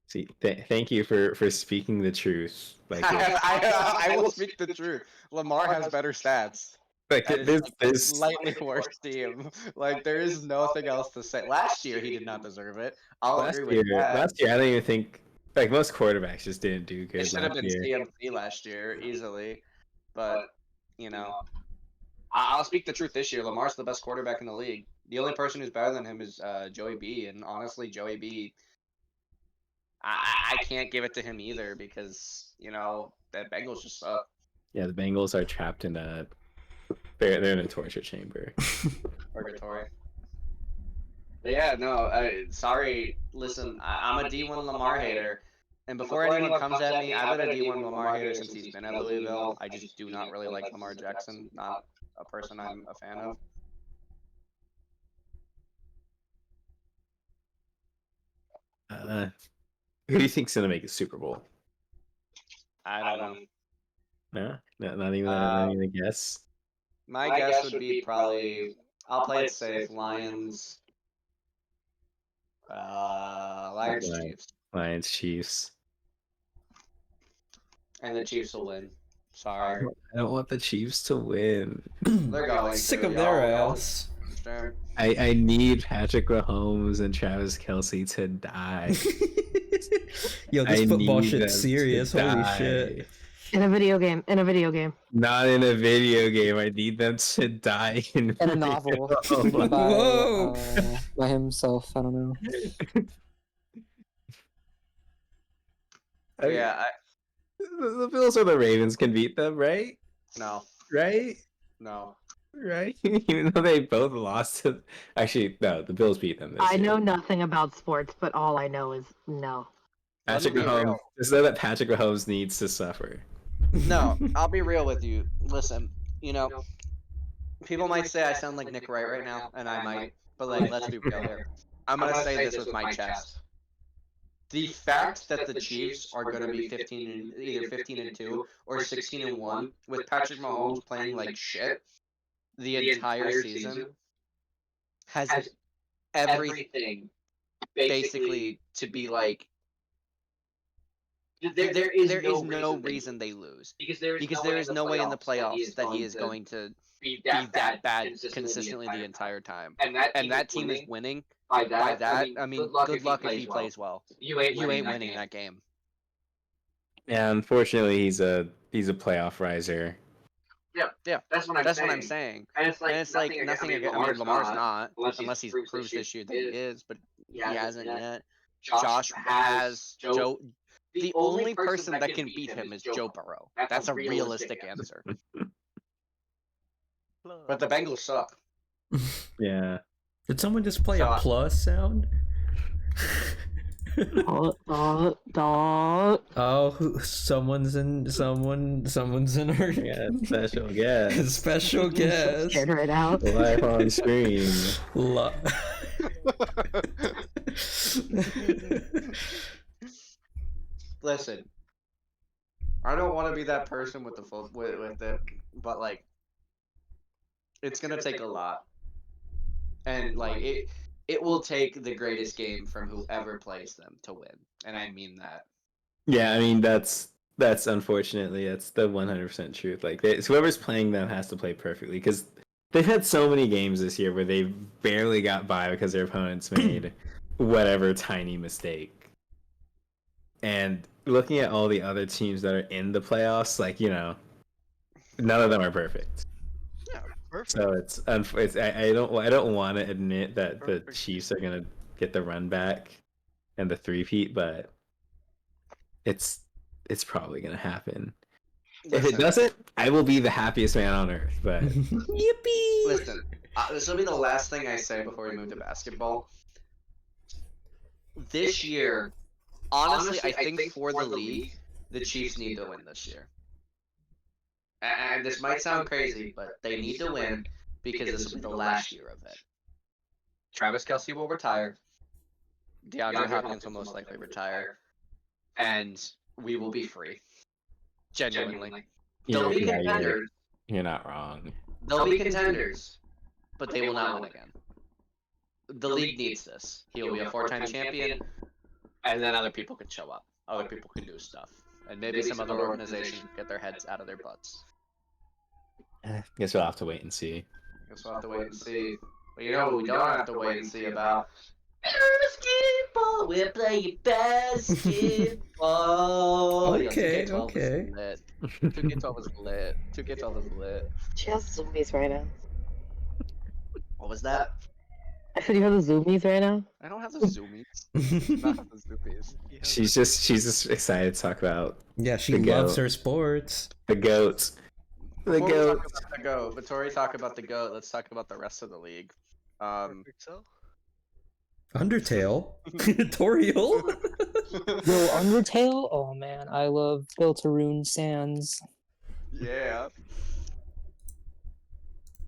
See, thank you for speaking the truth. Like, I will speak the truth. Lamar has better stats. Like, there's slightly worse team. Like, there is nothing else to say. Last year, he did not deserve it. I'll agree with that. Last year, I don't even think. Like, most quarterbacks just didn't do good. It should have been CMC last year, easily. But, you know, I'll speak the truth this year. Lamar's the best quarterback in the league. The only person who's better than him is Joey B. And honestly, Joey B., I can't give it to him either because, you know, the Bengals just suck. Yeah, the Bengals are trapped in a... They're in a torture chamber. Purgatory. But yeah, no, sorry. Listen, I'm a D1 Lamar hater. And before anyone comes at me, I've been a D1 Lamar hater since he's been at Louisville. I just do not really like Lamar Jackson. Not a person I'm a fan of. Who do you think's gonna make a Super Bowl? I don't know. No, not even a guess. My guess would be probably, I'll play it safe, Lions. Lions Chiefs. Lions Chiefs. And the Chiefs will win. Sorry. I don't want the Chiefs to win. They're going Sick to, of their y'all. ass. I need Patrick Mahomes and Travis Kelce to die. Yo, this I football need shit's them serious. to Holy die. shit. In a video game. In a video game. Not in a video game. I need them to die in And a video. novel Whoa. by himself. I don't know. Yeah, The Bills or the Ravens can beat them, right? no. Right? Right? Even though they both lost to... Actually, no, the Bills beat them this I year. know nothing about sports, but all I know is no. Patrick Let me be Mahomes... real. Just know that Patrick Mahomes needs to suffer. No, I'll be real with you. Listen, you know, people might say I sound like Nick Wright right now, and I might, but like, let's be real here. I'm gonna say this with my chest. the fact that the Chiefs are going to be 15-2 or 16-1 with Patrick Mahomes playing like shit the entire season has everything basically to be like there is no reason they lose because there is no way in the playoffs that he is going to be that bad consistently the entire time, and that team is winning by that. I mean, good luck if he plays well. You ain't winning that game. Yeah, unfortunately, he's a playoff riser. Yeah, that's what I'm saying. And it's like nothing against. I mean, Lamar's not unless he proves this year that he is, but he hasn't yet. Josh has Joe. The only person that can beat him is Joe Burrow. That's a realistic answer. But the Bengals suck. Yeah. Did someone just play So, a plus sound? Oh, someone's in our Yeah, special guest. special guest. Scared right out. Live on screen. Listen, I don't want to be that person with the with it, but like, it's gonna take a lot, and like it will take the greatest game from whoever plays them to win, and I mean that. Yeah, I mean that's unfortunately that's the 100% truth. Like whoever's playing them has to play perfectly because they've had so many games this year where they barely got by because their opponents made whatever tiny mistake. And looking at all the other teams that are in the playoffs, like none of them are perfect. Yeah, perfect. So it's I don't want to admit that the Chiefs are gonna get the run back and the three-peat, but it's probably gonna happen. If it doesn't, I will be the happiest man on earth. But Yippee! Listen, this will be the last thing I say before we move to basketball. This year, honestly, I think for the league, the Chiefs need to win this year. And this might sound crazy, but they need to win because this will be the last year of it. Travis Kelce will retire. DeAndre Hopkins will most likely retire. And we will be free. Genuinely. They'll be contenders. You're not wrong. They'll be contenders, but they will not win again. The league needs this. He'll be a 4-time champion, and then other people can show up. Other people can do stuff. And maybe some other organization can get their heads out of their butts. Guess we'll have to wait and see. Guess we'll have to wait and see. But you know what we don't have to wait and see about? Basketball! We're playing basketball! Okay, Yo, 2K12 okay. was lit. 2K12 was lit. 2K12 was lit. She has the zoomies right now. What was that? I said you have the zoomies right now? I don't have the zoomies. I don't have the zoomies. She's just excited to talk about Yeah, she The loves goat. her sports. the goats. The Before we goat. talk about the goat, before we talk about the goat, let's talk about the rest of the league. Undertale? Toriel? Yo, Undertale? Oh man, I love Deltarune Sands. Yeah.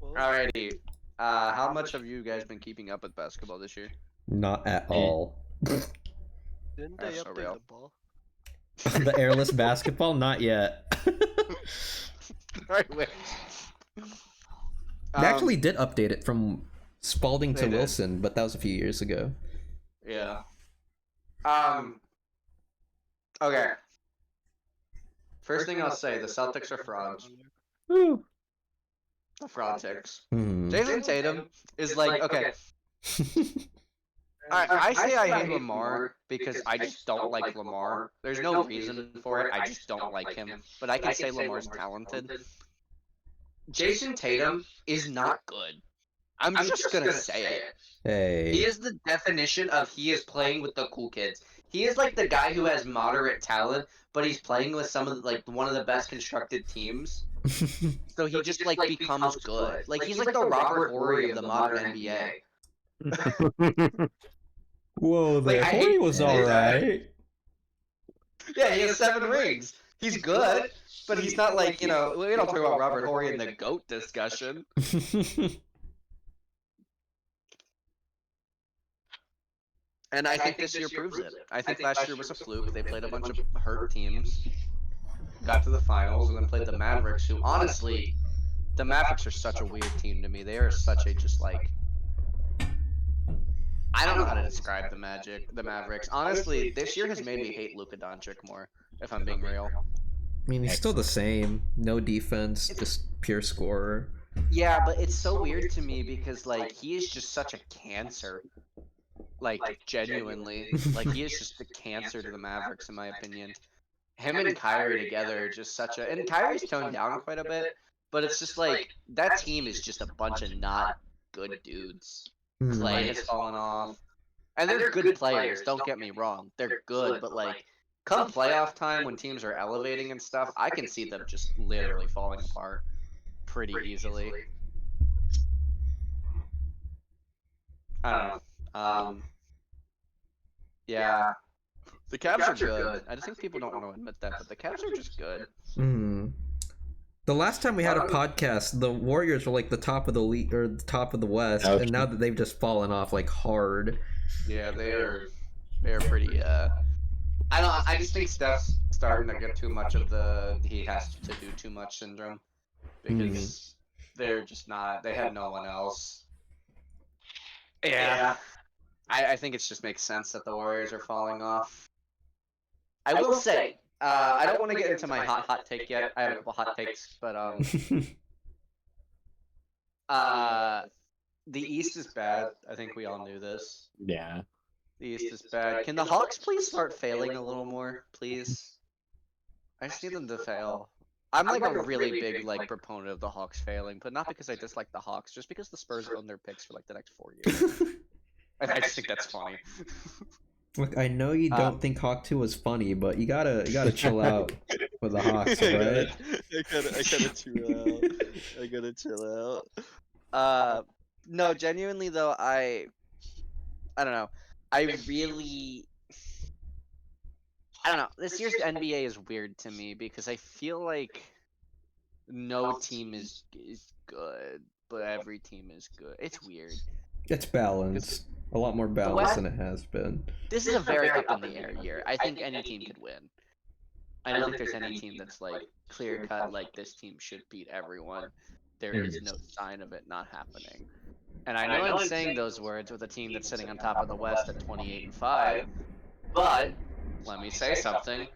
Alrighty. How much have you guys been keeping up with basketball this year? Not at all. Didn't That's they so update real. the ball? The airless basketball? Not yet. Alright, wait. They actually did update it from Spalding to They did. Wilson, but that was a few years ago. Yeah. Okay. First thing I'll say, the Celtics are frauds. The Fraudtics. Jason Tatum is like, okay. I say I hate Lamar because I just don't like Lamar. There's no reason for it. I just don't like him. But I can say Lamar's talented. Jason Tatum is not good. I'm just gonna say it. Hey. He is the definition of he is playing with the cool kids. He is like the guy who has moderate talent, but he's playing with some of like one of the best constructed teams. So he just like becomes good. Like he's like the Robert Horry of the modern NBA. Whoa, Like, the I Horry hate was to say that. alright. Yeah, he has 7 rings. He's good, but he's not like, we don't talk about Robert Horry in the GOAT discussion. And I think this year proves it. I think last year was a fluke. They played a bunch of hurt teams, got to the finals, and then played the Mavericks, who honestly, the Mavericks are such a weird team to me. They are such a just like, I don't know how to describe the Mavericks. Honestly, this year has made me hate Luka Doncic more, if I'm being real. I mean, he's still the same. No defense, just pure scorer. Yeah, but it's so weird to me because like he is just such a cancer. Like genuinely, like he is just the cancer to the Mavericks in my opinion. Him and Kyrie together are just such a, and Kyrie's toned down quite a bit, but it's just like that team is just a bunch of not good dudes. Clay has fallen off, and they're good players. Don't get me wrong, they're good, but like come playoff time when teams are elevating and stuff, I can see them just literally falling apart pretty easily. I don't know. Yeah, the Cavs are good. I just think people don't want to admit that, but the Cavs are just good. The last time we had a podcast, the Warriors were like the top of the league or the top of the West, and now that they've just fallen off like hard. Yeah, they're pretty. I just think Steph's starting to get too much of the he has to do too much syndrome because they're just not. They have no one else. Yeah. I think it just makes sense that the Warriors are falling off. I will say, I don't want to get into my hot take yet. I have a couple hot takes, but the East is bad. I think we all knew this. Yeah. The East is bad. Can the Hawks please start failing a little more, please? I just need them to fail. I'm like a really big like proponent of the Hawks failing, but not because I dislike the Hawks, just because the Spurs own their picks for like the next 4 years. I just think that's funny. Look, I know you don't think Hawk 2 was funny, but you gotta chill out with the Hawks, right? I gotta chill out. No, genuinely though, I don't know. I don't know. This year's NBA is weird to me because I feel like no team is good, but every team is good. It's weird. It's balanced. A lot more balanced than it has been. This is a very up in the air year. I think any team could win. I don't think there's any team that's like clear cut, like this team should beat everyone. There is no sign of it not happening. And I know I'm saying those words with a team that's sitting on top of the West at 28-5, but let me say something.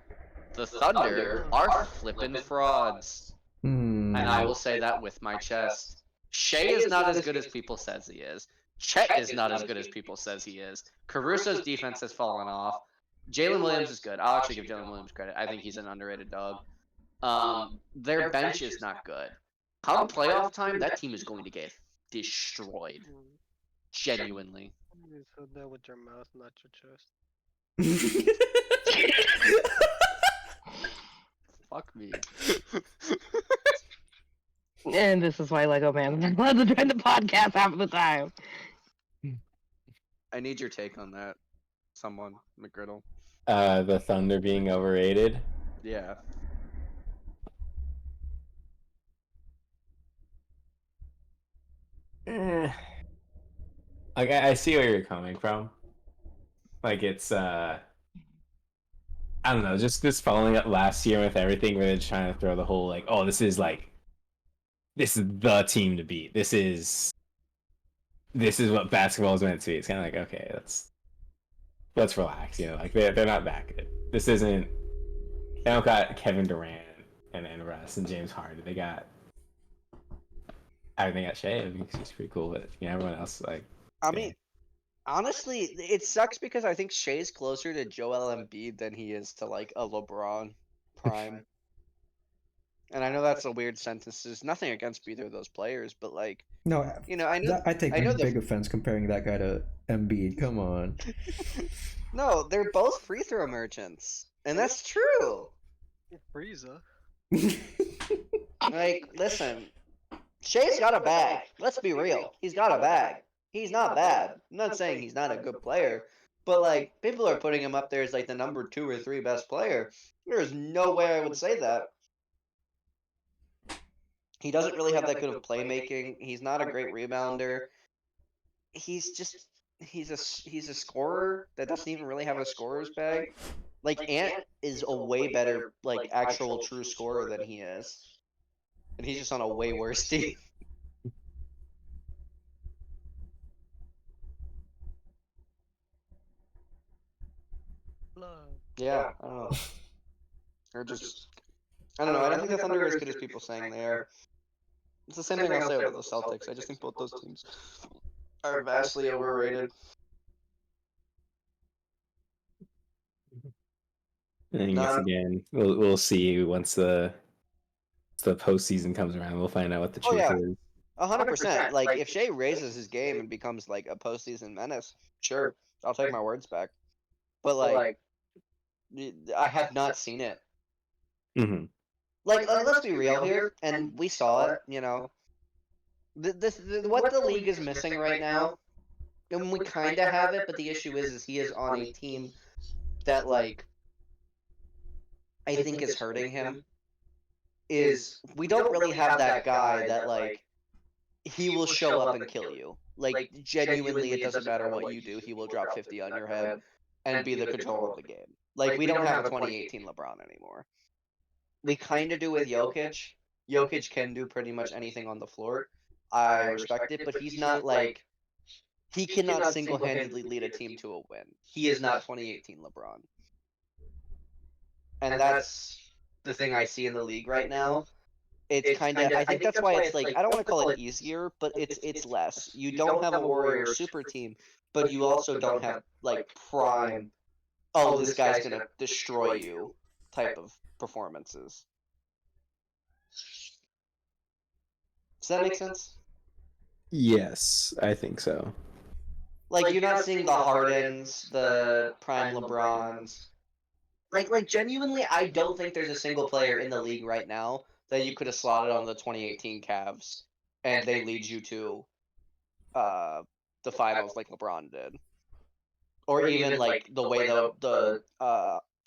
The Thunder are flippin' frauds. And I will say that with my chest. Shea is not as good as people says he is. Chet is not as good as people says he is. Caruso's defense has fallen off. Jalen Williams is good. I'll actually give Jalen Williams credit. I think he's an underrated dog. Their bench is not good. Come playoff time, that team is going to get destroyed. Genuinely. You said that with your mouth, not your chest. Fuck me. And this is why Lego Man is allowed to join the podcast half of the time. I need your take on that. Someone, McGriddle. The Thunder being overrated. Yeah. Like I see where you're coming from. Like it's I don't know, just following up last year with everything where they're trying to throw the whole like, oh, this is the team to beat. This is what basketball is meant to be. It's kind of like, okay, let's relax, you know, like they're not that good. This isn't. They don't got Kevin Durant and Russ and James Harden. They got Shea. I think he's pretty cool, but you know, everyone else like. I mean, honestly, it sucks because I think Shea's closer to Joel Embiid than he is to like a LeBron prime. And I know that's a weird sentence. There's nothing against either of those players, but like, no, you know, I know I take big offense comparing that guy to Embiid. Come on. No, they're both free throw merchants, and that's true. Frieza. Like, listen, Shea's got a bag. Let's be real. He's got a bag. He's not bad. I'm not saying he's not a good player, but like, people are putting him up there as like the number 2 or 3 best player. There is no way I would say that. He doesn't really have that good of playmaking. He's not a great rebounder. He's just he's a scorer that doesn't even really have a scorer's bag. Like Ant is a way better like actual true scorer than he is, and he's just on a way worse team. Yeah, I don't know. Or just I don't know. I don't think the Thunder are as good as people saying they are. It's the same thing I'll say about the Celtics. I just think both those teams are vastly overrated. I guess again, we'll see once the postseason comes around. We'll find out what the Oh truth yeah, is. 100%. Like if Shea raises his game and becomes like a postseason menace, sure, I'll take my words back. But like, I have not seen it. Hmm. Like let's be real here, and we saw it. You know, what the league is missing right now, and we kind of have it. But the issue is he is on a team that like I think is hurting him. Is we don't really have that guy that like he will show up and kill you. Like genuinely, it doesn't matter what you do, he will drop 50 on your head and be the control of the game. Like we don't have a 2018 LeBron anymore. We kind of do with Jokic. Jokic can do pretty much anything on the floor. I respect it, but he's not like he cannot single-handedly lead a team to a win. He is not 2018 LeBron. And that's the thing I see in the league right now. It's kind of I think that's why it's like I don't want to call it easier, but it's less. You don't have a Warrior super team, but you also don't have like prime oh this guy's going to destroy you type of performances. Does that make sense? Yes, I think so. Like you're not seeing the Hardens, the prime LeBrons. Like genuinely I don't think there's a single player in the league right now that you could have slotted on the 2018 Cavs and they lead you to the finals like LeBron did. Or even like the way the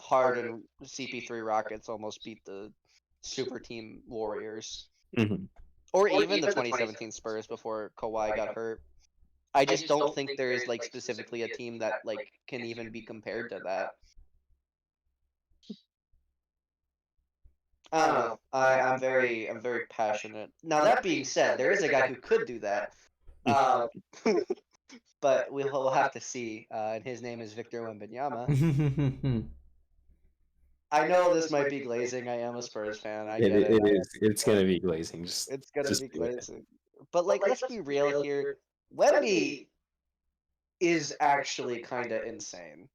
Harden CP3 Rockets almost beat the super team Warriors. Hmm. Or even the 2017 Spurs before Kawhi got hurt. I just don't think there is like specifically a team that like can even be compared to that. I don't know. I'm very passionate. Now that being said, there is a guy who could do that. Um, but we'll have to see. And his name is Victor Wembanyama. I know this might be glazing. I am a Spurs fan. I get it. It is. It's gonna be glazing. It's gonna Just be do it. glazing. But like, let's be real here. Wemby is actually kind of insane,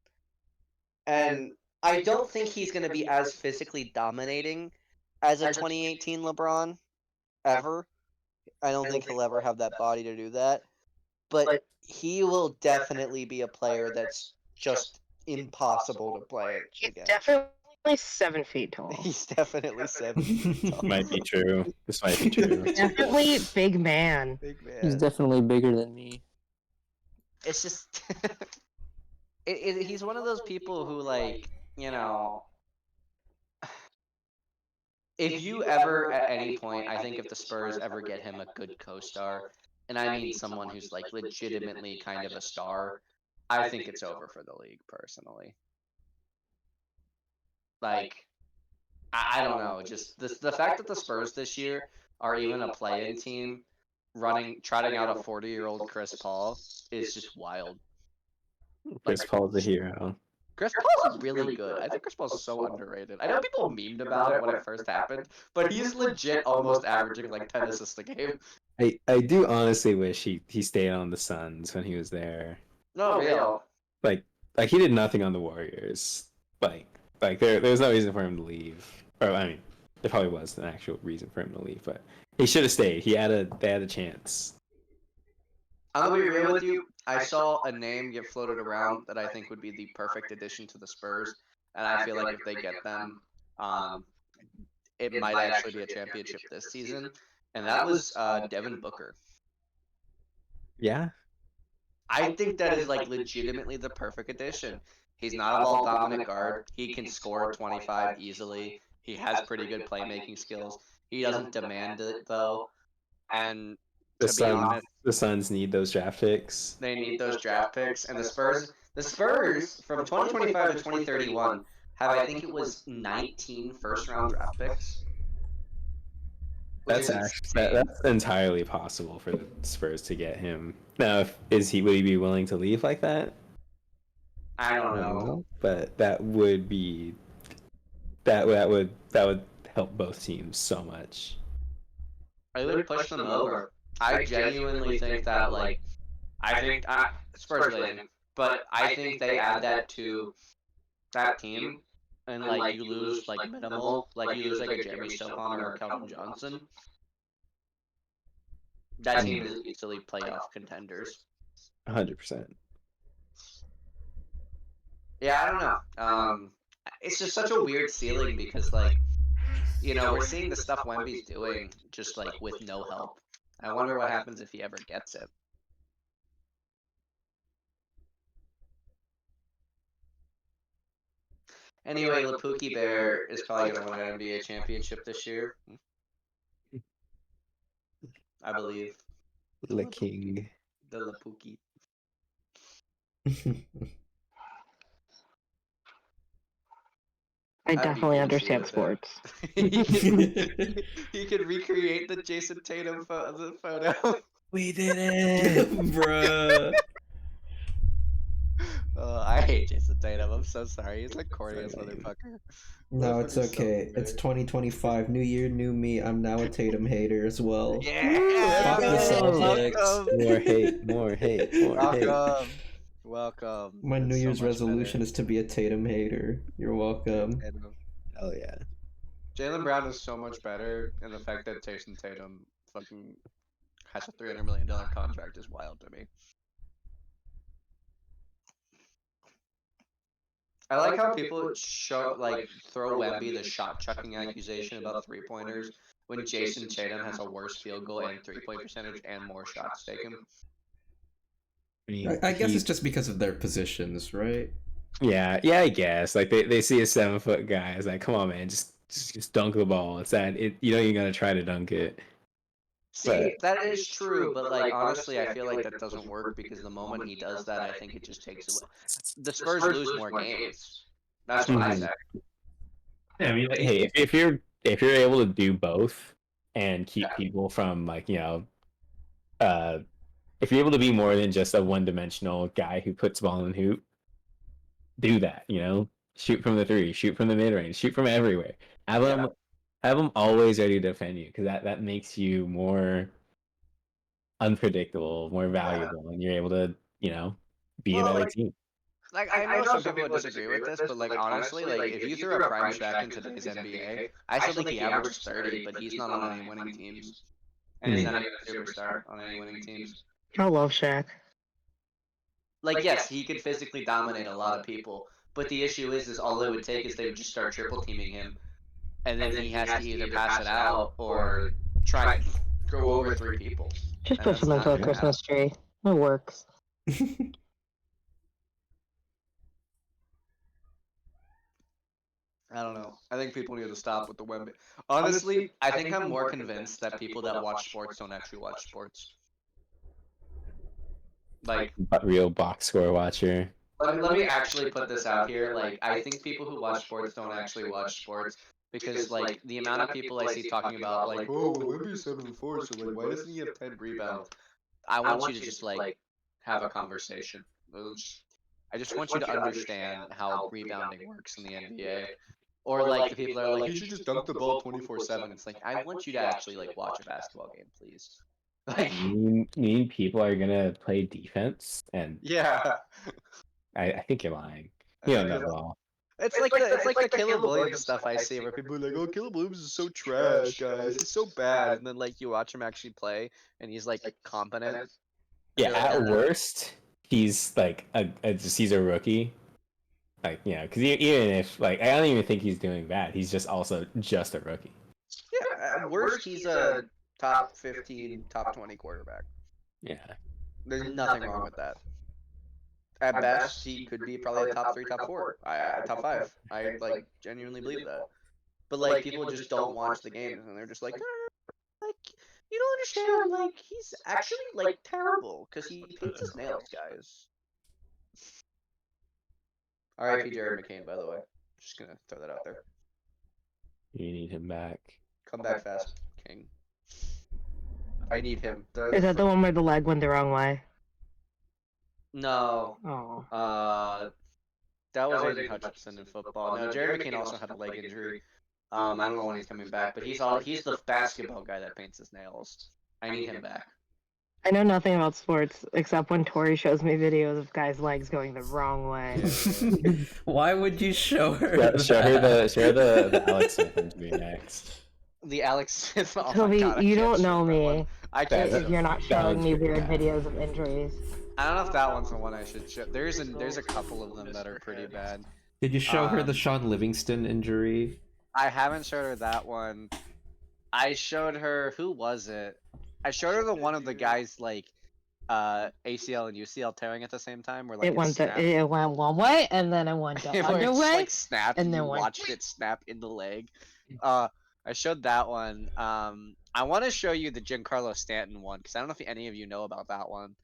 and I don't think he's gonna be as physically dominating as a 2018 LeBron ever. I don't think he'll ever have that body to do that. But he will definitely be a player that's just impossible to play He's against. definitely 7 feet tall. He's definitely 7 feet tall. Might be true. This might be true. Definitely big man. Big man. He's definitely bigger than me. It's just he's one of those people who like, you know, if you ever at any point, I think if the Spurs ever get him a good co-star, and I mean someone who's like legitimately kind of a star, I think it's over for the league personally. Like I don't know, just the fact that the Spurs this year are even a play-in team trotting out a 40-year-old Chris Paul is just wild. Chris Paul's a hero. Chris Paul's really good. I think Chris Paul's so underrated. I know people memed about it when it first happened, but he's legit almost averaging like 10 assists a game. I do honestly wish he stayed on the Suns when he was there. No, real. Like he did nothing on the Warriors. Like there's no reason for him to leave. Or I mean, there probably was an actual reason for him to leave, but he should have stayed. They had a chance. I'm gonna be real with you. I saw a name get floated around that I think would be the perfect addition to the Spurs, and I feel like if they get them, it might actually be a championship this season, and that was Devin Booker. Yeah. I think that is like legitimately the perfect addition. He's not a ball dominant guard. He can score 25 easily. He has pretty good playmaking skills. He doesn't demand it though, and The To be honest, Suns need those draft picks. they need those draft picks, and the Spurs from 2025 to 2031 have, I think it was 19 first-round draft picks, which That's is actually insane. that's entirely possible for the Spurs to get him. Now, would he be willing to leave like that? I don't I don't know. know, but that would be that would help both teams so much. I would push them over. I genuinely think that, like, I think Spurs leaving, but I think they add that to that team, and like you lose like minimal, like you lose like a Jeremy Sochan or a Calvin Johnson. That team is easily playoff contenders. 100%. Yeah, I don't know. It's just such a weird ceiling because, like, we're seeing the stuff Wemby's doing just like with no help. I wonder what happens if he ever gets it. Anyway, Lapuki Bear is probably going to win an NBA championship this year. I believe. The king. The Lapuki. I That'd be definitely cool to see understand with sports. He could recreate the Jason Tatum photo. We did it, Bruh. I hate Jason Tatum. I'm so sorry. He's like corniest Same. motherfucker. No, That it's fucker's so okay. It's weird. 2025. New year, new me. I'm now a Tatum hater as well. Yeah, Fuck the Celtics. welcome. More hate, more hate, more hate. Welcome. My It's New so Year's much resolution better. is to be a Tatum hater. You're welcome. Tatum. Oh yeah. Jaylen Brown is so much better, and the fact that Jason Tatum fucking has a $300 million contract is wild to me. I like how people throw Wemby the shot chucking accusation about 3-pointers when Jason Tatum has a worse field goal and 3-point percentage and more shots taken. I guess it's just because of their positions, right? Yeah, I guess. Like they see a 7-foot guy, it's like, come on, man, just dunk the ball. It's that you know you're gonna try to dunk it. See, that is true, but like honestly, I feel like that doesn't work because the moment he does that, I think it just takes away. The Spurs lose more games. That's what I say. Yeah, I mean, like, hey, if you're able to do both and keep people from like if you're able to be more than just a one-dimensional guy who puts ball in the hoop, do that. Shoot from the three, shoot from the mid range, shoot from everywhere. Have them always ready to defend you because that makes you more unpredictable, more valuable, and you're able to be a better team. Like I know some people would disagree with this, but like honestly, like if you threw a prime Shaq in today's NBA, I still think he averages 30, but he's not on any winning teams, and he's not even a superstar on any winning teams. I love Shaq. Like yes, he could physically dominate a lot of people, but the issue is all it would take is they would just start triple teaming him, and then he has to either pass it out or try to go over 3 people. Just And put that's some not into a gonna Christmas tree. It works. I don't know. I think people need to stop with the Wemby. Honestly, I think I'm more convinced that people that watch sports don't actually watch sports. Like, Real box score watcher. let me actually put this out here. Like, I think people who watch sports don't actually watch sports because, like, the amount of people I see talking about, like, oh, well, Wemby's 7-4, so, like, why doesn't he have 10 rebounds? I want you to just, like, have a conversation. I just want you to understand how rebounding works in the NBA. Or like the people that are like, you should just dunk the ball 24/7. It's like I want you to actually like watch a basketball game, please. Like, You mean people are gonna play defense? And yeah, I think you're lying. You don't know ball. it's like the Caleb Williams stuff I see where people are like, oh, Caleb Williams is so trash, guys. He's so bad, and then like you watch him actually play, and he's like competent. Yeah, Like, at worst, he's like he's a rookie. Like, because even if like I don't even think he's doing bad, he's just also just a rookie. Yeah, at worst he's a top 15, top 20 quarterback. Yeah. There's nothing wrong with that. At best, he could be probably a top 3, top 4, top 5. I like genuinely believe that. But like people just don't watch the games and they're just like You don't understand. Like he's actually like terrible because he paints his nails, guys. R.I.P. Jared McCain, by the way. Just gonna throw that out there. You need him back. Come back fast, King. I need him. Is that the one where the leg went the wrong way? No. Oh. That was Aiden Hutchinson in football. No, Jared McCain also had a leg injury. I don't know when he's coming back, but he's the basketball guy that paints his nails. I need him back. I know nothing about sports except when Tori shows me videos of guys' legs going the wrong way. Why would you show her? Yeah, show her the Alex Smith interview next. The Alex Smith. Oh Toby, my God, I you can't don't show know that one. me I can't. if you're not showing me pretty weird bad. videos of injuries. I don't know if that one's the one I should show. There's a couple of them that are pretty bad. Did you show her the Sean Livingston injury? I haven't showed her that one. I showed her, who was it? I showed her the one of the guys like ACL and UCL tearing at the same time, where like It went snapped. it went one way and then it went the Where other it's, way. like snapped and and then you went- watched it snap in the leg. I showed that one. I want to show you the Giancarlo Stanton one because I don't know if any of you know about that one.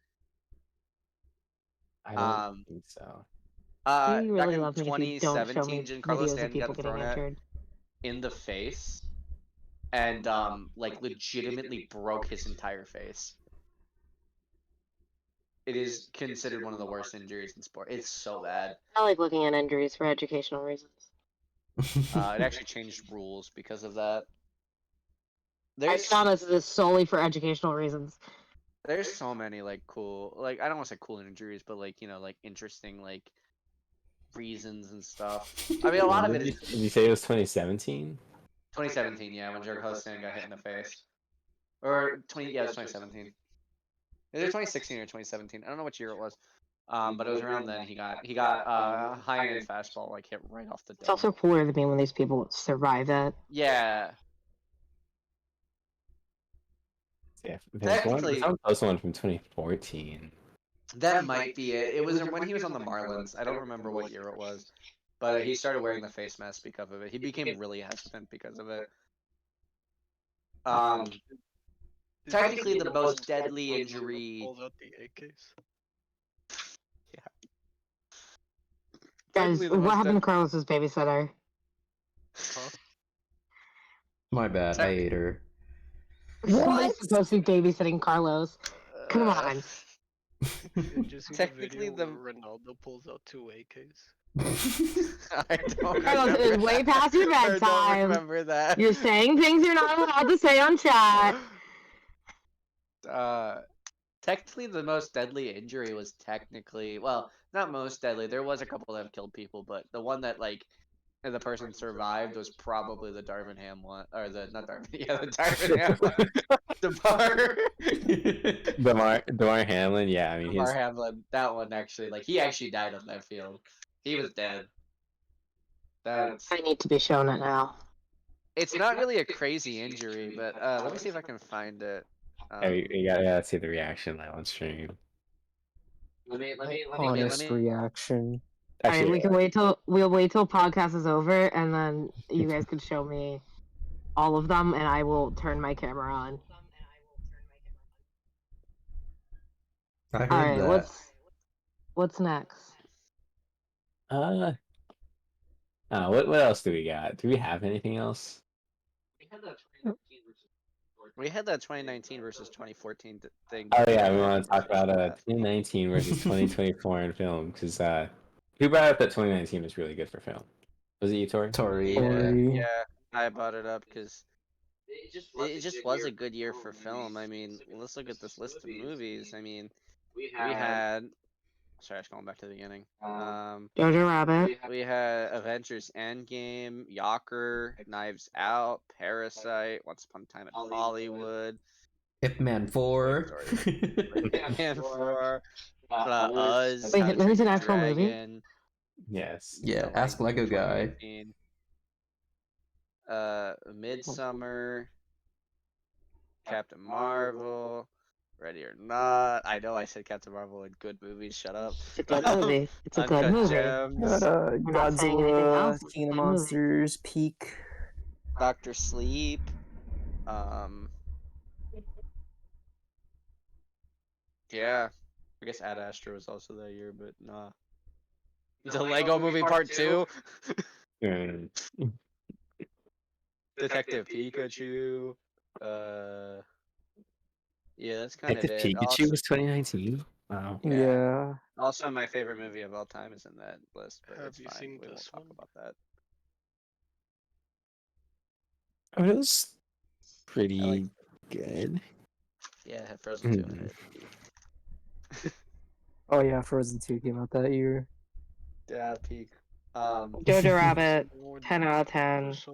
I don't think so. You Back really in love me if you don't show me 2017, Giancarlo videos of Stanton people got getting thrown at injured. in the face, and like legitimately broke his entire face. It is considered one of the worst injuries in sport. It's so bad. I like looking at injuries for educational reasons. It actually changed rules because of that. I There's found this is solely for educational reasons. there's so many like cool, like I don't want to say cool injuries, but like like interesting like reasons and stuff. I mean, a lot of it is Did you say it was 2017? 2017, yeah, when Giancarlo Stanton got hit in the face, or yeah, it was 2017. Either 2016 or 2017. I don't know which year it was. But it was around then he got high end fastball like hit right off the It's dome. also cooler to me when these people survive it. Yeah. Yeah, there's one Technically- close one from 2014. That might be it. It was when he was on the Marlins. I don't remember what year it was. But he started wearing the face mask because of it. He became really hesitant because of it. Technically the most deadly injury. Pulls out the AKs. Guys, Technically the what most happened to dead- Carlos's babysitter? My bad, I ate her. Somebody's supposed to be babysitting Carlos. Come on. Did you see Technically the the- video where Ronaldo pulls out 2 AKs? I don't Carlos, it is remember way that. past your I don't bedtime. remember that. You're saying things you're not allowed to say on chat. Technically the most deadly injury was technically, well, not most deadly. There was a couple that have killed people, but the one that like the person survived was probably the Darvin Ham one, or the not Darvin, yeah, the Darvin Ham one. DeMar Hamlin, yeah, I mean DeMar Hamlin, that one actually, like he actually died on that field. He was dead. That's I need to be shown it now. it's not really a crazy injury, but let me see if I can find it. you gotta see the reaction live on stream. Honest reaction. Alright, Actually, we can we'll wait till podcast is over and then you guys can show me all of them and I will turn my camera on. I heard Alright, that. what's next? what else do we got? Do we have anything else? We had that 2019 versus 2014 thing. Oh yeah, we want to talk about 2019 versus 2024 in film because who brought up that 2019 was really good for film? Was it you, Tori? Tori. Yeah, I brought it up because it just was a good year for film. I mean, let's look at this list of movies. I mean, we had. Sorry, I was going back to the beginning. Jojo Rabbit. We had Avengers Endgame, Yocker, Knives Out, Parasite, Once Upon a Time in Hollywood, Ip Man 4. and for Us. Wait, How to Hitman's Train an Your actual movie? Dragon, Yes. Yeah, ask Lego guy. 2019, Midsummer, Captain Marvel, Ready or Not. I know I said Captain Marvel in good movies. Shut up. It's a good movie. It's a good Uncut movie. Gems, not saying anything Godzilla, else. King of Good movie. Monsters, Peak. Doctor Sleep, Yeah. I guess Ad Astra was also that year, but nah. The Lego Movie Part 2. Mm. Detective Pikachu. Uh, yeah, that's kind of Detective it. Pikachu was 2019. Wow. Yeah. Yeah. Also, my favorite movie of all time is in that list, but Have it's you fine. seen We won't this talk one? about that. I mean, it was I pretty like, good. yeah, Frozen 2 Mhm. hit peak. Oh yeah, Frozen 2 came out that year. Yeah, peak. Jojo Rabbit, More 10 out of 10. so-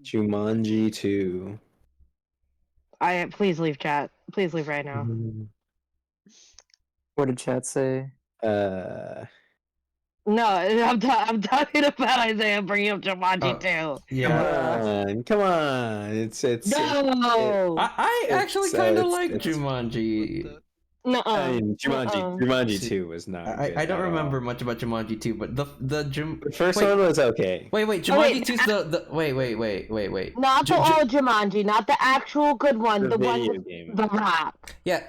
Jumanji 2. Please leave chat. Please leave right now. What did chat say? No, I'm talking about Isaiah bringing up Jumanji Oh, too. yeah. Come on. No. I actually kind of like With Jumanji. that. I Nuh-uh. mean, Nuh-uh. Jumanji See, 2 was not I good I don't at remember all. much about Jumanji 2, but The first wait one was okay. wait Oh, Jumanji wait, 2's the wait Not the old Jumanji, not the actual good one, The the one video with game. the rock. yeah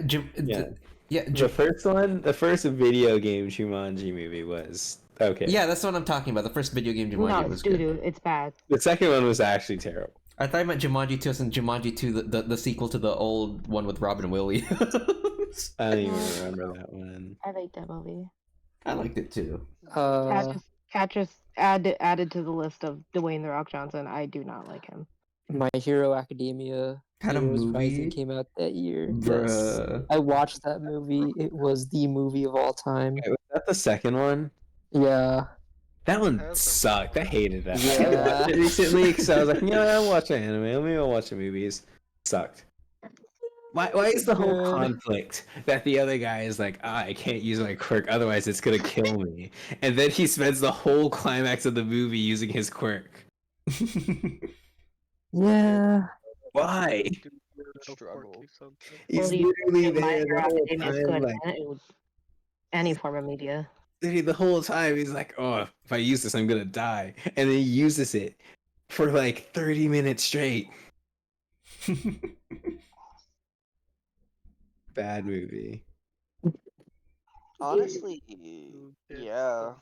Yeah. yeah The first one, the first video game Jumanji movie was okay. yeah, that's what I'm talking about. The first video game No, Jumanji it's was good. doo-doo. It's bad. The second one was actually terrible. I thought I meant Jumanji 2 as in Jumanji 2, the sequel to the old one with Robin Williams. I don't even remember that one. I like that movie. I liked it too. Catch added to the list of Dwayne the Rock Johnson. I do not like him. My Hero Academia Had a Heroes Rising movie? came out that year. Yes. Bruh. I watched that movie. It was the movie of all time. Wait, was that the second one? Yeah. That one Has a- sucked. I hated that. I Yeah. watched it recently because I was like, I'll watch an anime. Let me watch the movies. Sucked. Why is the whole Good. conflict that the other guy is like, I can't use my quirk, otherwise it's gonna kill me. And then he spends the whole climax of the movie using his quirk. Yeah. Why? Struggle. He's Well, you literally think My there the Hero whole Academia is time, good, like man. It was any form of media. literally the whole time he's like, oh, if I use this, I'm gonna die. And then he uses it for like 30 minutes straight. Bad movie. Honestly, yeah.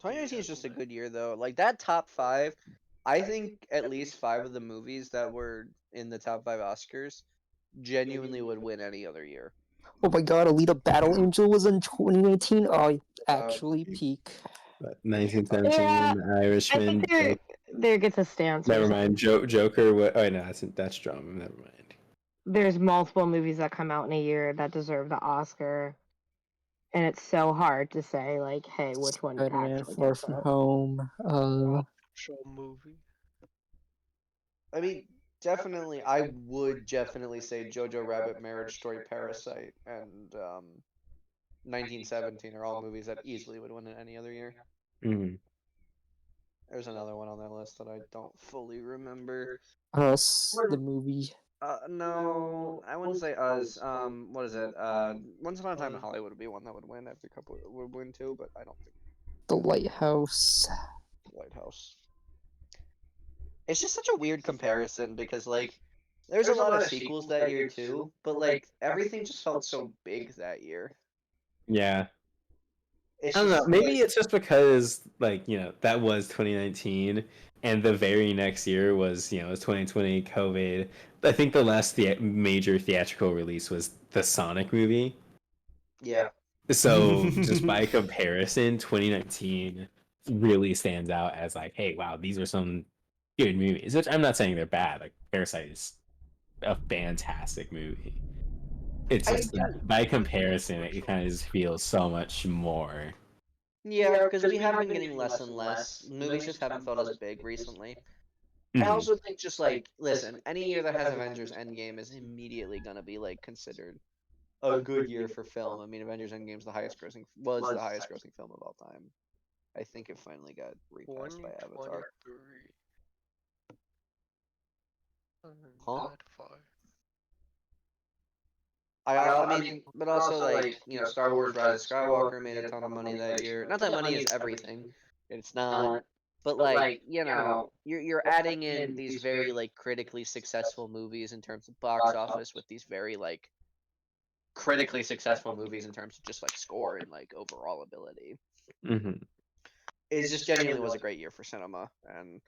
2019 is just a good year, though. Like, that top 5, I think at least 5 of the movies that were in the top 5 Oscars genuinely would win any other year. Oh my god, Alita Battle Angel was in 2019. Oh, actually peak. But 1917, Yeah, The I Irishman. think there gets a stance. or Never something. mind. Joker. What? Oh no, that's drama. Never mind. There's multiple movies that come out in a year that deserve the Oscar, and it's so hard to say like, hey, which one Spider-Man actually Far gets From it. Home. Show movie. I mean, definitely, I would definitely say Jojo Rabbit, Marriage Story, Parasite, and 1917 are all movies that easily would win in any other year. Mhm. There's another one on that list that I don't fully remember. Us, the movie. No, I wouldn't say Us. What is it? Once Upon a Time in Hollywood would be one that would win. After a couple would win too, but I don't think The Lighthouse. Lighthouse. It's just such a weird comparison because like there's a lot of sequels that year too, but like everything just felt so big that year. Yeah. It's I don't know. just Maybe like, it's just because like that was 2019, and the very next year was it was 2020 COVID. I think the last major theatrical release was the Sonic movie. yeah. So just by comparison, 2019 really stands out as like, hey, wow, these are some good movies. Which I'm not saying they're bad. Like Parasite is a fantastic movie. It's I just that by comparison, it kind of just feels so much more. Yeah, because we have been getting less and less. Movies just haven't felt as big recently. I Mhm. also think just like, listen, any year that has Avengers Endgame is immediately gonna be like considered a good year for film. I mean, Avengers Endgame was the highest grossing film of all time. I think it finally got repassed by Avatar. 2023. Huh? That far. I mean, but also like Star Wars: Rise of Skywalker made a ton of money that year. Not that money is everything, it's not. But like you're adding in these very like critically successful movies in terms of box office with these very like critically successful movies in terms of just like score and like overall ability. Mm-hmm. It just genuinely was a great year for cinema, and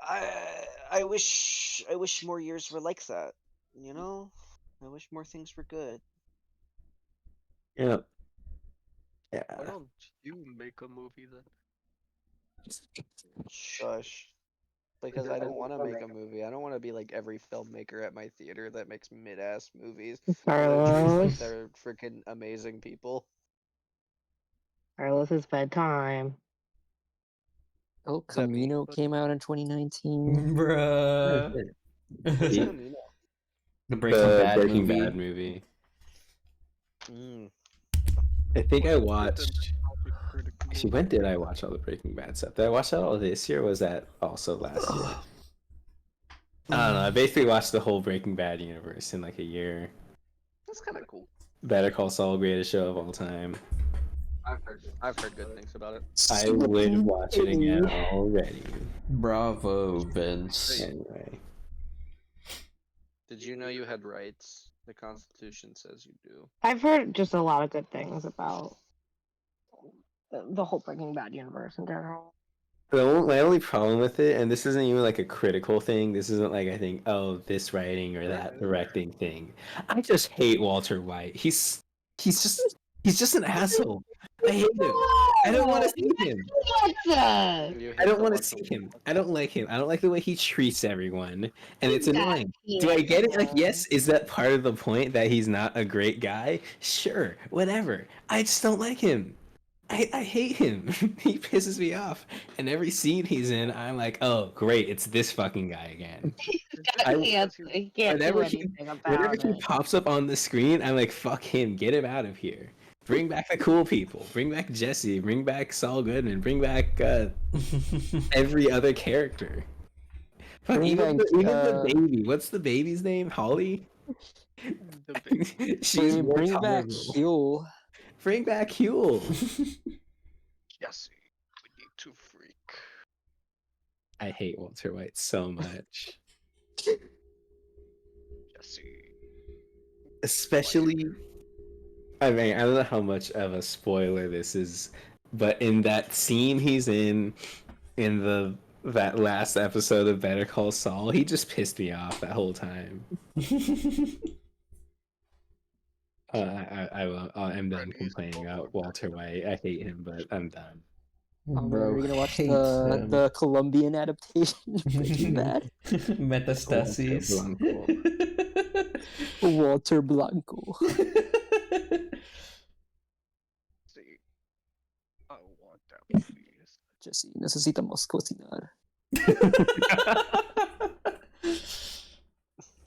I wish more years were like that. You know, I wish more things were good. Yeah. Why Yeah. don't you make a movie then? Shush. Because I don't want to make a movie. I don't want to be like every filmmaker at my theater that makes mid-ass movies. That treats like Carlos. they're freaking amazing people. Carlos, it's bedtime. El Does that mean- Camino came out in 2019. Bruh. What's Yeah. Camino? The Breaking The Bad Breaking movie. Bad movie. Mm. I think I What's watched. the critic Actually, movie? when did I watch all the Breaking Bad stuff? Did I watch that all this year? Or was that also last year? I don't know. I basically watched the whole Breaking Bad universe in like a year. That's kind of cool. Better Call Saul, greatest show of all time. I've heard good things about it. I would watch it again already. Bravo, Vince. Anyway, Did you know you had rights? The Constitution says you do. I've heard just a lot of good things about the whole Breaking Bad universe in general. my only problem with it, and this isn't even like a critical thing. This isn't like I think, oh, this writing or that directing thing. I just hate Walter White. He's just an asshole. I hate him. I don't want to see him. I don't want to see him. I don't like him. I don't like the way he treats everyone, and it's annoying. Do I get it? Like, yes, is that part of the point that he's not a great guy? Sure, whatever. I just don't like him. I hate him. He pisses me off. And every scene he's in, I'm like, oh, great, it's this fucking guy again. He can't do Whenever anything whenever about he it. pops up on the screen, I'm like, fuck him, get him out of here. Bring back the cool people. Bring back Jesse. Bring back Saul Goodman. Bring back every other character. Fuck, Bring even, back, even the baby. What's the baby's name? Holly? The big She's more Bring back tolerable. Huel. Bring back Huel. Jesse. We need to freak. I hate Walter White so much. Jesse. Especially, I mean, I don't know how much of a spoiler this is, but in that scene he's in that last episode of Better Call Saul, he just pissed me off that whole time. I'm done complaining about Walter White. I hate him, but I'm done. We're gonna watch hates him. the Colombian adaptation of Breaking Bad. Metastases. Walter Blanco. See. I want that movie. Jesse, necesitamos cocinar.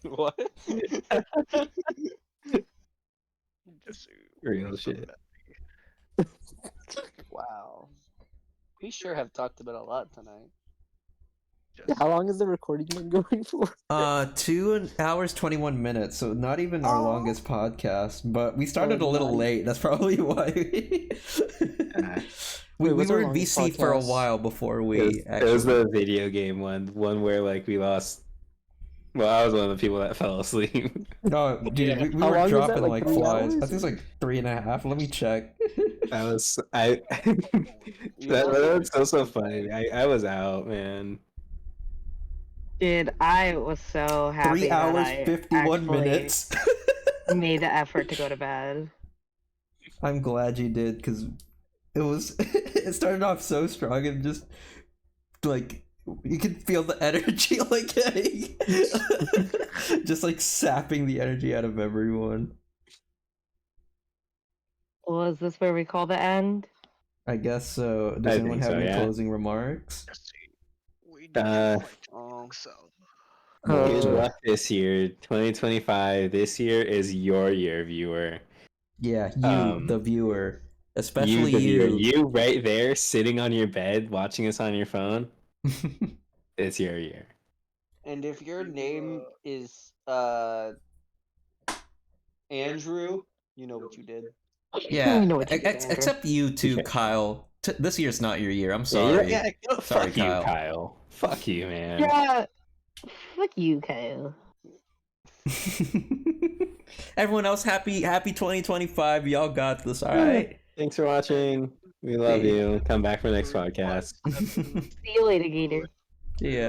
What? Jesse. Real shit. Wow. We sure have talked about a lot tonight. How long is the recording been going for? 2 hours 21 minutes, so not even our longest podcast. But we started a little late. That's probably why we what's our were in longest VC for a podcast? while before we. It was the video game one where like we lost. Well, I was one of the people that fell asleep. No, dude, we How were long is that, dropping like, like 3 flies. I hours? think it's like 3.5. Let me check. I was that was so funny. I was out, man. Dude, I was so happy 3 hours that I 51 actually minutes. made the effort to go to bed. I'm glad you did, because it was it started off so strong and just like you could feel the energy like getting just like sapping the energy out of everyone. Well, is this where we call the end? I guess so. Does I anyone think have so, any yeah. closing remarks? Jesse. We need Uh, to fight so. Good luck this year, 2025. This year is your year, viewer. Yeah, you, the viewer, especially the viewer. you. You right there, sitting on your bed, watching us on your phone. It's your year. And if your name is Andrew, you know what you did. Yeah, We know what you did, Andrew. except you too, Okay. Kyle. This year's not your year. I'm Yeah, sorry. fuck Sorry, you, Kyle. Kyle. Fuck you, man. Yeah. Fuck you, Kyle. Everyone else, happy 2025. Y'all got this. All right. Thanks for watching. We love Hey. you. Come back for the next podcast. See you later, Gator. Yeah.